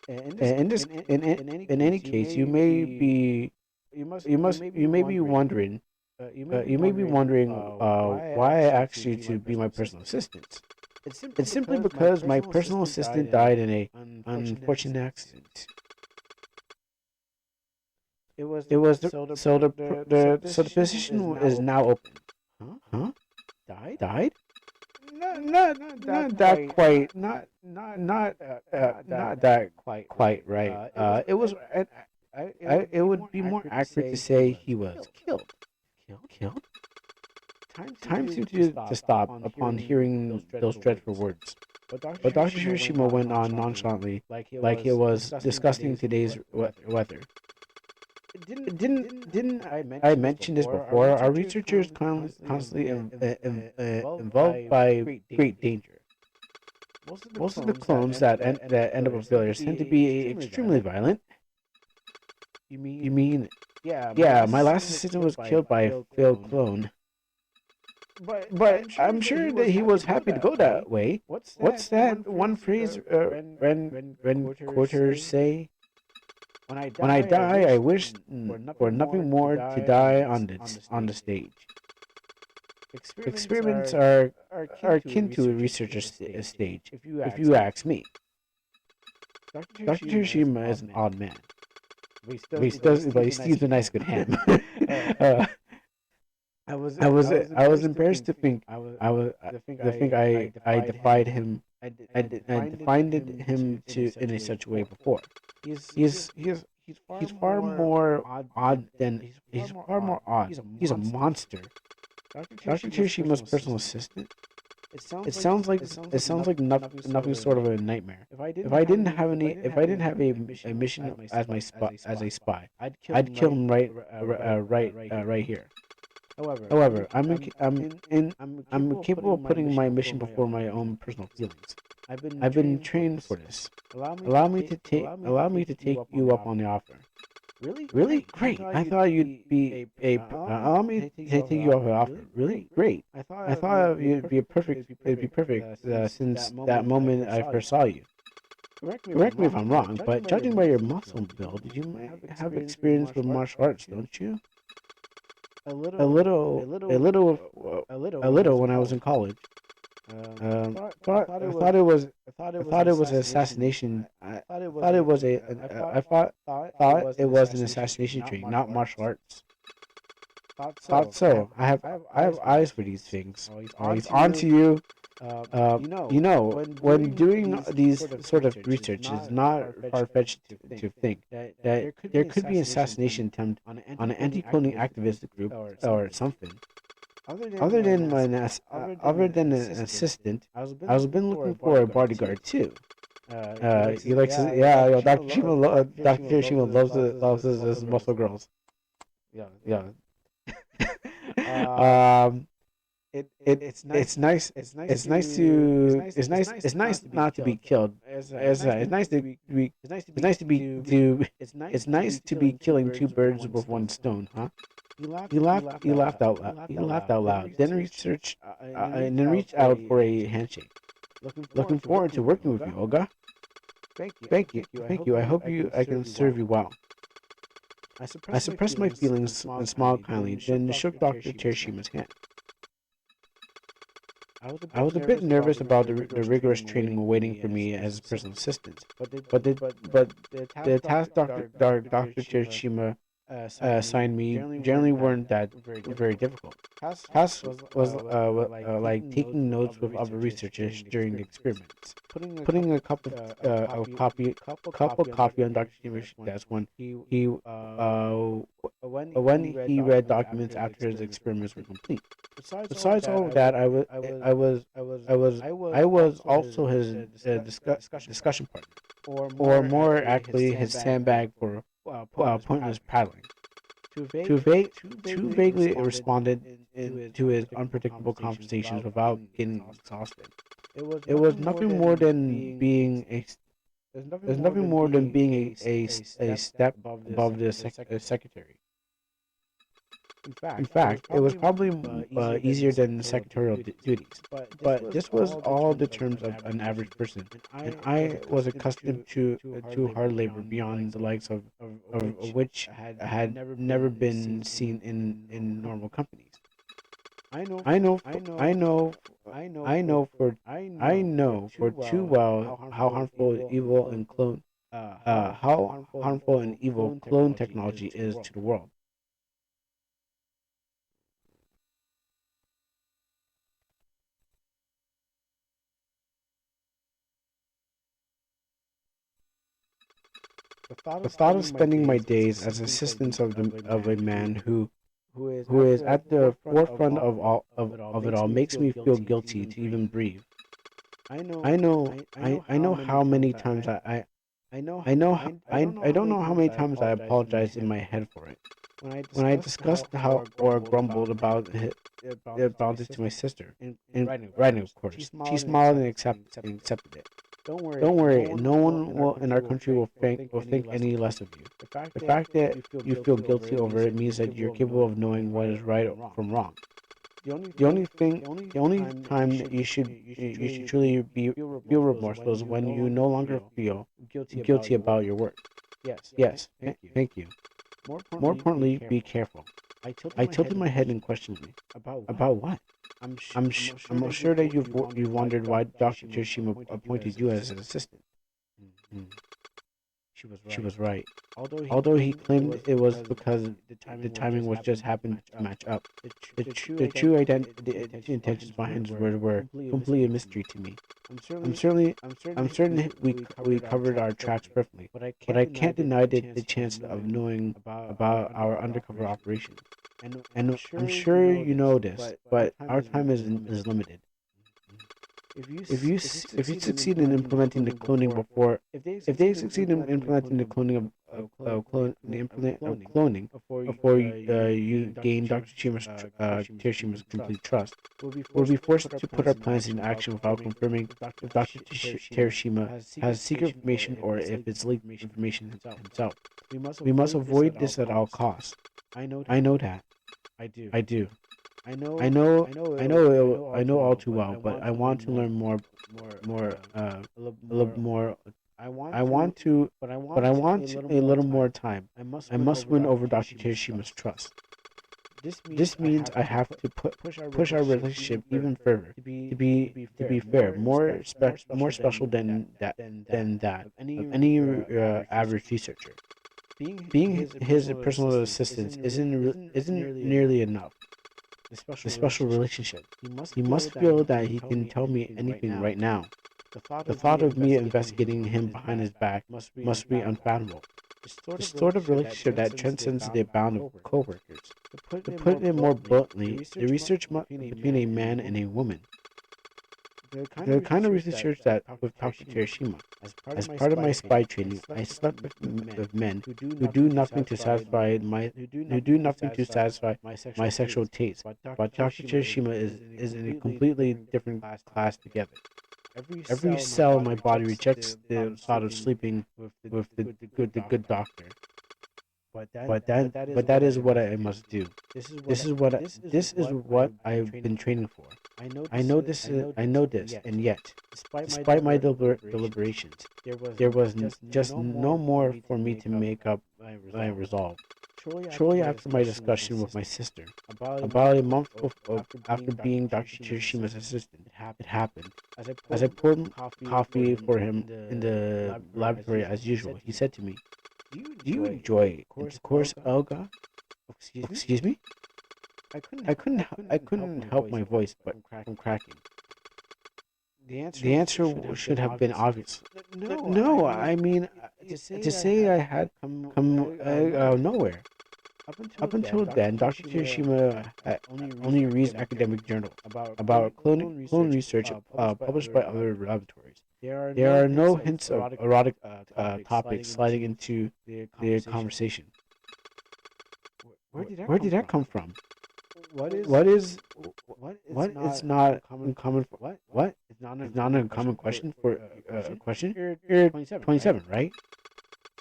In any case, you may be wondering why I asked you to be my personal assistant. It's simply because my personal assistant died in a unfortunate accident. So the position is now open. Huh? Died? Not that quite. Not that quite right. It was. It would be more accurate to say he was killed. Killed? Time seemed to stop upon hearing those dreadful words. But Dr. Hiroshima went on nonchalantly, like he was discussing today's weather. Didn't I mention this before? Our researchers constantly involved by great danger. Most of the clones that end up with failures tend to be extremely violent. You mean? Yeah, my last assistant was killed by a failed clone. But I'm sure that he was happy to go that way. What's that one phrase when quarters say? When I die, I wish for nothing more to die on the stage. Experiments are akin to a researcher's stage, if you ask me. Dr. Hiroshima is an odd man, but he steams a nice good ham. uh, I was embarrassed to think I defied him. I defined him to in a such way before. He's he's he's far more odd than he's far more odd. He's a monster. Dr. Hiroshima personal assistant. It sounds like nothing sort of a nightmare. If I didn't have a mission as my spy, I'd kill him right here. However, I'm capable of putting my mission before my own personal feelings. I've been trained for this. Allow me to take you up on the offer. Really? Great. I thought you'd be a. Allow me to take you off the offer. Really? Great. I thought you'd be perfect since that moment I first saw you. Correct me if I'm wrong, but judging by your muscle build, you might have experience with martial arts, don't you? A little when I was in college. I thought it was an assassination. I thought it was it was an assassination training, not martial arts. Thought so. I have eyes for these things. Always on to you. When doing these sort of research, it's not far-fetched to think that there could be an assassination attempt on an anti-cloning activist group or something. Other than an assistant, I was been looking for a bodyguard too. He likes his, yeah, yo, Dr. Hiroshima loves his muscle girls. Yeah. Um, it's nice not to be killed. It's nice to be killing two birds with one stone, huh? He laughed out loud. He laughed out loud. Then reached out for a handshake. Looking forward to working with you, Olga. Thank you. I hope I can serve you well. I suppressed my feelings and smiled kindly, then shook Dr. Hiroshima's hand. I was a bit nervous about the rigorous training awaiting for me as personal assistant, but the tasks Dr. Hiroshima assigned me generally weren't that very difficult. Tasks was like taking notes with other researchers during the experiments, putting a cup of coffee on Dr. Hiroshim's desk when he read documents after his experiments were complete. Besides all of that, I was also his discussion partner, or more accurately, his sandbag for pointless prattling. Too vaguely responded to his unpredictable conversations without getting exhausted. It was nothing more than being a a step above the secretary. In fact, it was probably easier than secretarial duties. But this was all the terms of an average person, and I was accustomed to hard labor beyond the likes of which had never been seen in normal companies. I know for too well how harmful and evil clone technology is to the world. The thought of spending my days as assistant of a man who is at the forefront of it all makes me feel guilty to even breathe. I know how many times I don't know how many times I apologized in my head for it. When I discussed how or grumbled about it to my sister, in writing of course, she smiled and accepted it. Don't worry, no one in our country will think any less of you. The fact that you feel guilty over it means that you're capable of knowing what is right from wrong. The only time that you should truly feel remorseful is when you no longer feel guilty about your work. Yes, thank you. More importantly, be careful. I tilted my head and questioned me. About what? I'm sure that you've wondered why Dr. Kirishima appointed you as an assistant. Mm, She was right. Although he claimed it was because the timing was just happened to match up, the true the intentions behind his words were completely a mystery to me. I'm certain we covered our tracks perfectly, but I can't deny the chance of knowing about our undercover operation. And I'm sure you know this, but our time is limited. If you succeed in implementing the cloning before, if they succeed in implementing the cloning of cloning before you gain Dr. Tirishima's complete trust, we'll be forced to put our plans in action without confirming if Dr. Terashima has secret information or if it's leaked information himself. We must avoid this at all costs. I know that. I do. I know all too well, but I want to learn a little more. But I want a little more time. I must win over Dr. Kirishima's trust. This means I have to push our relationship even further. To be fair, more special than that of any average researcher. Being his personal assistant isn't nearly enough. The special relationship. He must feel that he can tell me anything right now. The thought of me investigating him behind his back must be unfathomable. The sort of relationship that transcends the bound of co-workers. To put it more bluntly, the research between a man and a woman. The kind of research that with Dr. Terashima. As part of my spy training, I slept with men who do nothing to satisfy my sexual taste. But Dr. Terashima is in a completely different class together. Every cell in my body rejects the thought of sleeping with the good doctor. But that is what I must do. This is what I've been training for. I know this, and yet, despite my deliberations, there was just no more for me to make up my resolve. Shortly after my discussion with my sister, about a month after being Dr. Kirishima's assistant, it happened. As I poured coffee for him in the laboratory as usual, he said to me, "Do you enjoy intercourse, Olga?" Excuse me? I couldn't help my voice but from cracking. The answer should have been obvious. No, I mean, to say I had come nowhere. Up until then, Dr. Kirishima only reads academic journals about clone research published by other laboratories. There are no hints of erotic topics sliding into the conversation. Where did that come from? What is it's not uncommon for what? It's not an uncommon question for a question. You're 27, right?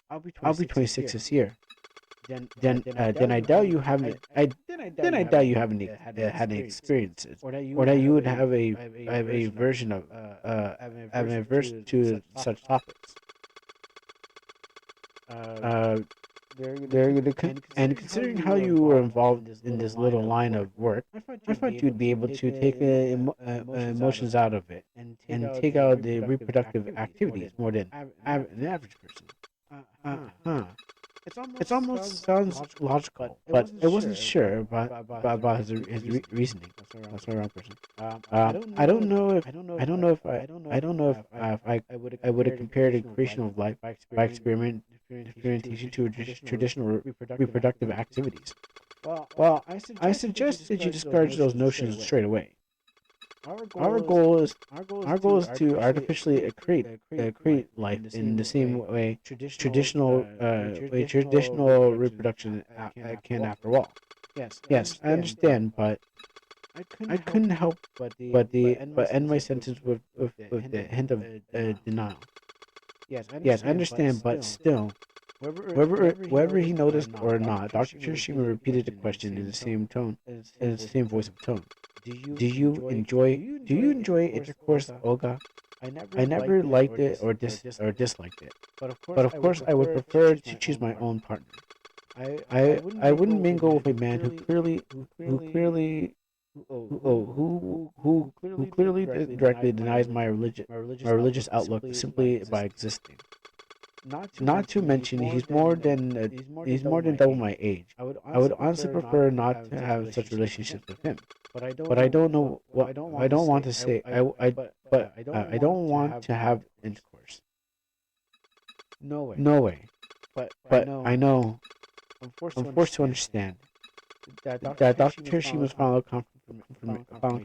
I'll be 26 this year. Then I doubt you haven't. I doubt you haven't had any experiences, or that you would have a version of have an averse to such topics. And considering how you were involved in this little line of work, I thought you'd be able to take emotions out of it and take out the reproductive activities more than an average person. Huh. It almost sounds logical, but I wasn't sure about his reasoning. That's the wrong person. I don't know if I would have compared the creation of life by experimentation to traditional reproductive activities. Well, I suggest that you discourage those notions straight away. Our goal is to artificially create life in the same traditional reproduction can after all. Yes, I understand, but I couldn't help but end my sentence with the hint of denial. Yes, I understand, but still, whether he noticed or not, Dr. Kirishima repeated the question in the same tone, in the same voice of tone. Do you enjoy intercourse, Olga? I never liked it or disliked it. But of course, I would prefer to choose my own partner. I wouldn't mingle with a man who clearly who clearly directly denies my religious outlook simply by existing. Not to mention, he's more than double my age. I would honestly prefer not to have such relationships with him. But I don't know what I don't want to say. I don't want to have intercourse. No way. But I know I'm forced to understand that Dr. Hiroshima final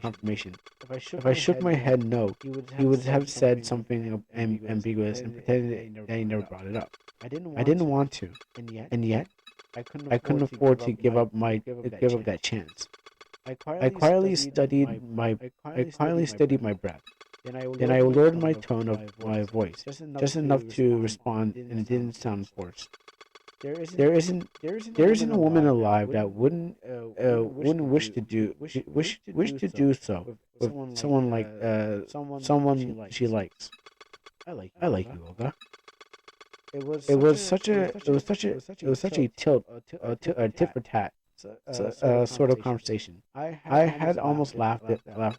confirmation. If I shook my head no, he would have said something ambiguous and pretended that he never brought it up. I didn't want to, and yet I couldn't afford to give up that chance. I quietly studied my breath. Then I lowered my tone of my voice, just enough to respond, and it didn't sound forced. There isn't a woman alive that wouldn't wish to do so with someone like someone she likes. I like you, Olga. It was such a tit for tat sort of conversation. I had almost laughed at loud.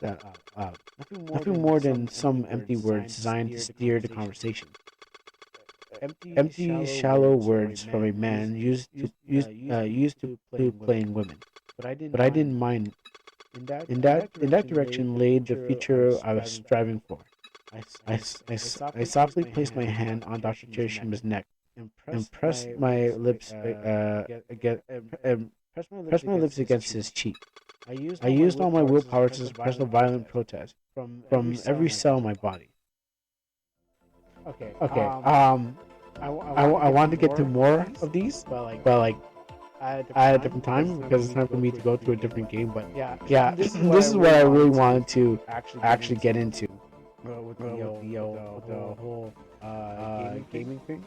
Nothing more than some empty words designed to steer the conversation. Empty, shallow words from a man used to playing women. But I didn't mind. In that direction lay the future I was striving for. I softly placed my hand on Dr. Chirishima's neck and pressed my lips against his cheek. I used all my willpower to suppress a violent protest from every cell in my body. Okay, I want to get to more of these, but like at a different time because it's time for me to go to a different game. But yeah, this is what I really wanted to actually get into with the whole gaming thing.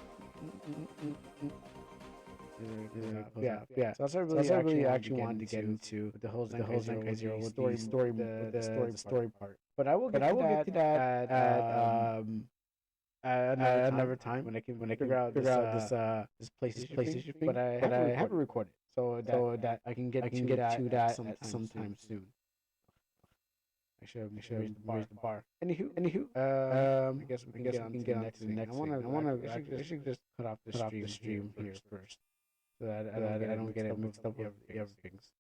Yeah. So that's what I really actually wanted to get into with the whole Zenkai Zero with the story part. But I will get to that at another time when I can figure out this PlayStation thing. But I have it recorded so that I can get to that at sometime soon. I should have raised the bar. Anywho, I guess we can get on to the next thing. I should just cut off the stream here first, so that I don't get it mixed up with the other things.